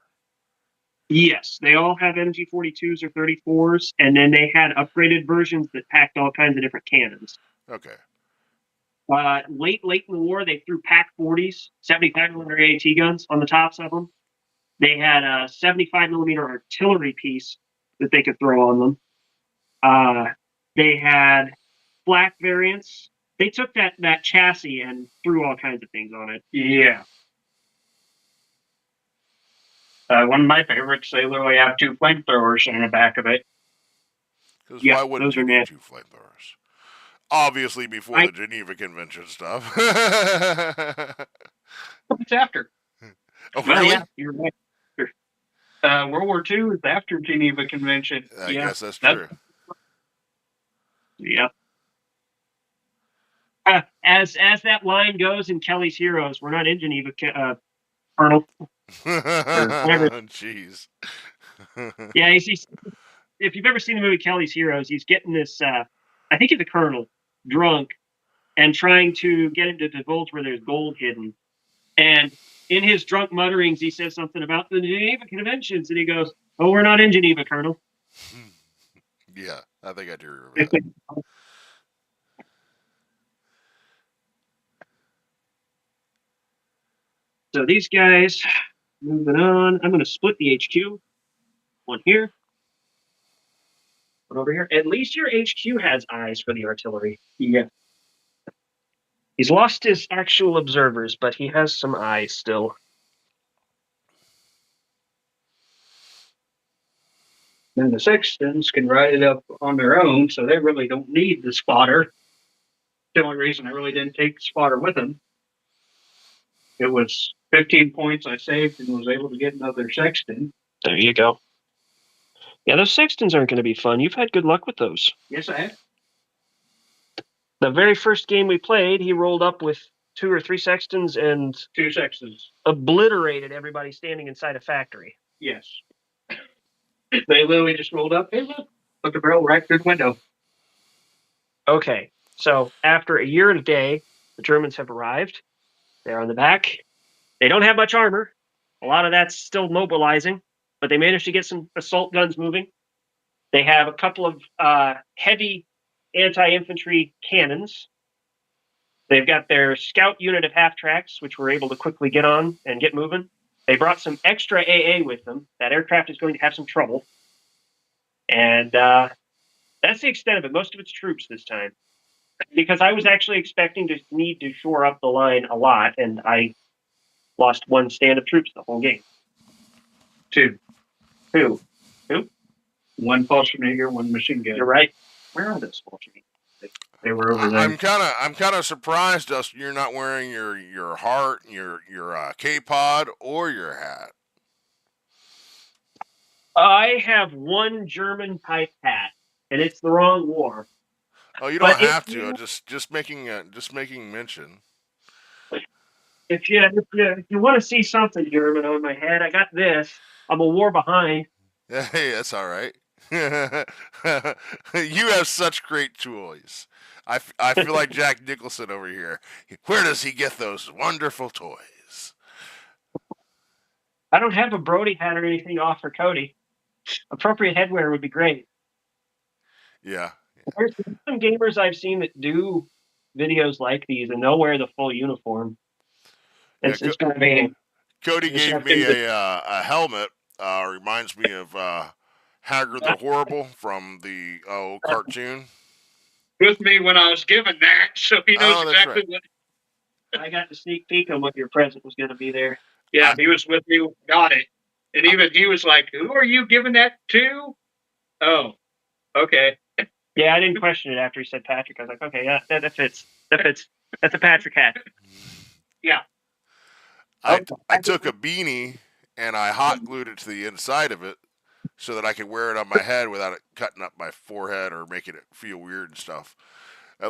Yes, they all have MG-42s or 34s, and then they had upgraded versions that packed all kinds of different cannons. Okay. Late in the war, they threw PaK-40s, 75mm AT guns on the tops of them. They had a 75mm artillery piece that they could throw on them. They had flak variants. They took that chassis and threw all kinds of things on it. Yeah. One of my favorites, they literally have 2 flamethrowers in the back of it. Because why wouldn't you need 2 flamethrowers? Obviously, before the Geneva Convention stuff. It's after. Oh, really? Yeah, you're right. World War II is after Geneva Convention. I guess that's true. Yeah. As that line goes in Kelly's Heroes, we're not in Geneva, Colonel. Jeez. Yeah, if you've ever seen the movie Kelly's Heroes, he's getting this, I think he's a colonel, drunk, and trying to get him to divulge where there's gold hidden. And in his drunk mutterings, he says something about the Geneva Conventions, and he goes, "Oh, we're not in Geneva, Colonel." Yeah, I think I do remember that. So these guys, moving on. I'm going to split the HQ. One here. One over here. At least your HQ has eyes for the artillery. Yeah. He's lost his actual observers, but he has some eyes still. Then the sextons can ride it up on their own, so they really don't need the spotter. The only reason I really didn't take the spotter with him, it was 15 points I saved and was able to get another sexton. There you go. Yeah, those sextons aren't going to be fun. You've had good luck with those. Yes, I have. The very first game we played, he rolled up with 2 or 3 sextons and 2 sextons. obliterated everybody standing inside a factory. Yes. They literally just rolled up. Hey, look. Put the barrel right through the window. Okay, so after a year and a day, the Germans have arrived. They're on the back. They don't have much armor. A lot of that's still mobilizing, but they managed to get some assault guns moving. They have a couple of heavy anti-infantry cannons. They've got their scout unit of half-tracks, which we're able to quickly get on and get moving. They brought some extra AA with them. That aircraft is going to have some trouble. And that's the extent of it. Most of it's troops this time. Because I was actually expecting to need to shore up the line a lot, and I lost 1 stand of troops the whole game. 2. 2. 1 pulse grenadier, 1 machine gun. You're right. Where are those pulse grenadiers? They were over there. I'm kind of surprised, Dustin. You're not wearing your heart, your K-pod, or your hat. I have 1 German type hat, and it's the wrong war. Oh, you don't But have if to. you- Just making mention. If you want to see something German on my head, I got this. I'm a war behind. Hey, that's all right. You have such great toys. I feel like Jack Nicholson over here. Where does he get those wonderful toys? I don't have a Brody hat or anything to offer Cody. Appropriate headwear would be great. Yeah. There's some gamers I've seen that do videos like these, and they'll wear the full uniform. It's going to be. Cody Just gave have me to- a helmet. Reminds me of Haggard the Horrible from the cartoon. With me when I was given that, so he knows Oh, that's exactly right. what. I got the sneak peek on what your present was going to be there. Yeah, he was with me, got it. And even he was like, "Who are you giving that to?" Oh, okay. Yeah, I didn't question it after he said Patrick. I was like, okay, yeah, that fits. That fits. That's a Patrick hat. Yeah. I took a beanie and I hot glued it to the inside of it so that I could wear it on my head without it cutting up my forehead or making it feel weird and stuff.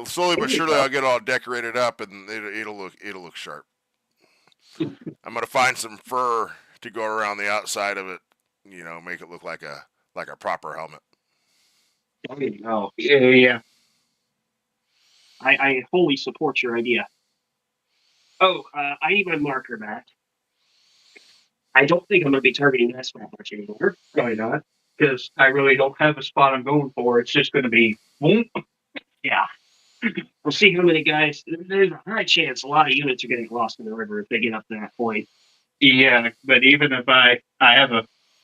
Slowly but surely, I'll get it all decorated up and it'll look sharp. I'm gonna find some fur to go around the outside of it, make it look like a proper helmet. Oh, yeah. I wholly support your idea. Oh, I need my marker back. I don't think I'm going to be targeting that spot much anymore. Probably not, because I really don't have a spot I'm going for. It's just going to be boom. Yeah. We'll see how many guys. There's a high chance a lot of units are getting lost in the river if they get up to that point. Yeah, but even if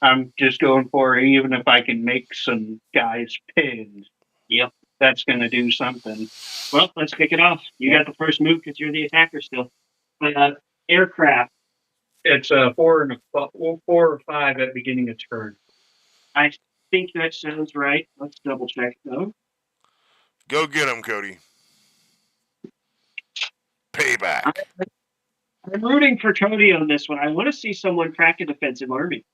I'm just going for even if I can make some guys pinned. Yep. That's going to do something. Well, let's kick it off. You got the first move because you're the attacker still. Aircraft. It's 4 or 5 at the beginning of turn. I think that sounds right. Let's double check though. Go get him, Cody. Payback. I'm rooting for Cody on this one. I want to see someone crack a defensive army.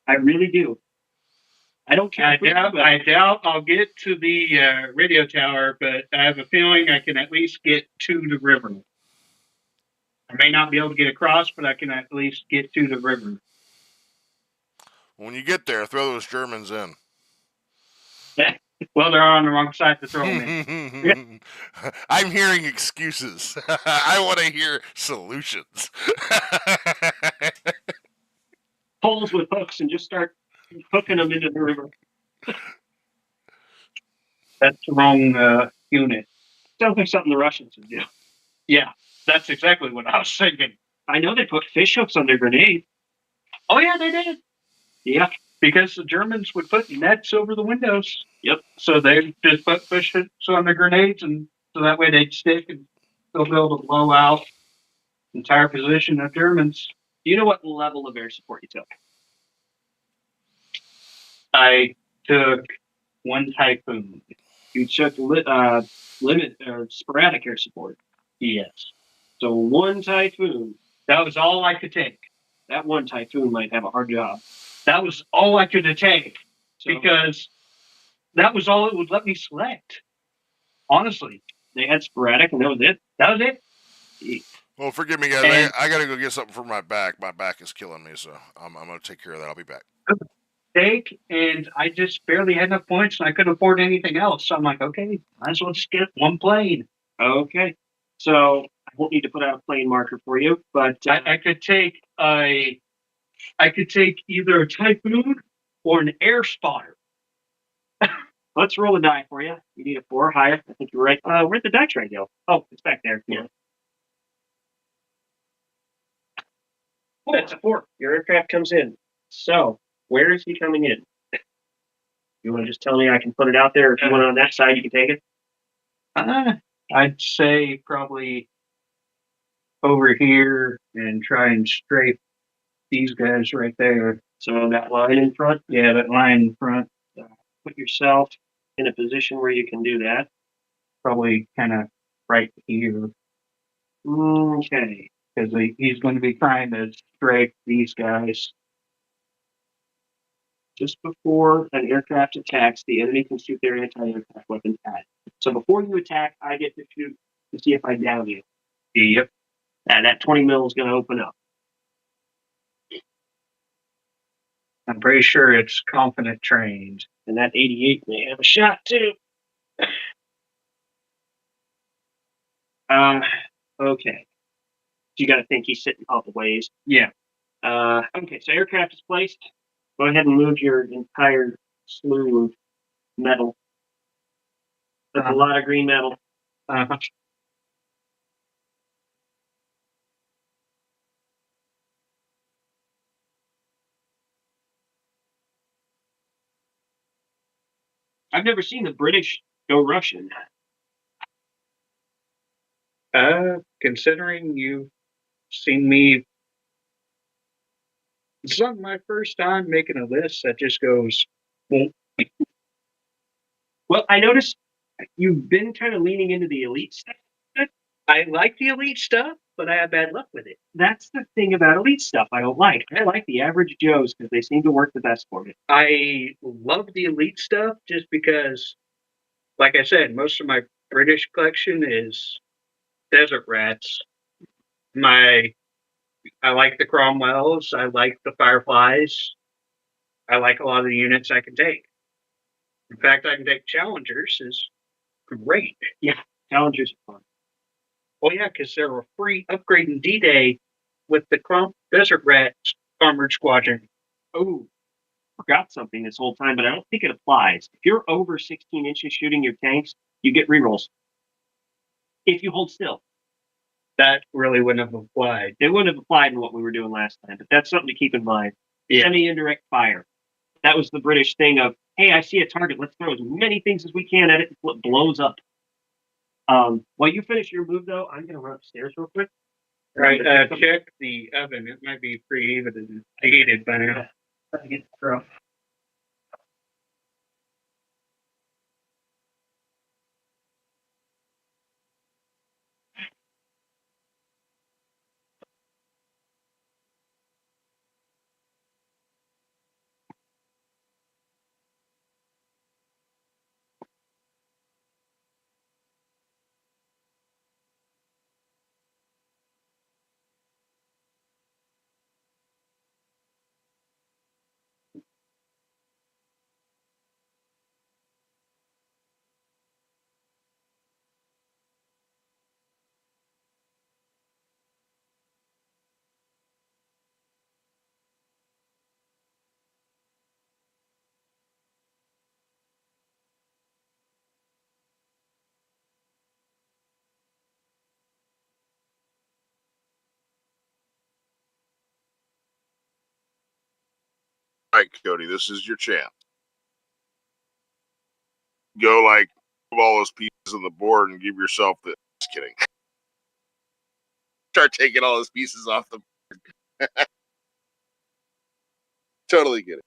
I really do. I don't care. I doubt I'll get to the radio tower, but I have a feeling I can at least get to the river. I may not be able to get across, but I can at least get to the river. When you get there, throw those Germans in. Well, they're on the wrong side to throw them in. I'm hearing excuses. I want to hear solutions. Poles with hooks and just start hooking them into the river. That's the wrong unit. Sounds like something the Russians would do. Yeah, that's exactly what I was thinking. I know they put fish hooks on their grenades. Oh yeah, they did. Yeah. Because the Germans would put nets over the windows. Yep. So they just put fish hooks on the grenades, and so that way they'd stick and they'll be able to blow out the entire position of Germans. Do you know what level of air support you took? I took one Typhoon. You took limit or sporadic air support. Yes. So one Typhoon. That was all I could take. That one Typhoon might have a hard job. That was all I could take So because that was all it would let me select. Honestly, they had sporadic, and that was it. that was it. Well, forgive me, guys. And- I got to go get something for my back. My back is killing me, so I'm going to take care of that. I'll be back. Take, and I just barely had enough points, and I couldn't afford anything else. So I'm like, okay, might as well just get one plane. Okay. So I won't need to put out a plane marker for you, but I could take either a Typhoon or an Air Spotter. let's roll a die for you. You need a 4 or higher. I think you're right. Where'd the die tray go? Oh, it's back there. Yeah. That's a 4. Your aircraft comes in. So where is he coming in? You want to just tell me I can put it out there? If you want it on that side, you can take it. I'd say probably over here and try and strafe these guys right there. So that line in front, Yeah, that line in front. put yourself in a position where you can do that. Probably kind of right here. Okay. Because he's going to be trying to strafe these guys. Just before an aircraft attacks, the enemy can shoot their anti-aircraft weapon at it. So before you attack, I get to shoot to see if I down you. Yep. That 20 mil is going to open up. I'm pretty sure it's confident trained. And that 88 may have a shot too. Okay. You got to think he's sitting out the ways. Yeah. Okay, so aircraft is placed. Go ahead and move your entire slew of metal. That's a lot of green metal. Uh-huh. I've never seen the British go Russian. Considering you've seen me, it's not my first time making a list that just goes, well, Well, I noticed you've been kind of leaning into the elite stuff. I like the elite stuff, but I have bad luck with it. That's the thing about elite stuff I don't like. I like the average Joes because they seem to work the best for me. I love the elite stuff just because, like I said, most of my British collection is desert rats. I like the Cromwells. I like the Fireflies. I like a lot of the units I can take. In fact, I can take Challengers. Is great. Challengers are fun. Oh yeah, because they're a free upgrade in D-Day with the Desert Rats Armored Squadron. Oh, forgot something this whole time, but I don't think it applies. If you're over 16 inches shooting your tanks, you get rerolls. If you hold still. That really wouldn't have applied. It wouldn't have applied in what we were doing last time, but that's something to keep in mind. Yeah. Semi-indirect fire. That was the British thing of, hey, I see a target, let's throw as many things as we can at it until it blows up. While you finish your move, though, I'm going to run upstairs real quick. Right, check the oven. It might be preheated and heated by now. Try to get the throw. right, Cody, this is your chance. Go like move all those pieces on the board and give yourself the. Just kidding. Start taking all those pieces off the board. Totally get it.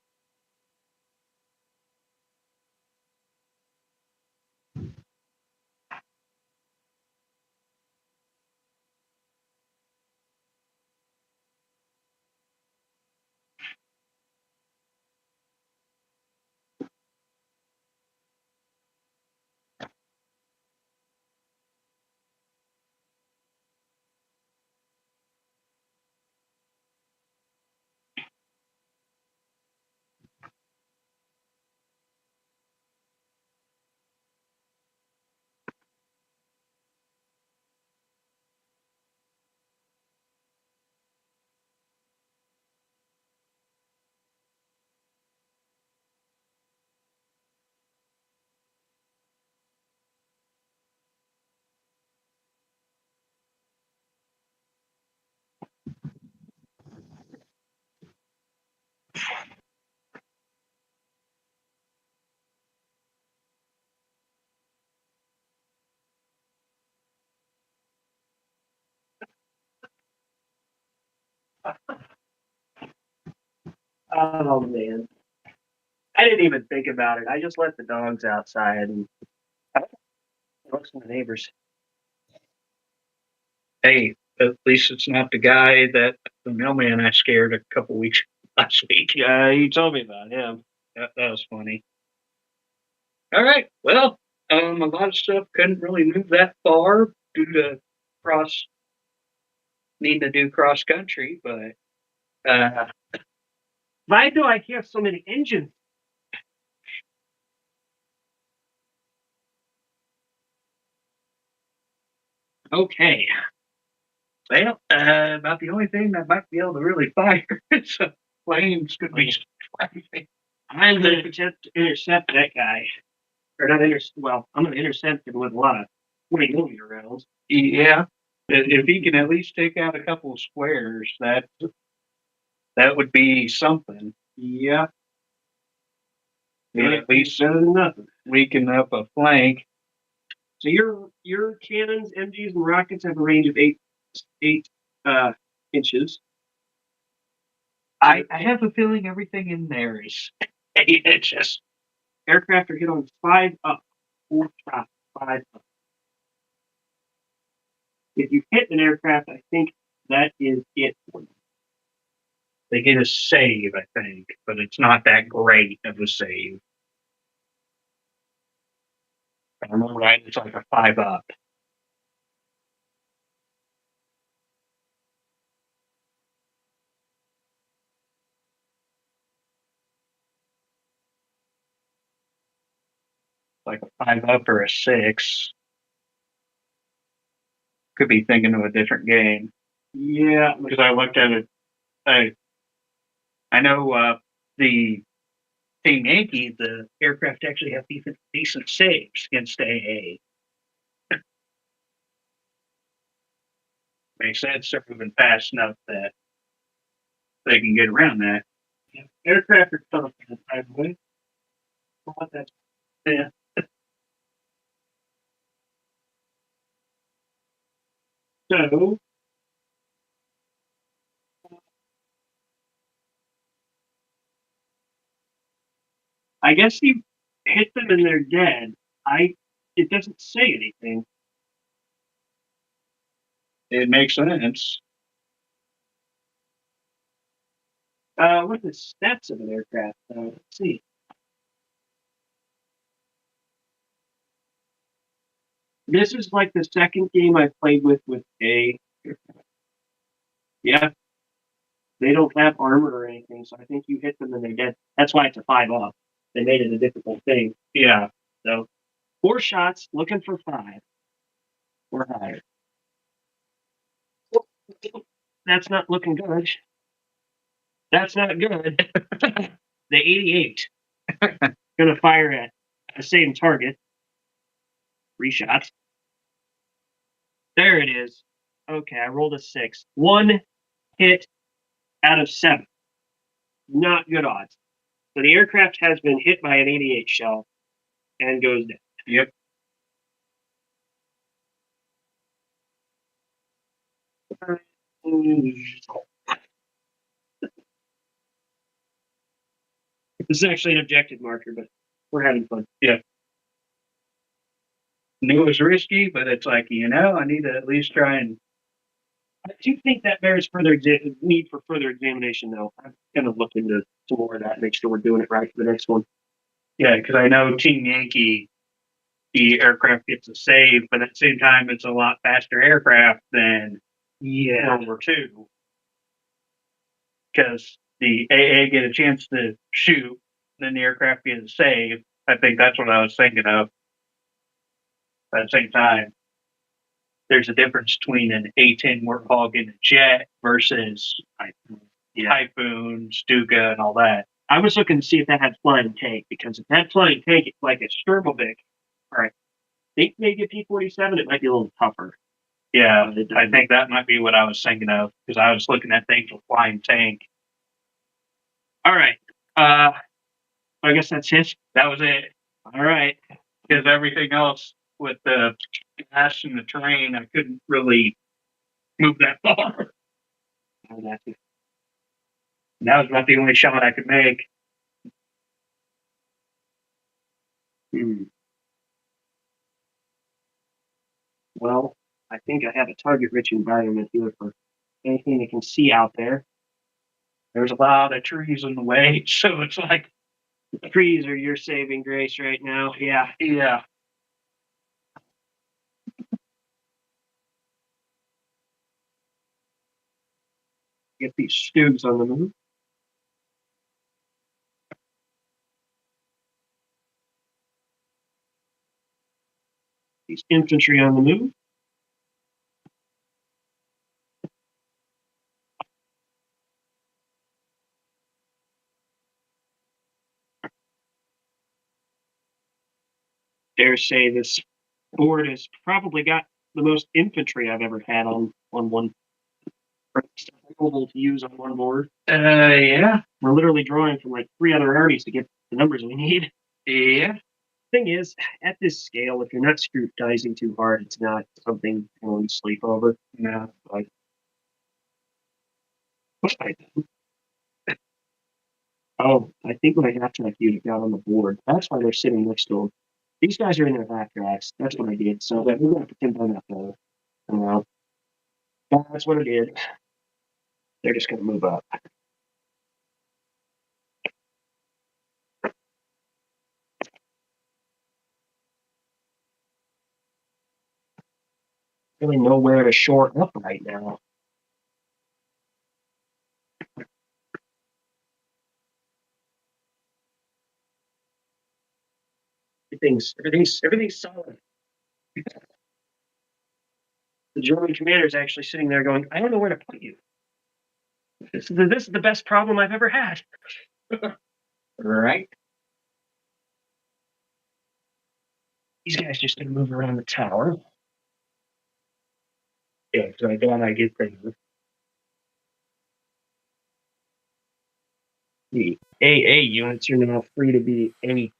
Oh man, I didn't even think about it. I just let the dogs outside and looks to the neighbors. Hey, at least it's not the guy that the mailman I scared a couple weeks last week. Yeah, you told me about him. That was funny. All right. Well, a lot of stuff couldn't really move that far due to needing to do cross country, but Why do I hear so many engines? okay. Well, about the only thing that might be able to really fire is flames could be. I'm going to intercept that guy. Or not well, I'm going to intercept him with a lot of 20mm rounds. Yeah. If he can at least take out a couple of squares, that would be something. Yeah. At least better than nothing. weaken up a flank. So your cannons, MGs, and rockets have a range of eight inches. I have a feeling everything in there is 8 inches. Aircraft are hit on 5 up. 4 traffic, 5 up. If you hit an aircraft, I think that is it for you. They get a save, I think, but it's not that great of a save. If I remember right, it's like a 5 up. Like a 5 up or a 6. Could be thinking of a different game. Yeah, Because I looked at it. I know the Team Yankee, the aircraft actually have decent saves against AA. Makes sense. They're moving fast enough that they can get around that. yeah. Aircraft are tough, by the way. What that's Yeah. so. I guess you hit them and they're dead. It doesn't say anything. It makes sense. What are the stats of an aircraft? Let's see. This is like the second game I played with a. Yeah, they don't have armor or anything, so I think you hit them and they're dead. That's why it's a 5 up. They made it a difficult thing. Yeah. So 4 shots, looking for 5 or higher. That's not looking good. That's not good. The 88 gonna fire at the same target. 3 shots. There it is. Okay, I rolled a 6. 1 hit out of 7. Not good odds. So the aircraft has been hit by an 88 shell and goes down. Yep. This is actually an objective marker, but we're having fun. Knew it was risky, but it's like, I need to at least try and. I do think that bears need for further examination, though. I'm going to look into some more of that, make sure we're doing it right for the next one. Yeah, because I know Team Yankee, the aircraft gets a save, but at the same time, it's a lot faster aircraft than World War II. Because the AA get a chance to shoot, then the aircraft get a save. I think that's what I was thinking of. But at the same time, there's a difference between an A-10 Warthog and a jet versus Typhoon, Stuka, and all that. I was looking to see if that had flying tank, because if that flying tank is like a Sturmovik, all right, I think maybe a P-47, it might be a little tougher. Yeah, I think that might be what I was thinking of, because I was looking at things with flying tank. All right. I guess that's it. That was it. All right. Because everything else with the gas and the terrain, I couldn't really move that far. And that was about the only shot I could make. Well, I think I have a target-rich environment here for anything that can see out there. There's a lot of trees in the way, so it's like the trees are your saving grace right now. Yeah. Get these Stugs on the move. These infantry on the move. Dare say this board has probably got the most infantry I've ever had on one. Available to use on one board. Yeah. We're literally drawing from like 3 other armies to get the numbers we need. Yeah. Thing is, at this scale, if you're not scrutinizing too hard, it's not something you want to sleep over. No. Like, I think my half-track unit got on the board. That's why they're sitting next to them. These guys are in their half-tracks. That's what I did. So we're going to pretend I'm not there. That's what I did. They're just going to move up. Really nowhere to shore up right now. Everything's solid. The German commander is actually sitting there going, I don't know where to put you. This is the best problem I've ever had. Right. These guys just gonna move around the tower. Yeah, so I thought I'd get there. The AA units are now free to be any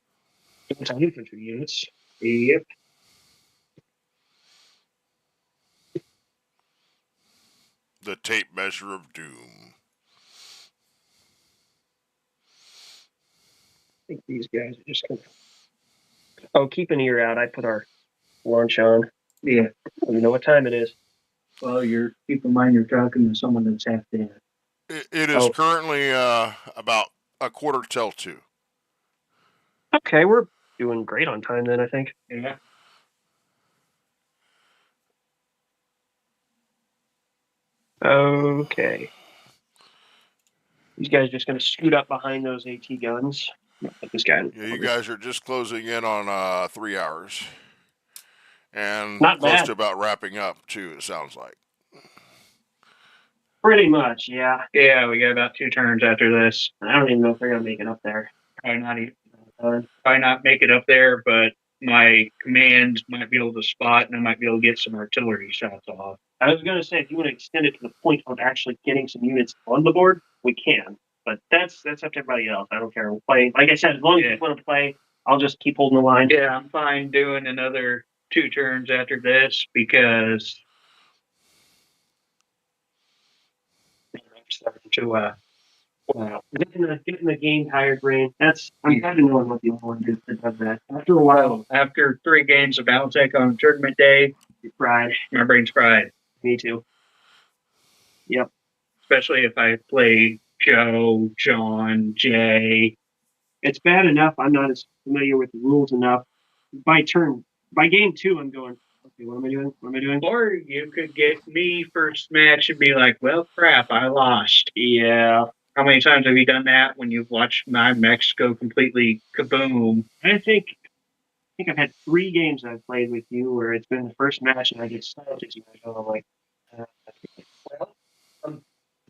anti-infantry units. Yep. The tape measure of doom. I think these guys are just gonna. Oh, keep an ear out. I put our launch on. Yeah. You know what time it is. Well, keep in mind you're talking to someone that's half dead. It is currently about 1:45. Okay, we're doing great on time then, I think. Yeah. Okay. These guys are just going to scoot up behind those AT guns. Put this guy. Yeah, you guys are just closing in on 3 hours. And Not close bad. to about wrapping up, too, it sounds like. Pretty much, yeah. Yeah, we got about 2 turns after this. I don't even know if they're going to make it up there. Probably not make it up there, but my command might be able to spot, and I might be able to get some artillery shots off. I was going to say, if you want to extend it to the point of actually getting some units on the board, we can. But that's up to everybody else. I don't care. We'll play. Like I said, as long as you want to play, I'll just keep holding the line. Yeah, I'm fine doing another 2 turns after this because I'm starting to Getting the game tired brain. I'm kind of knowing what the only one do that does that. After a while, after 3 games of Battletech on tournament day, you're fried. my brain's fried. Me too. Yep. Especially if I play Joe, John, Jay. It's bad enough I'm not as familiar with the rules enough. By game 2, I'm going, okay, what am I doing? What am I doing? Or you could get me first match and be like, well, crap, I lost. Yeah. How many times have you done that when you've watched my mechs go completely kaboom? I think I've had 3 games I've played with you where it's been the first match and I get stopped as you guys. I'm like, well,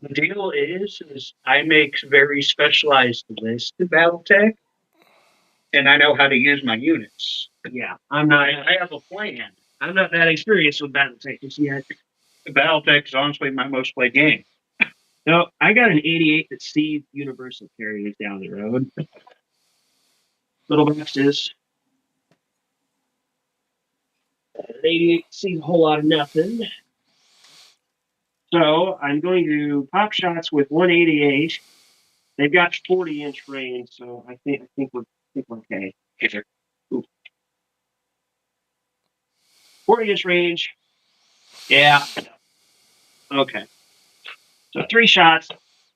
the deal is I make very specialized lists of Battletech, and I know how to use my units. yeah, I have a plan. I'm not that experienced with Battletech just yet. Battletech is honestly my most played game. No, I got an 88 that sees universal carriers down the road. Little boxes. An 88 sees a whole lot of nothing. So I'm going to pop shots with 188. They've got 40-inch range, so I think we're okay. 40-inch range. Yeah. Okay. So 3 shots.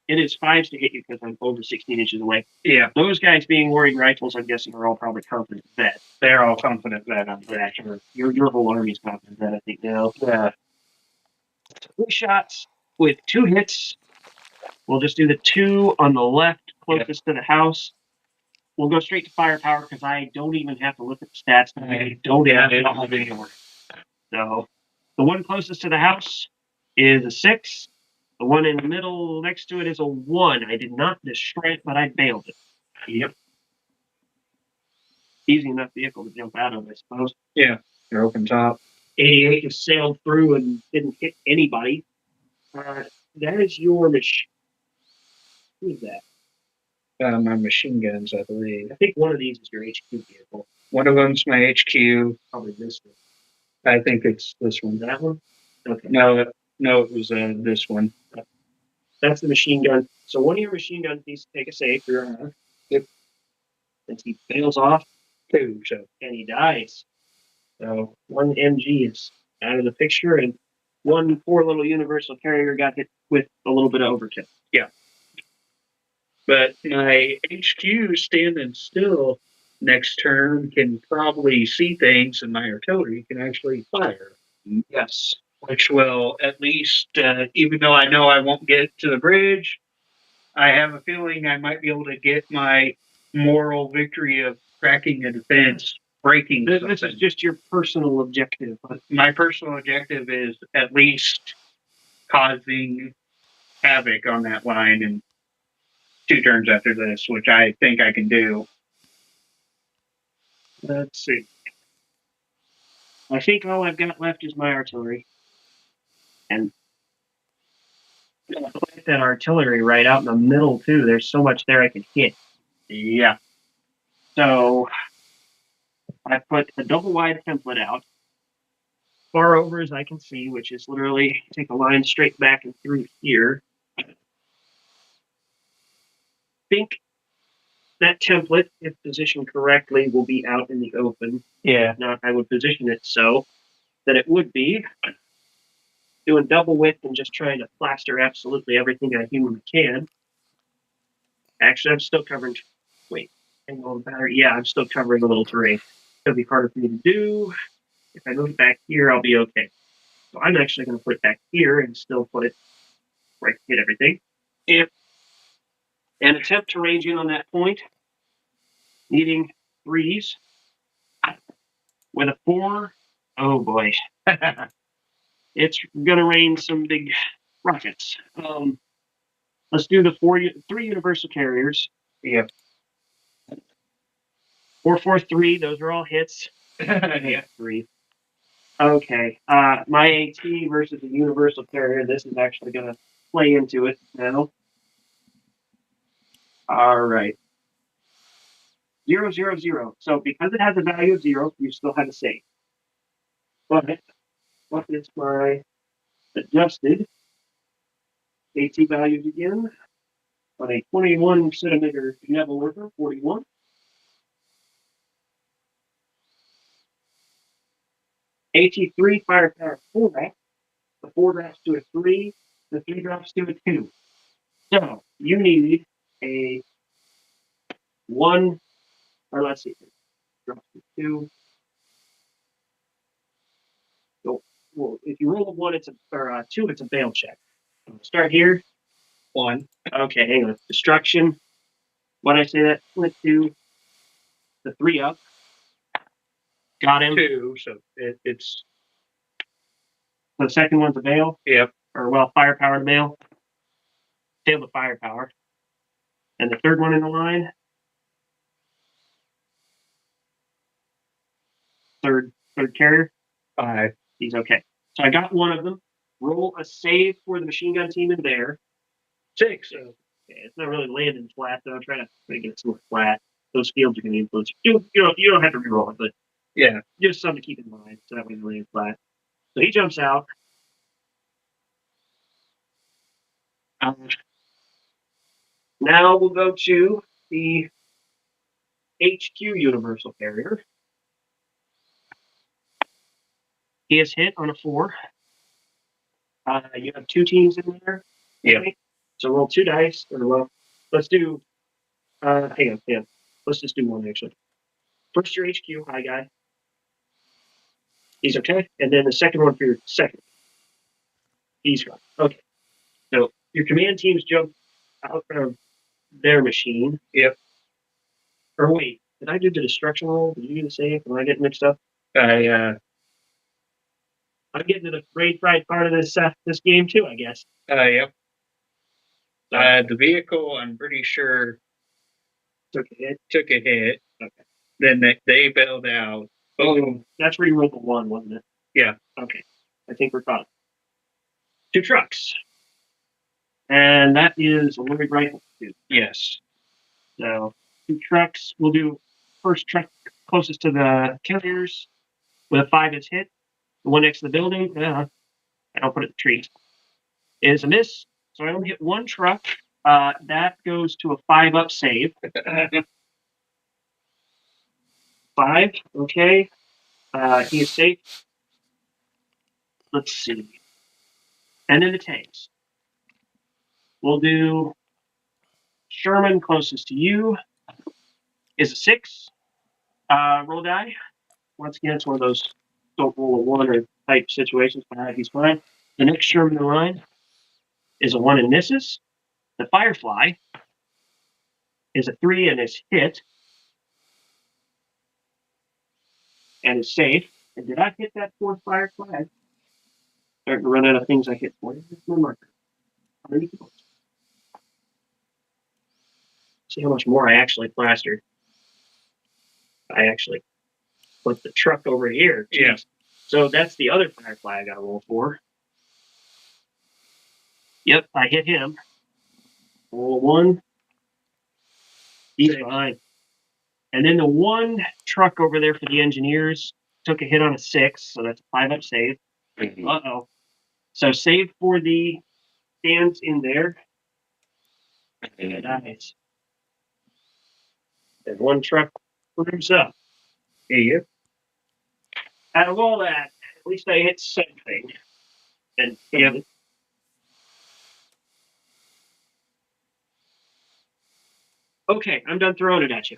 It is 5s to hit you because I'm over 16 inches away. Yeah. Those guys being Warring Rifles, I'm guessing, are all probably confident vet. They're all confident vet, I'm pretty sure. Your whole army's confident vet, I think, now. Yeah. 3 shots with 2 hits. We'll just do the 2 on the left closest to the house. We'll go straight to firepower because I don't even have to look at the stats. I don't have any more. So the one closest to the house is a 6. The one in the middle next to it is a 1. I did not destroy it, but I bailed it. Yep. Easy enough vehicle to jump out of, I suppose. Yeah. They're open top. 88 just sailed through and didn't hit anybody. That is your machine. Who is that? My machine guns, I believe. I think one of these is your HQ vehicle. One of them's my HQ. Probably this one. I think it's this one. That one? Okay. No, it was this one. That's the machine gun. So one of your machine guns needs to take a save for your honor. Yep. Since he fails off 2, so. and he dies. So 1 MG is out of the picture, and 1 poor little universal carrier got hit with a little bit of overkill. Yeah. But my HQ standing still next turn can probably see things, and my artillery can actually fire. Yes. Which will at least, even though I know I won't get to the bridge, I have a feeling I might be able to get my moral victory of cracking a defense, breaking something. This is just your personal objective. My personal objective is at least causing havoc on that line in 2 turns after this, which I think I can do. Let's see. I think all I've got left is my artillery. And I'm gonna put that artillery right out in the middle too. There's so much there I can hit. Yeah. So I put a double wide template out, far over as I can see, which is literally take a line straight back and through here. I think that template, if positioned correctly, will be out in the open. Yeah. Now, I would position it so that it would be doing double width and just trying to plaster absolutely everything I humanly can. Actually, I'm still covering. Wait, hang on, battery. Yeah, I'm still covering a little terrain. It'll be harder for me to do. If I move it back here, I'll be okay. So I'm actually going to put it back here and still put it right to hit everything. And attempt to range in on that point, needing 3s. With a 4, oh boy. It's going to rain some big rockets. Let's do the 3 universal carriers. Yep. 443, those are all hits. Yeah. 3. Okay. My AT versus a universal carrier. This is actually going to play into it now. All right. 0, 0, 0. So because it has a value of 0, you still have a save. But what is my adjusted AT values again? On a 21 centimeter Neville worker, 41. AT3 firepower 4 drops. The 4 drops to a 3. The 3 drops to a 2. So you need a 1, or let's see, drops to 2. So, well, if you roll a 1, it's a 2, it's a fail check. Start here. 1. Okay, hang on. Destruction. When I say that, flip to the 3 up. Got him. 2. So it's. The second one's a fail. Yep. Or, well, firepower to bail. Fail the firepower. And the third one in the line. Third carrier. 5. He's okay. So I got one of them. Roll a save for the machine gun team in there. 6. So okay, it's not really landing flat though. Try to make it somewhat flat. Those fields are going to influence you. You don't have to reroll it, but Yeah. just something to keep in mind. So that way it lands flat. So he jumps out. Now we'll go to the HQ Universal Carrier. He is hit on a 4. You have 2 teams in there. Yeah. Okay? So roll 2 dice. Or well, let's do. Hang on. Let's just do 1 actually. First your HQ high guy. He's okay. And then the second one for your second. He's fine. Okay. So your command teams jump out of their machine. Yep. Or wait, did I do the destruction roll? Did you do the save? Am I getting mixed up? I I'm getting to the raid fried part of this game too, I guess. yep. So, The vehicle, I'm pretty sure, took a hit. took a hit. Okay. Then they bailed out. Oh, that's where you rolled the 1, wasn't it? Yeah. Okay. I think we're caught. 2 trucks. And that is a loaded rifle too. Yes. So 2 trucks. We'll do first truck closest to the carriers with a 5 is hit. The one next to the building, I don't put it in the trees, is a miss. So I only hit 1 truck. That goes to a 5 up save. 5, okay. He is safe. Let's see. And then the tanks. We'll do Sherman closest to you is a 6. Roll die. Once again, it's one of those don't roll a 1 or type situations. He's fine. The next Sherman in the line is a 1 and misses. The Firefly is a 3 and is hit. And is safe. And did I hit that 4th Firefly? I'm starting to run out of things I hit for. Here's my marker. See how much more I actually plastered. I actually put the truck over here. Jeez. Yeah. So that's the other Firefly I got to roll for. Yep, I hit him. Roll 1. He's fine. And then the 1 truck over there for the engineers took a hit on a 6, so that's a 5 up save. Mm-hmm. Uh-oh. So save for the stands in there. Nice. And 1 truck proves up. Yep. Out of all that, at least I hit something. And Yep. Okay, I'm done throwing it at you.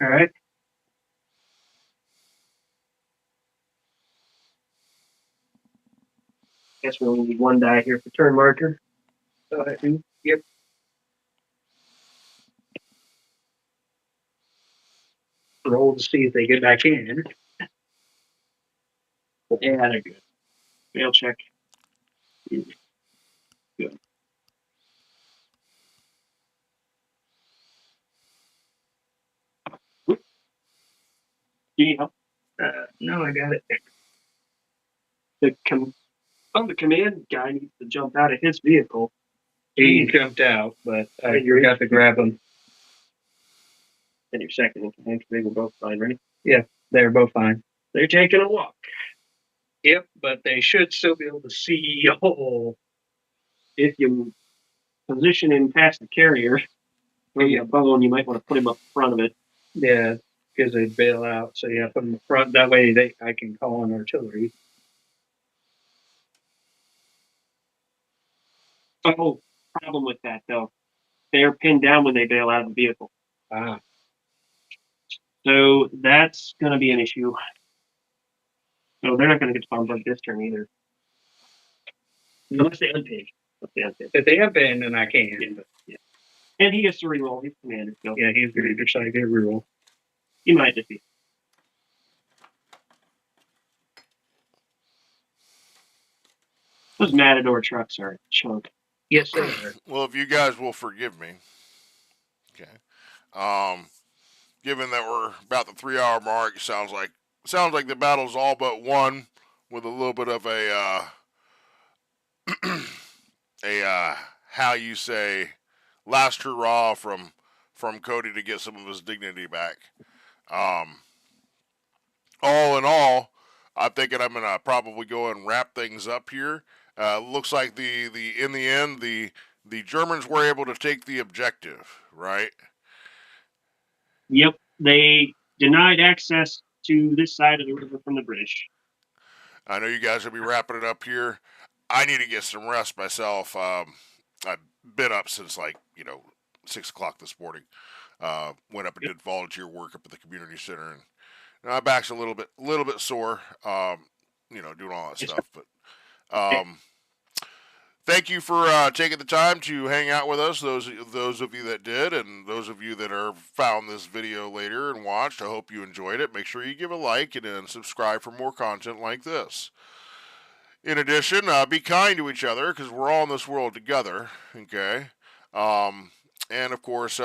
All right. Guess we only need 1 die here for turn marker. Yep. Roll to see if they get back in. Yeah, they're good. Fail check. Good. Do you need help? No, I got it. The command guy needs to jump out of his vehicle. He jumped out, but I forgot to grab him. and your second in command. They were both fine, right? They're both fine. They're taking a walk. Yep, but they should still be able to see a hole. If you position him past the carrier, maybe a bone, you might want to put him up front of it. Yeah, because they bail out. So yeah, put them in front. That way I can call on artillery. Oh, problem with that though. They're pinned down when they bail out of the vehicle. Ah, So that's going to be an issue. So they're not going to get to bombard this turn either. Unless they unpage. if they have been, then I can. But Yeah. And he gets to reroll. He's commander. So yeah, he's going to decide to reroll. he might just be. Those Matador trucks are a chunk. Yes, they are. Well, if you guys will forgive me, okay. Given that we're about the 3-hour mark, it sounds like the battle's all but won, with a little bit of a how you say last hurrah from Cody to get some of his dignity back. All in all, I'm thinking I'm gonna probably go and wrap things up here. Looks like in the end the Germans were able to take the objective, right? Yep. They denied access to this side of the river from the British. I know you guys will be wrapping it up here. I need to get some rest myself. I've been up since 6 o'clock this morning. Went up and did volunteer work up at the community center, and my back's a little bit sore. Doing all that stuff. But thank you for taking the time to hang out with us. Those of you that did, and those of you that are found this video later and watched, I hope you enjoyed it. Make sure you give a like and then subscribe for more content like this. In addition, be kind to each other because we're all in this world together. Okay, and of course,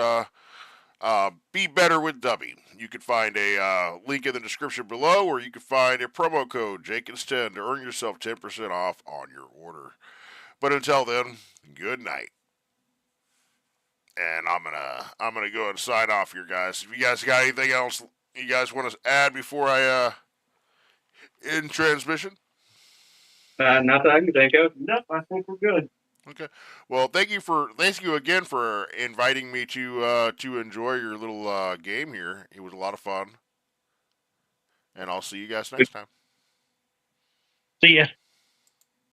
be better with Dubby. You can find a link in the description below, or you can find a promo code Jenkins10 to earn yourself 10% off on your order. But until then, good night. And I'm gonna go and sign off here, guys. If you guys got anything else you guys want to add before I end transmission? Not that I can think of. Nope, I think we're good. Okay. Well, thank you again for inviting me to enjoy your little game here. It was a lot of fun. And I'll see you guys next time. See ya.